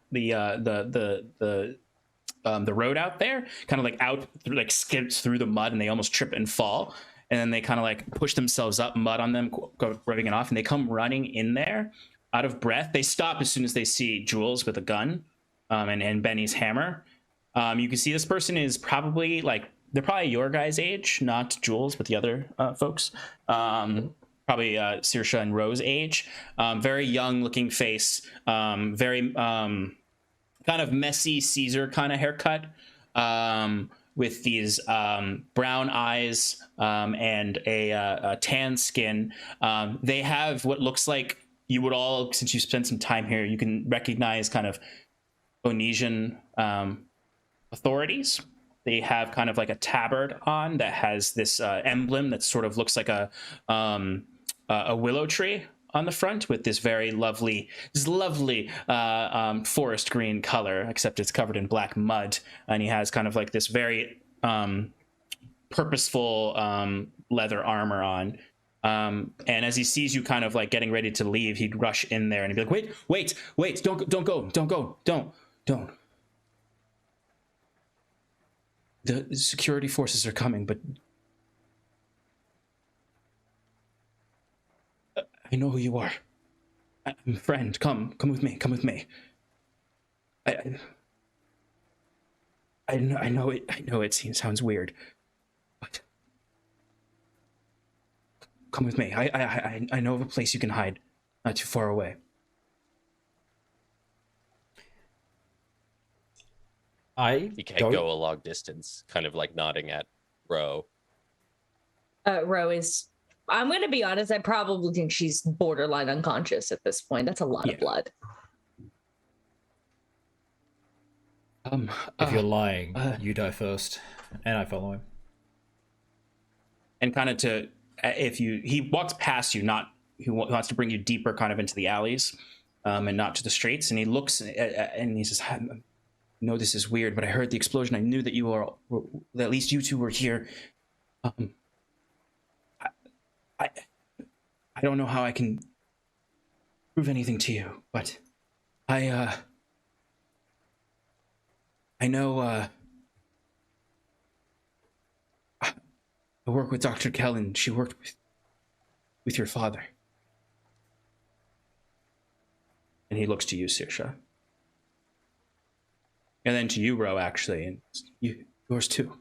road out there, kind of like out, like skids through the mud, and they almost trip and fall. And then they kind of like push themselves up, mud on them, go rubbing it off, and they come running in there, out of breath. They stop as soon as they see Jules with a gun, and Benny's hammer. You can see this person is probably like, they're probably your guys' age, not Jules, but the other folks. Probably Saoirse and Ro's age. Very young looking face, very kind of messy Caesar kind of haircut, with these brown eyes and a tan skin. They have what looks like, you would all, since you spent some time here, you can recognize kind of Onesian authorities. They have kind of like a tabard on that has this emblem that sort of looks like a willow tree on the front with this very lovely forest green color, except it's covered in black mud. And he has kind of like this very purposeful leather armor on. And as he sees you kind of like getting ready to leave, he'd rush in there and he'd be like, wait, don't go. The security forces are coming, but I know who you are. I'm a friend. Come with me. I know it sounds weird, but come with me. I know of a place you can hide, not too far away. He can't go a long distance, kind of like nodding at Ro. Ro is, I'm going to be honest, I probably think she's borderline unconscious at this point. That's a lot of blood. If you're lying, you die first, and I follow him. and kind of to if you he walks past you, not he wants to bring you deeper kind of into the alleys, and not to the streets, and he looks and he says, I know this is weird, but I heard the explosion. I knew that you were at least you two were here. I don't know how I can prove anything to you, but I know I work with Dr. Kellen. She worked with your father. And he looks to you, Saoirse. And then to you, Ro, actually, and yours too.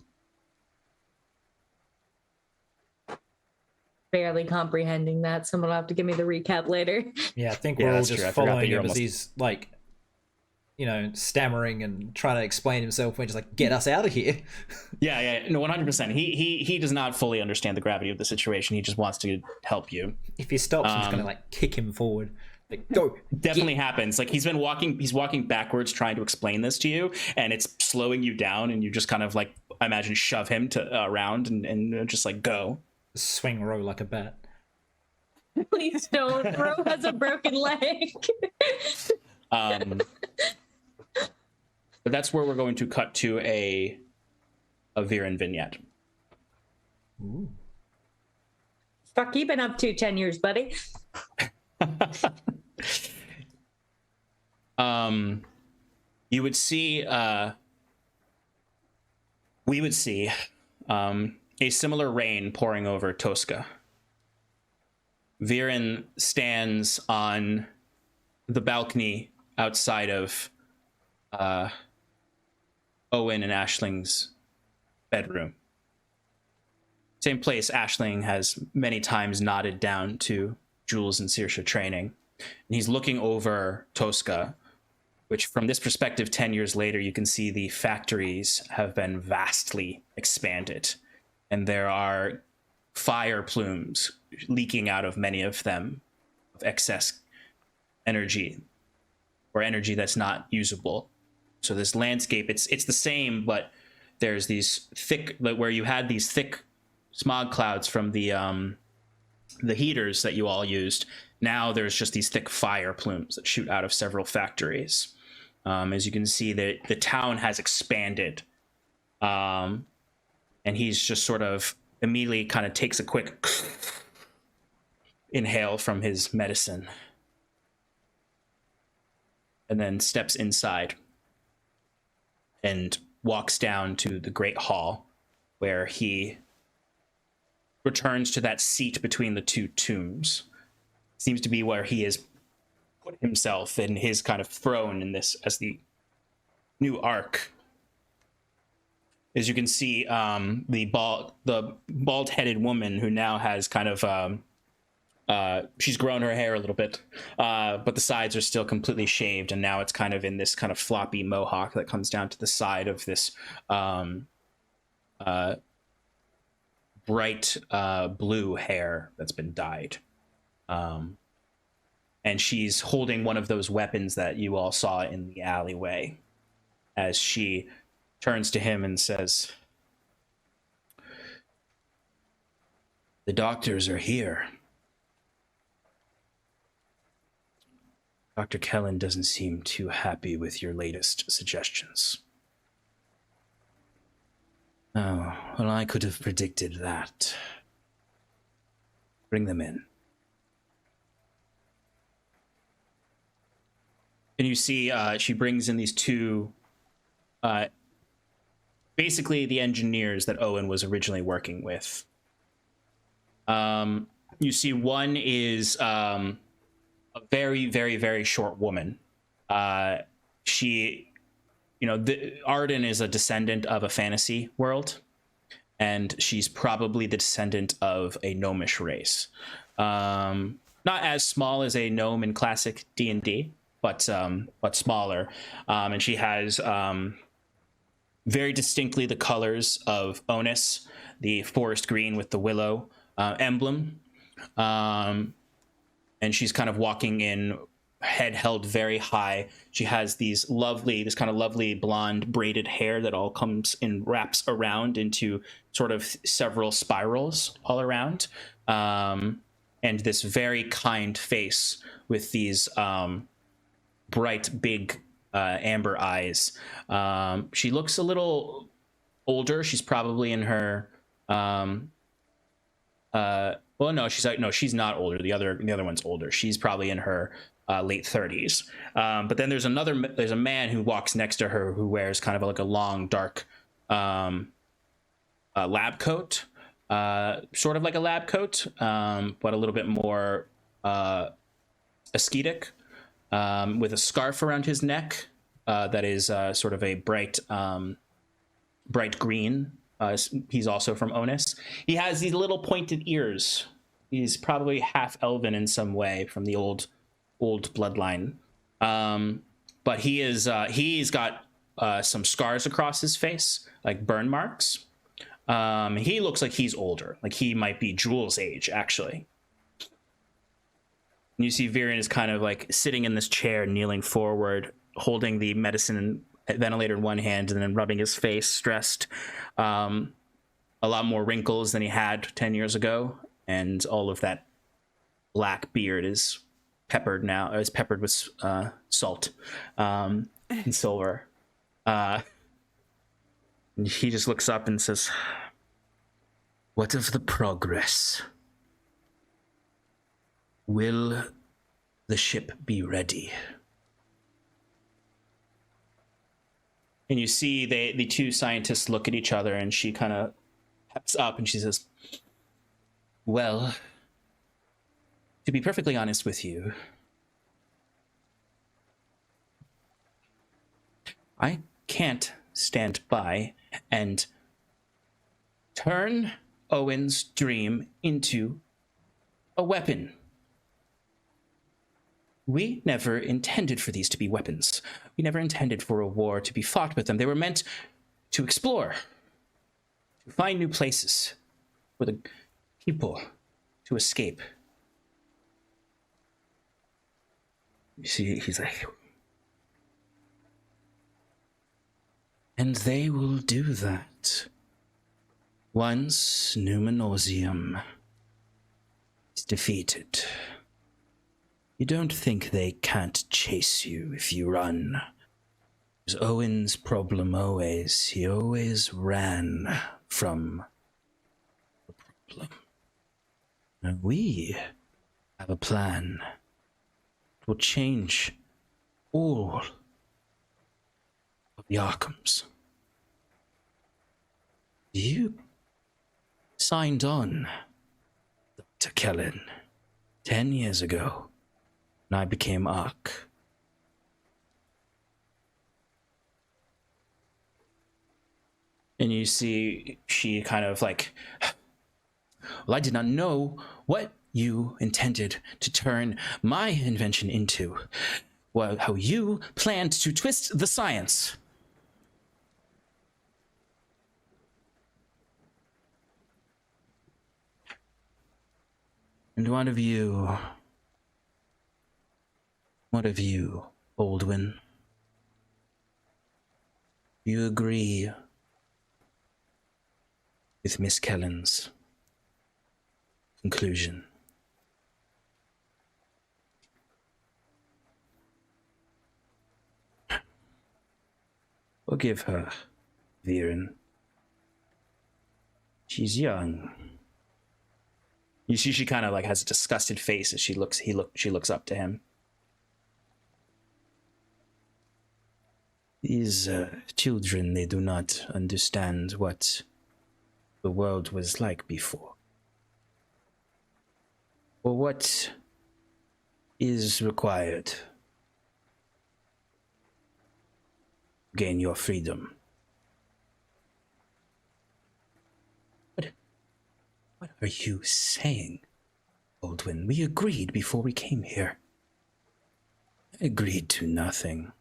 Barely comprehending that. Someone will have to give me the recap later. Yeah, I think Yeah, we're all that's just true. I forgot that following you're him as almost- he's like, stammering and trying to explain himself. We're just like, get us out of here. Yeah, no, 100%. He does not fully understand the gravity of the situation. He just wants to help you. If he stops, I'm just gonna kick him forward. Like, go. Definitely happens. Like he's walking backwards trying to explain this to you, and it's slowing you down, and you just kind of like, I imagine, shove him to around and just like go. Swing Ro like a bat. Please don't. Ro has a broken leg. But that's where we're going to cut to a Viren vignette. Ooh. Fuck you been up to 10 years, buddy. You would see we would see a similar rain pouring over Tosca. Viren stands on the balcony outside of Owen and Ashling's bedroom. Same place Ashling has many times nodded down to Jules and Saoirse training. And he's looking over Tosca, which from this perspective, 10 years later, you can see the factories have been vastly expanded. And there are fire plumes leaking out of many of them of excess energy, or energy that's not usable. So this landscape, it's the same, but there's these thick, where you had these thick smog clouds from the heaters that you all used. Now there's just these thick fire plumes that shoot out of several factories. As you can see, the town has expanded. And he's just sort of immediately kind of takes a quick inhale from his medicine. And then steps inside and walks down to the Great Hall, where he returns to that seat between the two tombs. Seems to be where he has put himself in his kind of throne in this as the new arc. As you can see, the bald-headed woman who now has kind of she's grown her hair a little bit, but the sides are still completely shaved, and now it's kind of in this kind of floppy mohawk that comes down to the side of this bright blue hair that's been dyed. And she's holding one of those weapons that you all saw in the alleyway, as she turns to him and says, "The doctors are here. Dr. Kellen doesn't seem too happy with your latest suggestions." Oh, well, I could have predicted that. Bring them in. And you see she brings in these two, basically the engineers that Owen was originally working with. You see one is a very, very, very short woman. She, Arden is a descendant of a fantasy world, and she's probably the descendant of a gnomish race. Not as small as a gnome in classic D&D, but smaller. And she has very distinctly the colors of Onus, the forest green with the willow emblem. And she's kind of walking in head held very high. She has this kind of lovely blonde braided hair that all comes and wraps around into sort of several spirals all around. And this very kind face with these bright, big amber eyes. She looks a little older. She's probably in her well, no, she's not older. The other one's older. She's probably in her late 30s. But then there's a man who walks next to her who wears kind of like a long, dark lab coat, sort of like a lab coat, but a little bit more ascetic, with a scarf around his neck that is sort of a bright green. He's also from Onus. He has these little pointed ears. He's probably half elven in some way from the old bloodline. But he's got some scars across his face, like burn marks. He looks like he's older, like he might be Jules' age, actually. And you see Viren is kind of like sitting in this chair, kneeling forward, holding the medicine ventilator in one hand and then rubbing his face, stressed. A lot more wrinkles than he had 10 years ago, and all of that black beard is peppered with salt and silver. And he just looks up and says, "What of the progress? Will the ship be ready?" And you see the two scientists look at each other, and she kind of peps up and she says, "Well, to be perfectly honest with you, I can't stand by and turn Owen's dream into a weapon. We never intended for these to be weapons. We never intended for a war to be fought with them. They were meant to explore, to find new places for the people to escape." You see, he's like, "And they will do that once Numenosium is defeated. You don't think they can't chase you if you run. It was Owen's problem always. He always ran from the problem. Now we have a plan that will change all of the Arkhams. You signed on, Dr. Kellen, 10 years ago. And I became Ark. And you see she kind of like, "Well, I did not know what you intended to turn my invention into. Well, how you planned to twist the science." And what of you, Baldwin? Do you agree with Miss Kellen's conclusion? Forgive her, Viren. She's young. You see, she kind of like has a disgusted face as she looks up to him. These children, they do not understand what the world was like before, or what is required to gain your freedom. What are you saying, Baldwin? We agreed before we came here. I agreed to nothing.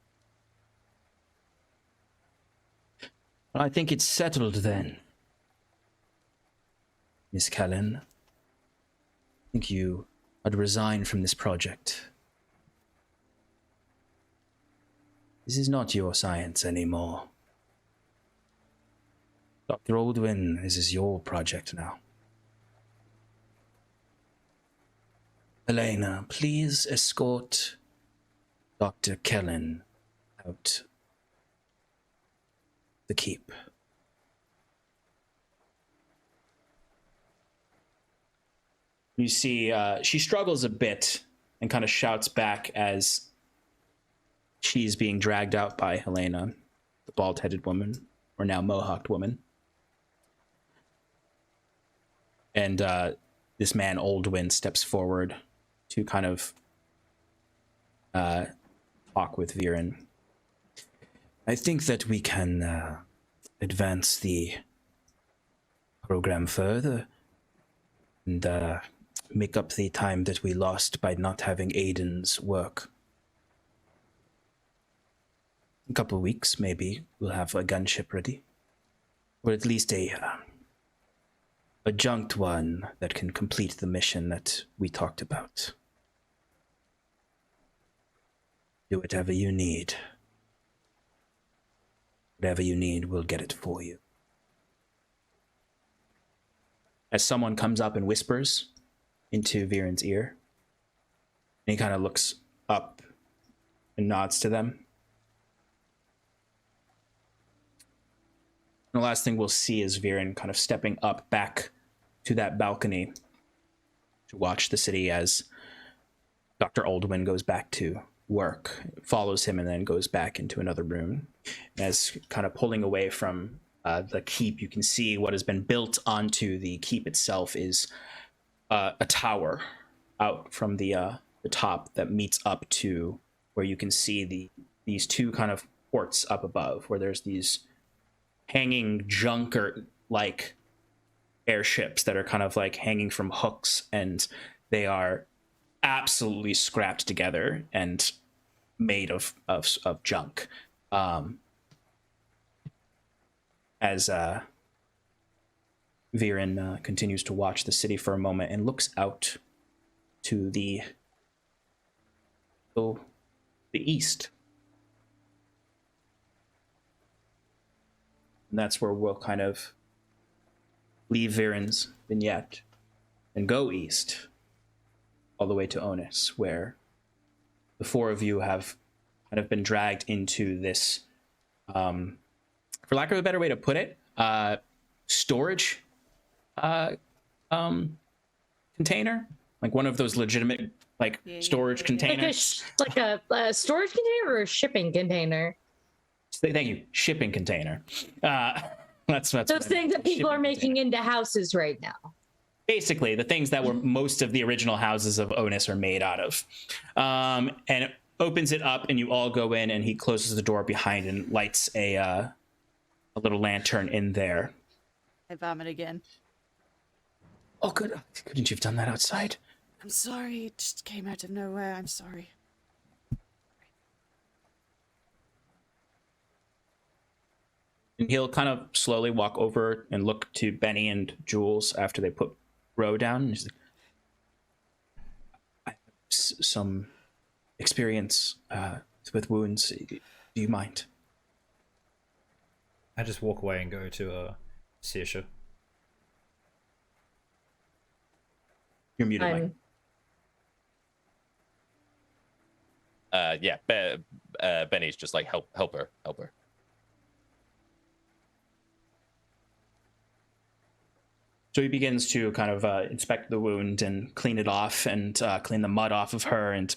I think it's settled then, Miss Kellen. I think you had resigned from this project. This is not your science anymore. Dr. Oldwin, this is your project now. Helena, please escort Dr. Kellen out the keep. You see, she struggles a bit and kind of shouts back as she's being dragged out by Helena, the bald-headed woman, or now mohawked woman. And this man, Oldwin, steps forward to kind of talk with Viren. I think that we can advance the program further and make up the time that we lost by not having Aiden's work. In a couple of weeks, maybe, we'll have a gunship ready. Or at least a junked one that can complete the mission that we talked about. Do whatever you need. Whatever you need, we'll get it for you. As someone comes up and whispers into Viren's ear, and he kind of looks up and nods to them. And the last thing we'll see is Viren kind of stepping up back to that balcony to watch the city as Dr. Oldwin goes back to work, follows him, and then goes back into another room. As kind of pulling away from the keep, you can see what has been built onto the keep itself is a tower out from the top that meets up to where you can see these two kind of ports up above, where there's these hanging junker-like airships that are kind of like hanging from hooks, and they are absolutely scrapped together and made of junk. As Viren continues to watch the city for a moment and looks out to the east. And that's where we'll kind of leave Viren's vignette and go east all the way to Onus, where the four of you have kind of been dragged into this, for lack of a better way to put it, storage container, like one of those legitimate storage containers, like a storage container or a shipping container. Thank you, shipping container. That's those things that people are making into houses right now. Basically, the things that were most of the original houses of Onus are made out of. And it opens it up, and you all go in, and he closes the door behind and lights a little lantern in there. I vomit again. Oh, good. Couldn't you have done that outside? I'm sorry. It just came out of nowhere. I'm sorry. And he'll kind of slowly walk over and look to Benny and Jules after they put Ro down. And he's like, I have some experience with wounds. Do you mind? I just walk away and go to Saoirse. You're muted, Mike. Yeah, Benny's just like, help her. So he begins to kind of inspect the wound and clean it off and clean the mud off of her, and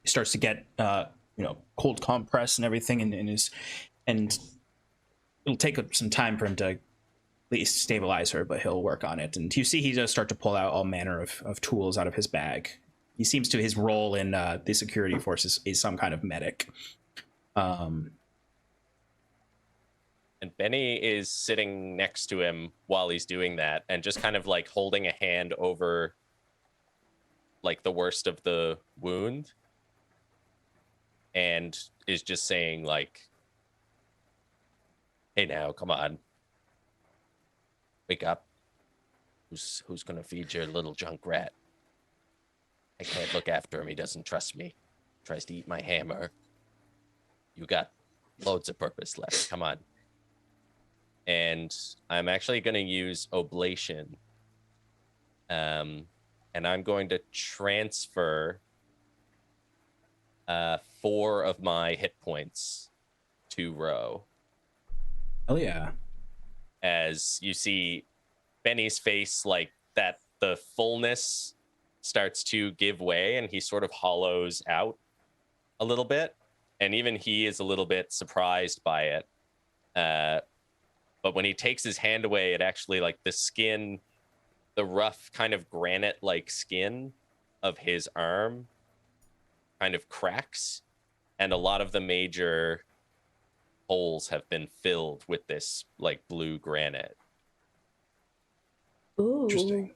he starts to get cold compress and everything in his, and it'll take some time for him to at least stabilize her, but he'll work on it. And you see he does start to pull out all manner of tools out of his bag. He seems to, his role in the security forces is some kind of medic. And Benny is sitting next to him while he's doing that, and just kind of like holding a hand over like the worst of the wound, and is just saying like, hey now, come on. Wake up. Who's gonna feed your little junk rat? I can't look after him. He doesn't trust me. Tries to eat my hammer. You got loads of purpose left. Come on. And I'm actually going to use Oblation. And I'm going to transfer 4 of my hit points to Ro. Oh yeah. As you see Benny's face, like that, the fullness starts to give way and he sort of hollows out a little bit. And even he is a little bit surprised by it. But when he takes his hand away, it actually, like, the skin, the rough kind of granite-like skin of his arm kind of cracks. And a lot of the major holes have been filled with this, like, blue granite. Ooh. Interesting.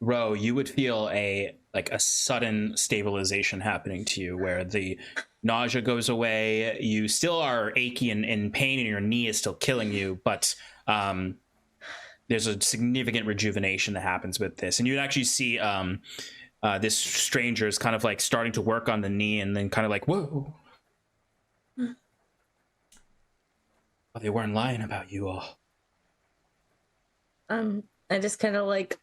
Ro, you would feel a sudden stabilization happening to you where the nausea goes away. You still are achy and in pain and your knee is still killing you, but there's a significant rejuvenation that happens with this. And you'd actually see this stranger is kind of like starting to work on the knee and then kind of like, whoa. Well, they weren't lying about you all. I just kind of like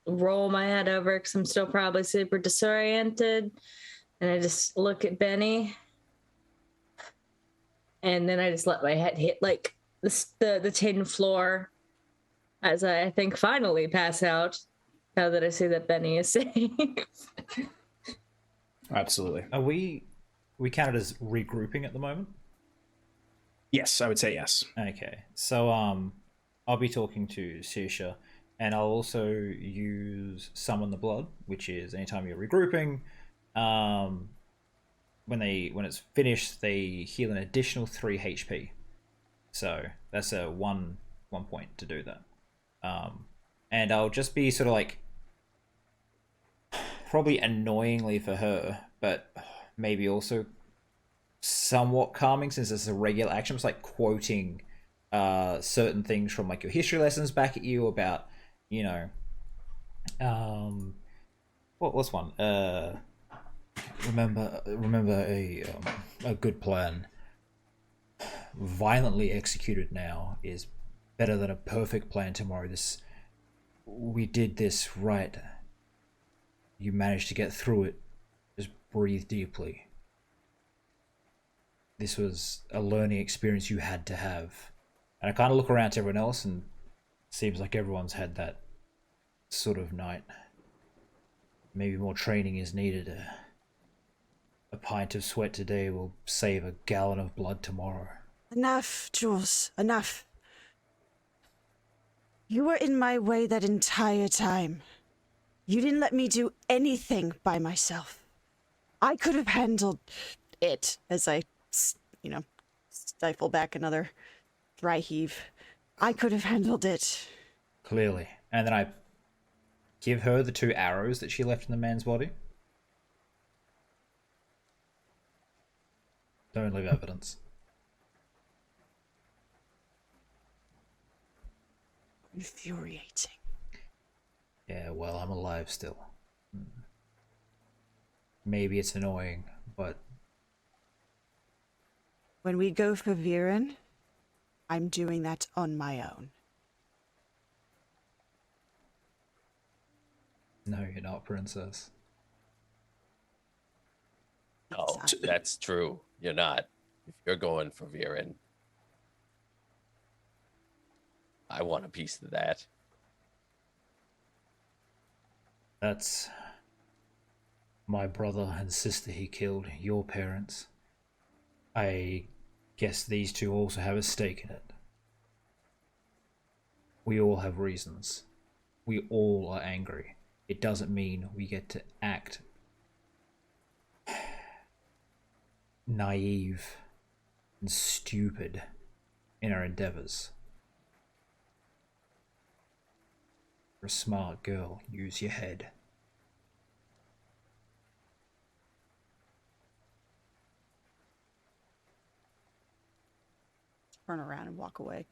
roll my head over because I'm still probably super disoriented, and I just look at Benny, and then I just let my head hit like the tin floor as I think finally pass out. Now that I see that Benny is safe. Absolutely. Are we counted as regrouping at the moment? Yes, I would say yes. Okay, so I'll be talking to Saoirse, and I'll also use Summon the Blood, which is anytime you're regrouping, when it's finished, they heal an additional 3 HP. So that's a one point to do that. And I'll just be sort of like probably annoyingly for her, but maybe also somewhat calming since it's a regular action. It's like quoting certain things from like your history lessons back at you about, you know, what was one? Remember a good plan violently executed now is better than a perfect plan tomorrow. We did this right. You managed to get through it. Just breathe deeply. This was a learning experience you had to have. And I kind of look around to everyone else, and it seems like everyone's had that sort of night. Maybe more training is needed. A pint of sweat today will save a gallon of blood tomorrow. Enough, Jules. Enough. You were in my way that entire time. You didn't let me do anything by myself. I could have handled it as I, stifle back another dry heave. I could have handled it. Clearly. And then I give her the 2 arrows that she left in the man's body. Don't leave evidence. Infuriating. Yeah, well, I'm alive still. Maybe it's annoying, but... When we go for Viren, I'm doing that on my own. No, you're not, princess. No, that's true. You're not. If you're going for Viren, I want a piece of that. That's my brother and sister he killed, your parents. I guess these 2 also have a stake in it. We all have reasons. We all are angry. It doesn't mean we get to act naive and stupid in our endeavors. For a smart girl, use your head. Turn around and walk away.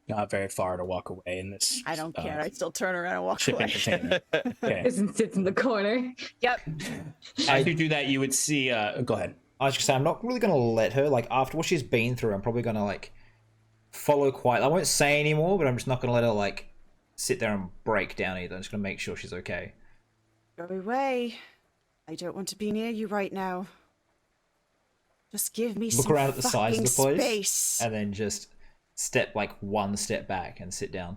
not very far to walk away in this. I don't care. I still turn around and walk Shipping away. container. Okay. Isn't sits in the corner. Yep. As you do that, you would see. Go ahead. I was just saying, I'm not really gonna let her, like, after what she's been through, I'm probably gonna, like, follow quietly. I won't say anymore, but I'm just not gonna let her, like, sit there and break down either. I'm just gonna make sure she's okay. Go away. I don't want to be near you right now. Just give me Look some around at the size of the place, space. and then just step, like, one step back and sit down.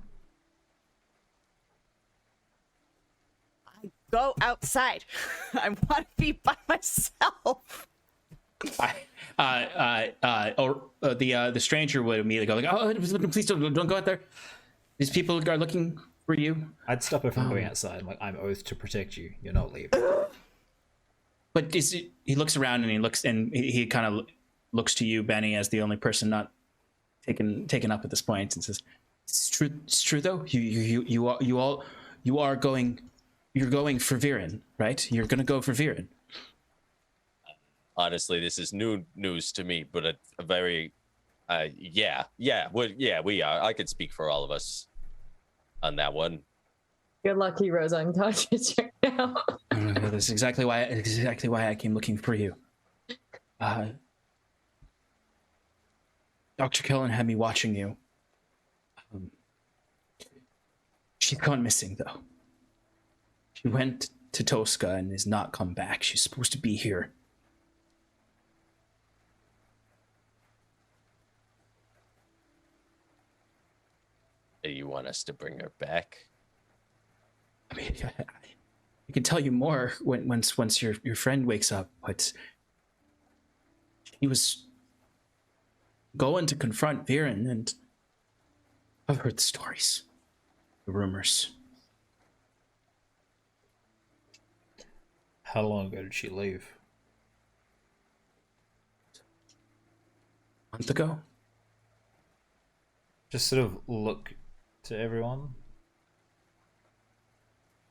I go outside. I want to be by myself. The stranger would immediately go like, "Oh, please don't go out there. These people are looking for you." I'd stop her from going outside. I'm like, I'm oath to protect you. You're not leaving. But he looks around and he kind of looks to you, Benny, as the only person not taken up at this point, and says, "It's true though. You're going for Viren, right? You're gonna go for Viren." Honestly, this is new news to me, but a very, yeah, we are. I could speak for all of us on that one. Good luck, Heroes unconscious right now. That's exactly why I came looking for you. Dr. Kellen had me watching you. She's gone missing, though. She went to Tosca and has not come back. She's supposed to be here. Do you want us to bring her back? I mean, I can tell you more once your friend wakes up, but he was going to confront Viren, and I've heard the stories, the rumors. How long ago did she leave? A month ago? Just sort of look to everyone.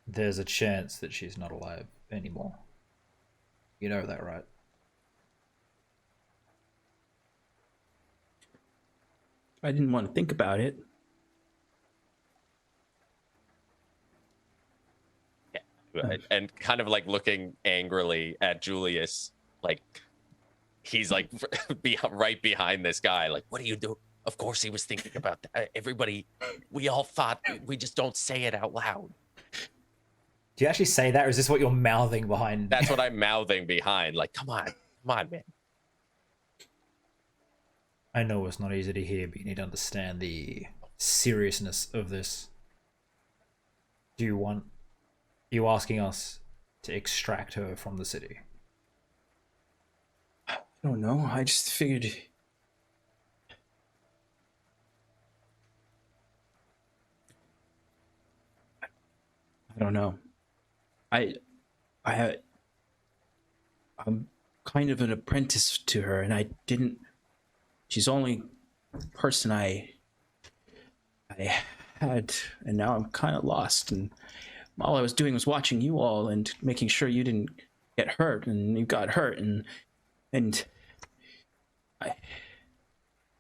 There's a chance that she's not alive anymore. You know that, right? I didn't want to think about it. Right. And kind of like looking angrily at Julius, like he's like right behind this guy. Like, what do you do? Of course he was thinking about that. Everybody, we all thought, we just don't say it out loud. Do you actually say that, or is this what you're mouthing behind? That's what I'm mouthing behind. Like, come on, man. I know it's not easy to hear, but you need to understand the seriousness of this. You asking us to extract her from the city? I don't know. I just figured. I don't know. I'm kind of an apprentice to her, and I didn't. She's the only person I had, and now I'm kind of lost. And all I was doing was watching you all and making sure you didn't get hurt, and you got hurt, and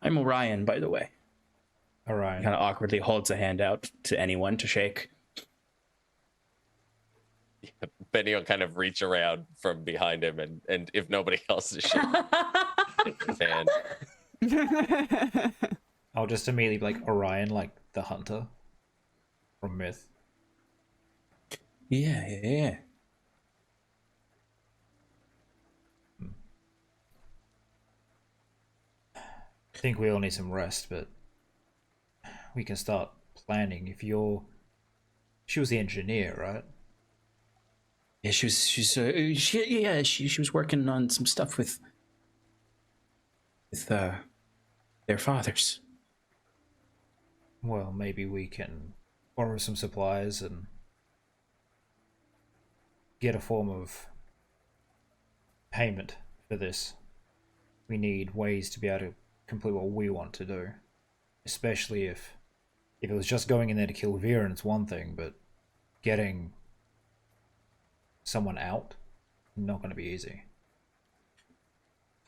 I'm Orion, by the way. Orion. Kind of awkwardly holds a hand out to anyone to shake. Benny will kind of reach around from behind him, and if nobody else is shaking his hand. I'll just immediately be like, Orion, like the hunter from Myth. Yeah. I think we all need some rest, but we can start planning. She was the engineer, right? Yeah, she was working on some stuff with their fathers. Well, maybe we can borrow some supplies and get a form of payment for this. We need ways to be able to complete what we want to do, especially if it was just going in there to kill Viren, it's one thing, but getting someone out, not going to be easy.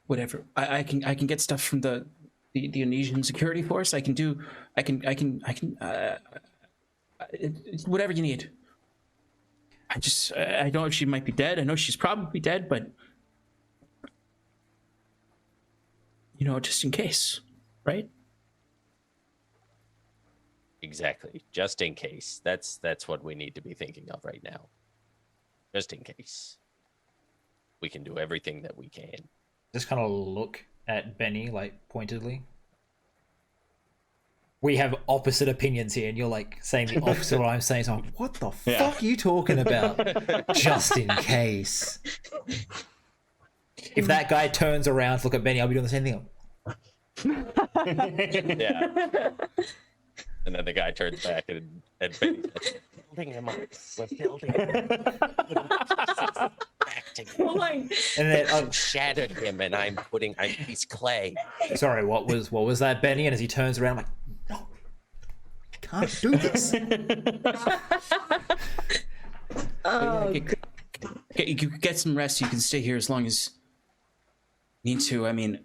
Whatever. I can get stuff from the the Indonesian security force. I can whatever you need. I know she might be dead. I know she's probably dead, but just in case, right? Exactly. Just in case. That's what we need to be thinking of right now. Just in case. We can do everything that we can. Just kind of look at Benny, like, pointedly. We have opposite opinions here, and you're, like, saying the opposite of what I'm saying. So I'm like, what the fuck are you talking about? Just in case. If that guy turns around to look at Benny, I'll be doing the same thing. Yeah. And then the guy turns back and Benny's like, building him up. We're building him up. Back together. And then Shattered him, and he's clay. sorry, what was that, Benny? And as he turns around, I'm like, no, I can't do this. You can get some rest. You can stay here as long as you need to. I mean,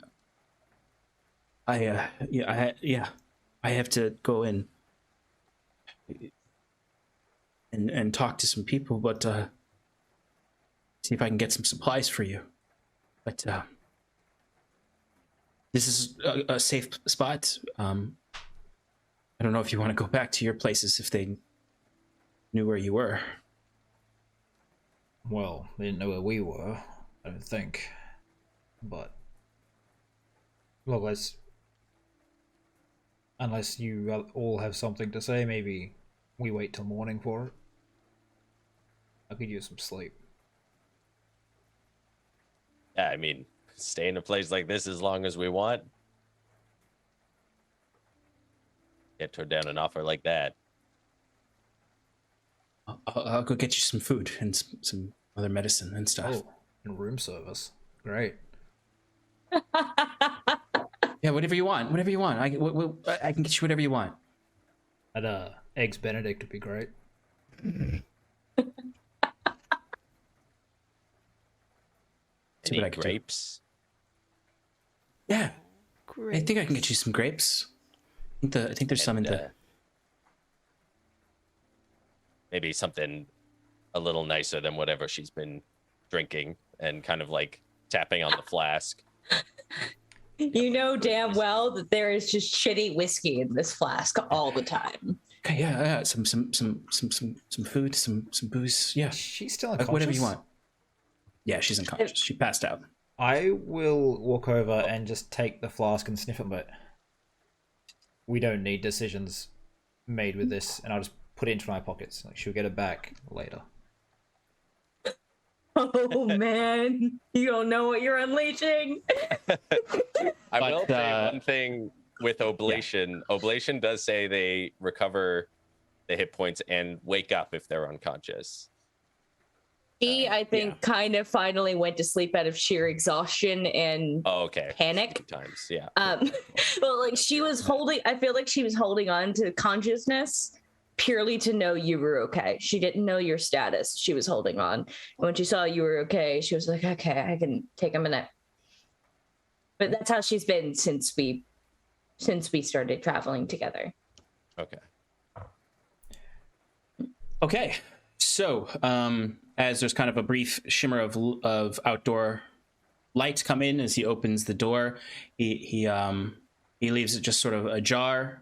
I have to go in and talk to some people, but see if I can get some supplies for you. But this is a safe spot. I don't know if you want to go back to your places if they knew where you were. Well, they didn't know where we were, I don't think. But look, unless you all have something to say, maybe we wait till morning for it. I could use some sleep. Yeah, I mean, stay in a place like this as long as we want. Get turned down an offer like that. I'll go get you some food and some other medicine and stuff. Oh, and room service. Great. Yeah, whatever you want. Whatever you want. I can get you whatever you want. And eggs Benedict would be great. See what I Any can do. grapes? Yeah, Great. I think I can get you some grapes. I think there's some in the. Maybe something a little nicer than whatever she's been drinking, and kind of like tapping on the flask. You know damn well that there is just shitty whiskey in this flask all the time. Okay, yeah, some food, some booze. Yeah, She's still unconscious? whatever you want. Yeah, she's unconscious. She passed out. I will walk over and just take the flask and sniff it, but we don't need decisions made with this, and I'll just put it into my pockets. Like, she'll get it back later. Oh man, you don't know what you're unleashing. I will say But, one thing with Oblation. Oblation does say they recover the hit points and wake up if they're unconscious. He, I think, kind of finally went to sleep out of sheer exhaustion and Oh, okay. panic. Good times, yeah. But like she was holding, I feel like she was holding on to consciousness purely to know you were okay. She didn't know your status. She was holding on. And when she saw you were okay, she was like, okay, I can take a minute. But that's how she's been since we started traveling together. Okay. Okay, so as there's kind of a brief shimmer of outdoor light come in as he opens the door, he leaves it just sort of ajar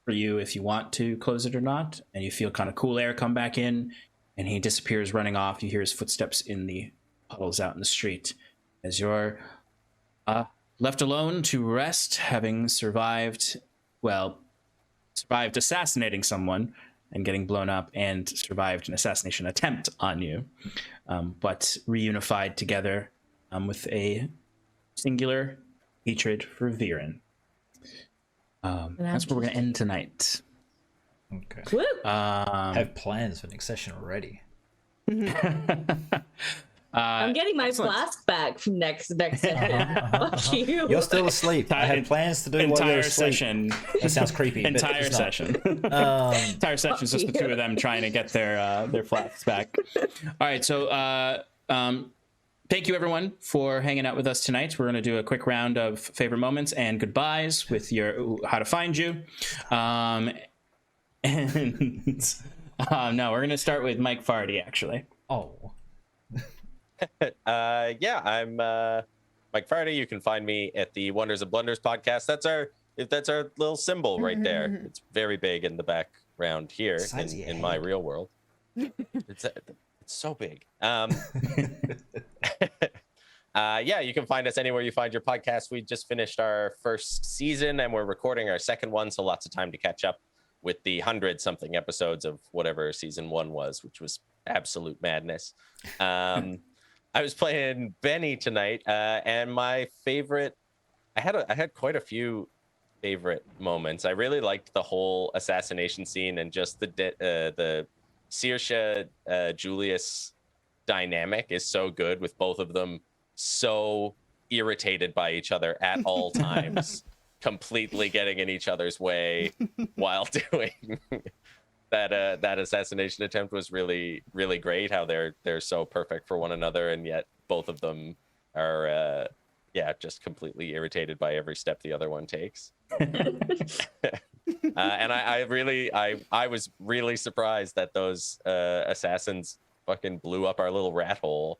for you if you want to close it or not, and you feel kind of cool air come back in, and he disappears running off. You hear his footsteps in the puddles out in the street as you're left alone to rest, having survived assassinating someone and getting blown up, and survived an assassination attempt on you, but reunified together with a singular hatred for Viren. That's where we're going to end tonight. Okay. Woo! Have plans for next session already. I'm getting my excellent. flask back from next session. Fuck you. You're still asleep. I had plans to do while you're Entire asleep. session. That sounds creepy. but Entire it's not. session. Entire session is just the two of them trying to get their flasks back. All right, so thank you everyone for hanging out with us tonight. We're going to do a quick round of favorite moments and goodbyes with your how to find you. No, we're going to start with Mike Farty, actually. Oh. Yeah, I'm Mike Farty. You can find me at the Wonders and Blunders podcast. That's our little symbol right there. It's very big in the background here in my real world. It's so big. Yeah, you can find us anywhere you find your podcast. We just finished our first season and we're recording our second one, so lots of time to catch up with the 100-something episodes of whatever season 1 was, which was absolute madness. I was playing Benny tonight, and my favorite, I had quite a few favorite moments. I really liked the whole assassination scene and just the Saoirse Julius dynamic is so good, with both of them so irritated by each other at all times, completely getting in each other's way while doing that assassination attempt was really, really great. How they're so perfect for one another, and yet both of them are just completely irritated by every step the other one takes. And I was really surprised that those assassins fucking blew up our little rat hole.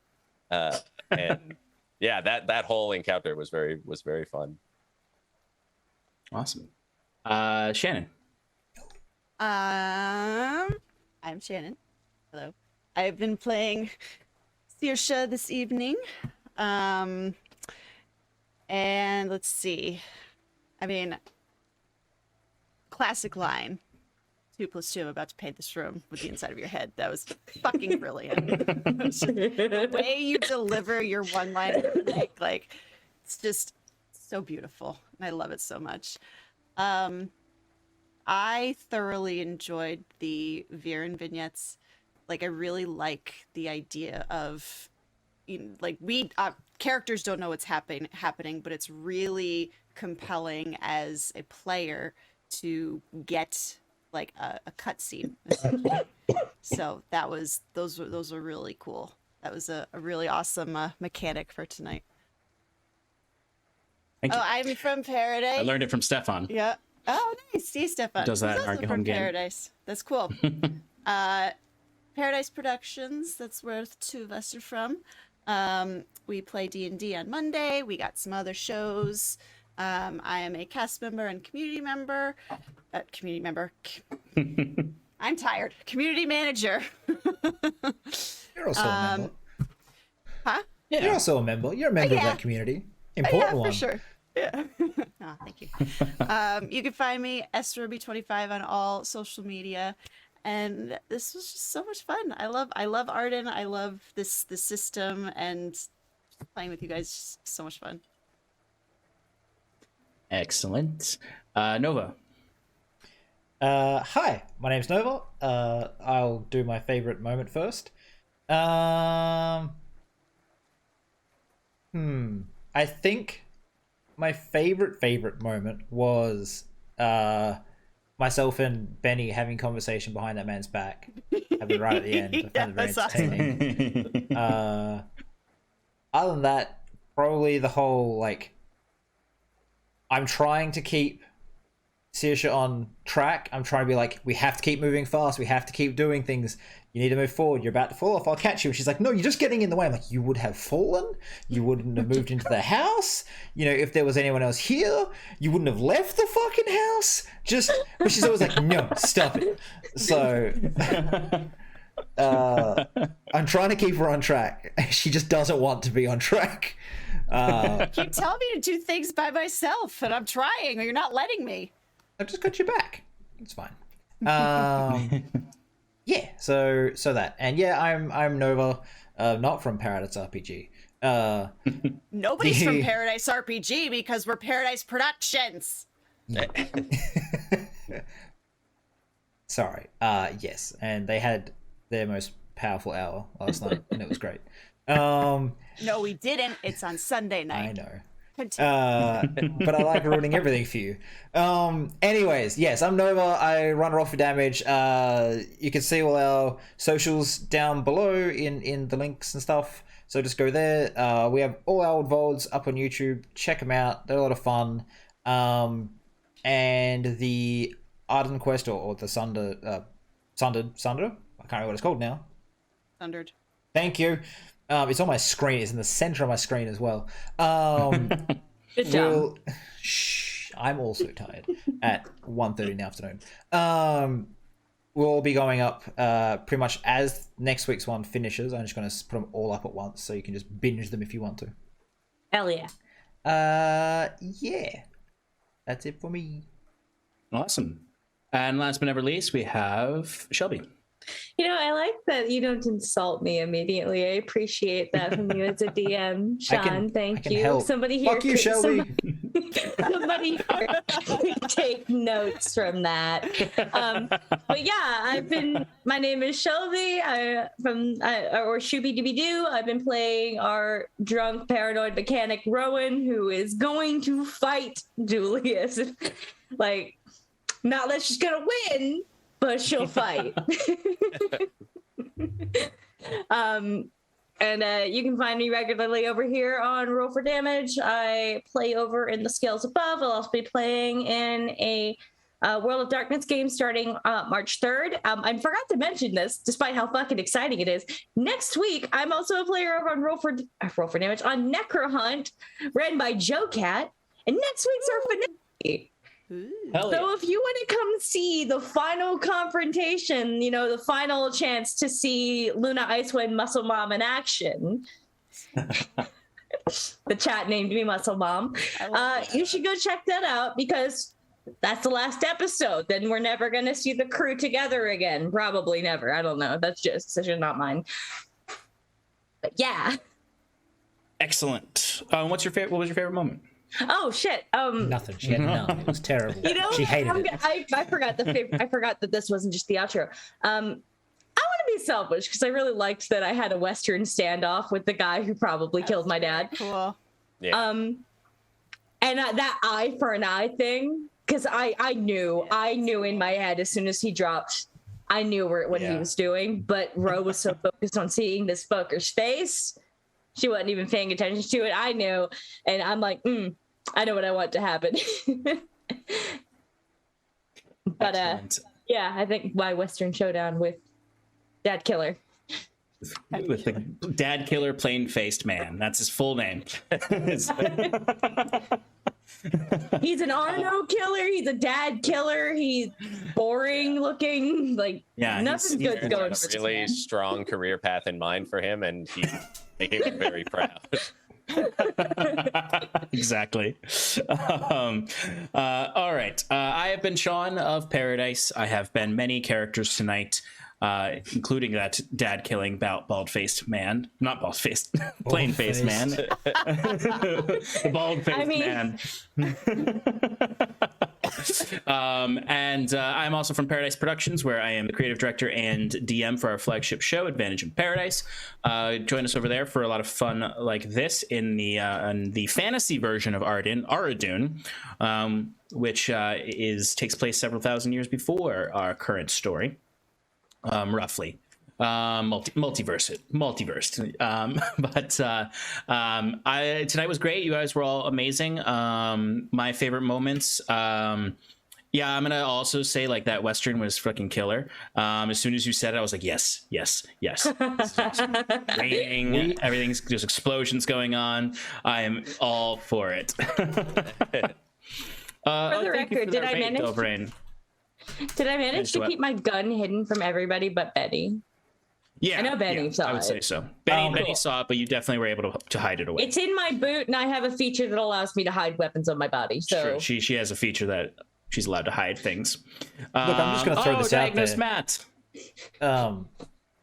And yeah, that whole encounter was very fun. Awesome. Shannon. I'm Shannon. Hello. I've been playing Saoirse this evening. And let's see. I mean, classic line. 2 + 2, I'm about to paint this room with the inside of your head. That was fucking brilliant. The way you deliver your one-line, like, it's just so beautiful. And I love it so much. I thoroughly enjoyed the Viren vignettes. Like, I really like the idea of, like, characters don't know what's happening, but it's really compelling as a player to get like a cutscene. So those were really cool. That was a really awesome mechanic for tonight. Thank you. Oh, I'm from Paradise. I learned it from Stefan. Yeah. Oh, nice. See, Stefan. Does that He's also in our from home game. Paradise. That's cool. Paradise Productions. That's where the 2 of us are from. We play D&D on Monday. We got some other shows. I am a cast member and community member. I'm tired. Community manager. You're also a member. Huh? Yeah. You're also a member. You're a member of that community. Important one. For sure. Yeah. Oh, thank you. You can find me sruby25 on all social media, and this was just so much fun. I love Arden. I love the system, and playing with you guys is just so much fun. Excellent. Nova. Hi, my name's Nova. I'll do my favorite moment first. I think my favorite moment was myself and Benny having conversation behind that man's back. Happened right at the end. I found it very entertaining. Other than that, probably the whole, like, I'm trying to keep Saoirse on track. I'm trying to be like, we have to keep moving fast. We have to keep doing things. You need to move forward. You're about to fall off. I'll catch you. And she's like, no, you're just getting in the way. I'm like, you would have fallen. You wouldn't have moved into the house. You know, if there was anyone else here, you wouldn't have left the fucking house. But she's always like, no, stop it. So I'm trying to keep her on track. She just doesn't want to be on track. You keep telling me to do things by myself, and I'm trying, or you're not letting me. I've just got your back. It's fine. Yeah, so that. And yeah, I'm Nova, not from Paradise RPG. Nobody's from Paradise RPG because we're Paradise Productions. Sorry. Yes, and they had their most powerful hour last night, and it was great. No, we didn't. It's on Sunday night. I know. But I like ruining everything for you. Anyways, yes, I'm Nova. I run Roll for Damage. You can see all our socials down below in the links and stuff. So just go there. We have all our old VODs up on YouTube. Check them out. They're a lot of fun. And the Arden Quest or the Sundered. I can't remember what it's called now. Sundered. Thank you. It's on my screen. It's in the center of my screen as well. Good job. Shh, I'm also tired at 1:30 in the afternoon. We'll be going up pretty much as next week's one finishes. I'm just going to put them all up at once so you can just binge them if you want to. Hell yeah. Yeah. That's it for me. Awesome. And last but never least, we have Shelby. You know, I like that you don't insult me immediately. I appreciate that from you as a DM, Sean. Thank you. Help. Somebody here. Fuck you, Shelby. Somebody here take notes from that. But yeah, my name is Shelby. Or Shooby Dooby Doo. I've been playing our drunk paranoid mechanic Rowan, who is going to fight Julius. Like, not that she's gonna win, but she'll fight. And you can find me regularly over here on Roll for Damage. I play over in the Scales Above. I'll also be playing in a World of Darkness game starting March 3rd. I forgot to mention this, despite how fucking exciting it is. Next week, I'm also a player over on Roll for Damage on Necro Hunt, ran by Joe Cat. And next week's our finale. So if you want to come see the final confrontation, the final chance to see Luna Icewind Muscle Mom in action, the chat named me Muscle Mom, you should go check that out because that's the last episode. Then we're never going to see the crew together again. Probably never. I don't know. That's just decision, not mine. But yeah. Excellent. What was your favorite moment? Oh shit! Nothing. She had none. It was terrible. She hated it. I forgot I forgot that this wasn't just the outro. I want to be selfish because I really liked that I had a Western standoff with the guy who probably killed my dad. Cool. Yeah. And that eye for an eye thing, because I knew in my head as soon as he dropped, I knew what he was doing. But Ro was so focused on seeing this fucker's face, she wasn't even paying attention to it. I knew, and I'm like, I know what I want to happen. But yeah, I think my Western showdown with Dad Killer. With the Dad Killer plain-faced man. That's his full name. He's an Arno killer. He's a dad killer. He's boring looking. Like, nothing's good going for a really strong career path in mind for him, and he's making me very proud. Exactly. All right. I have been Sean of Paradise. I have been many characters tonight, including that dad-killing bald-faced man. Not bald-faced, plain-faced man. The bald-faced man. And I'm also from Paradise Productions, where I am the creative director and DM for our flagship show, Advantage in Paradise. Join us over there for a lot of fun like this in the fantasy version of Aradun, which takes place several thousand years before our current story. Roughly multiverse. Tonight was great. You guys were all amazing. My favorite moments, I'm gonna also say like that Western was fucking killer. As soon as you said it, I was like, yes. Raining, everything's, there's explosions going on. I am all for it. For the record, did I manage to keep my gun hidden from everybody but Betty? Yeah, I know Benny saw it. I would say so. Benny saw it, but you definitely were able to hide it away. It's in my boot, and I have a feature that allows me to hide weapons on my body. So sure. She has a feature that she's allowed to hide things. Look, I'm just going to throw this out there. Matt.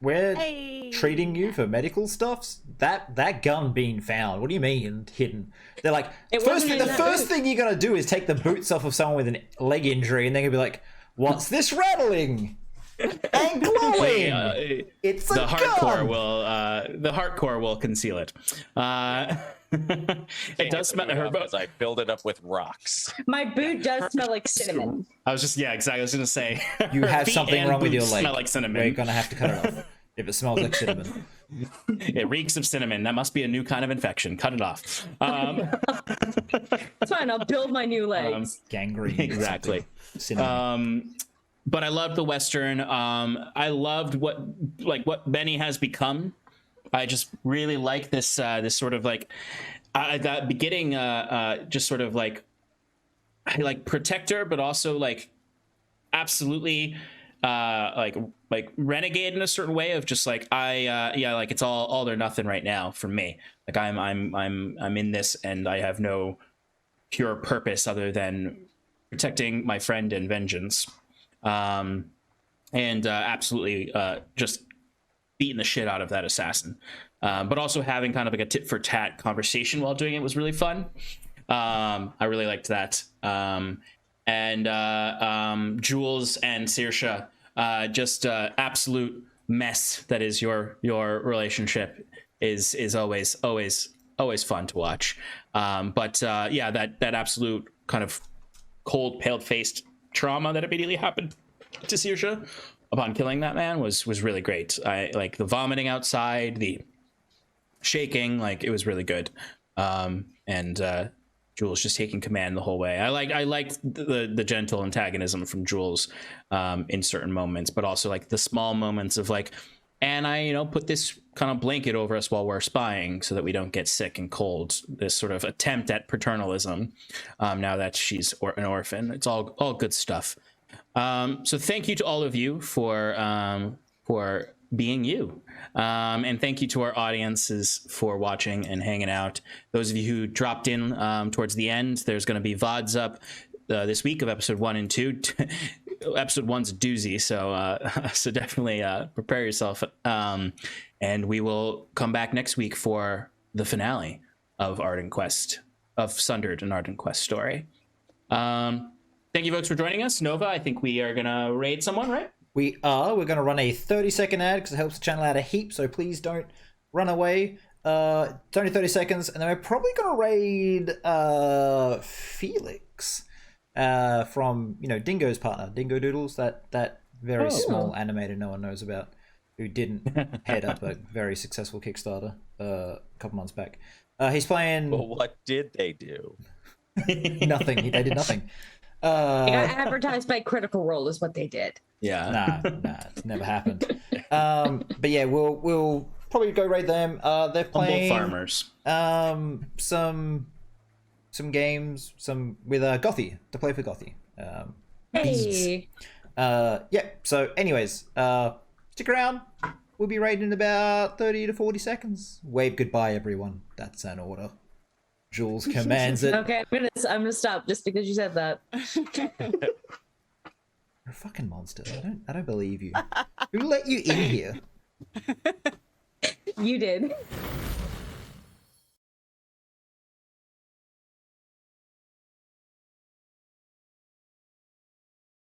We're treating you for medical stuff. That gun being found. What do you mean hidden? They're like, the first thing you're going to do is take the boots off of someone with a leg injury, and they're going to be like, "What's this rattling and glowing?" It's a the gun. hardcore will conceal it. It does smell. Her boat. As I filled it up with rocks. My boot does smell like cinnamon. I was just exactly. I was gonna say You her have feet something and wrong with your boots leg. Smell like We're cinnamon. gonna have to cut it off if it smells like cinnamon. It reeks of cinnamon. That must be a new kind of infection. Cut it off. It's fine. I'll build my new legs. Gangrene. or Exactly. something. Cinnamon. But I loved the Western. I loved what Benny has become. I just really like this this sort of like that beginning just sort of like protector, but also like absolutely like renegade in a certain way of just like like it's all or nothing right now for me. Like I'm in this and I have no pure purpose other than protecting my friend and vengeance. Absolutely just beating the shit out of that assassin, but also having kind of like a tit for tat conversation while doing it was really fun. I really liked that. Jules and Saoirse, just absolute mess that is your relationship is always fun to watch. That absolute kind of cold, pale-faced trauma that immediately happened to Saoirse upon killing that man was really great. I like the vomiting outside, the shaking, like it was really good. Jules just taking command the whole way. I liked the gentle antagonism from Jules in certain moments, but also like the small moments of like, and I put this kind of blanket over us while we're spying so that we don't get sick and cold. This sort of attempt at paternalism now that she's an orphan. It's all good stuff. So thank you to all of you for being you. And thank you to our audiences for watching and hanging out. Those of you who dropped in towards the end, there's going to be VODs up this week of episode 1 and 2. Episode 1's a doozy, so definitely prepare yourself. And we will come back next week for the finale of Arden Quest, of Sundered, an Arden Quest story. Thank you, folks, for joining us. Nova, I think we are going to raid someone, right? We are. We're going to run a 30-second ad because it helps the channel out a heap, so please don't run away. It's only 30 seconds, and then we're probably going to raid Felix from, Dingo's partner, Dingo Doodles, that very small animator no one knows about, who didn't head up a very successful Kickstarter a couple months back. He's playing... Well, what did they do? Nothing. They did nothing. They got advertised by Critical Role is what they did. Yeah. Nah, it's never happened. But yeah, we'll probably go raid them. They're playing farmers. Some games, with Gothy, to play for Gothy. Hey. So anyways, stick around. We'll be raiding in about 30 to 40 seconds. Wave goodbye, everyone. That's an order. Jules commands it. Okay, I'm gonna stop just because you said that. You're a fucking monster. I don't believe you. Who let you in here? You did.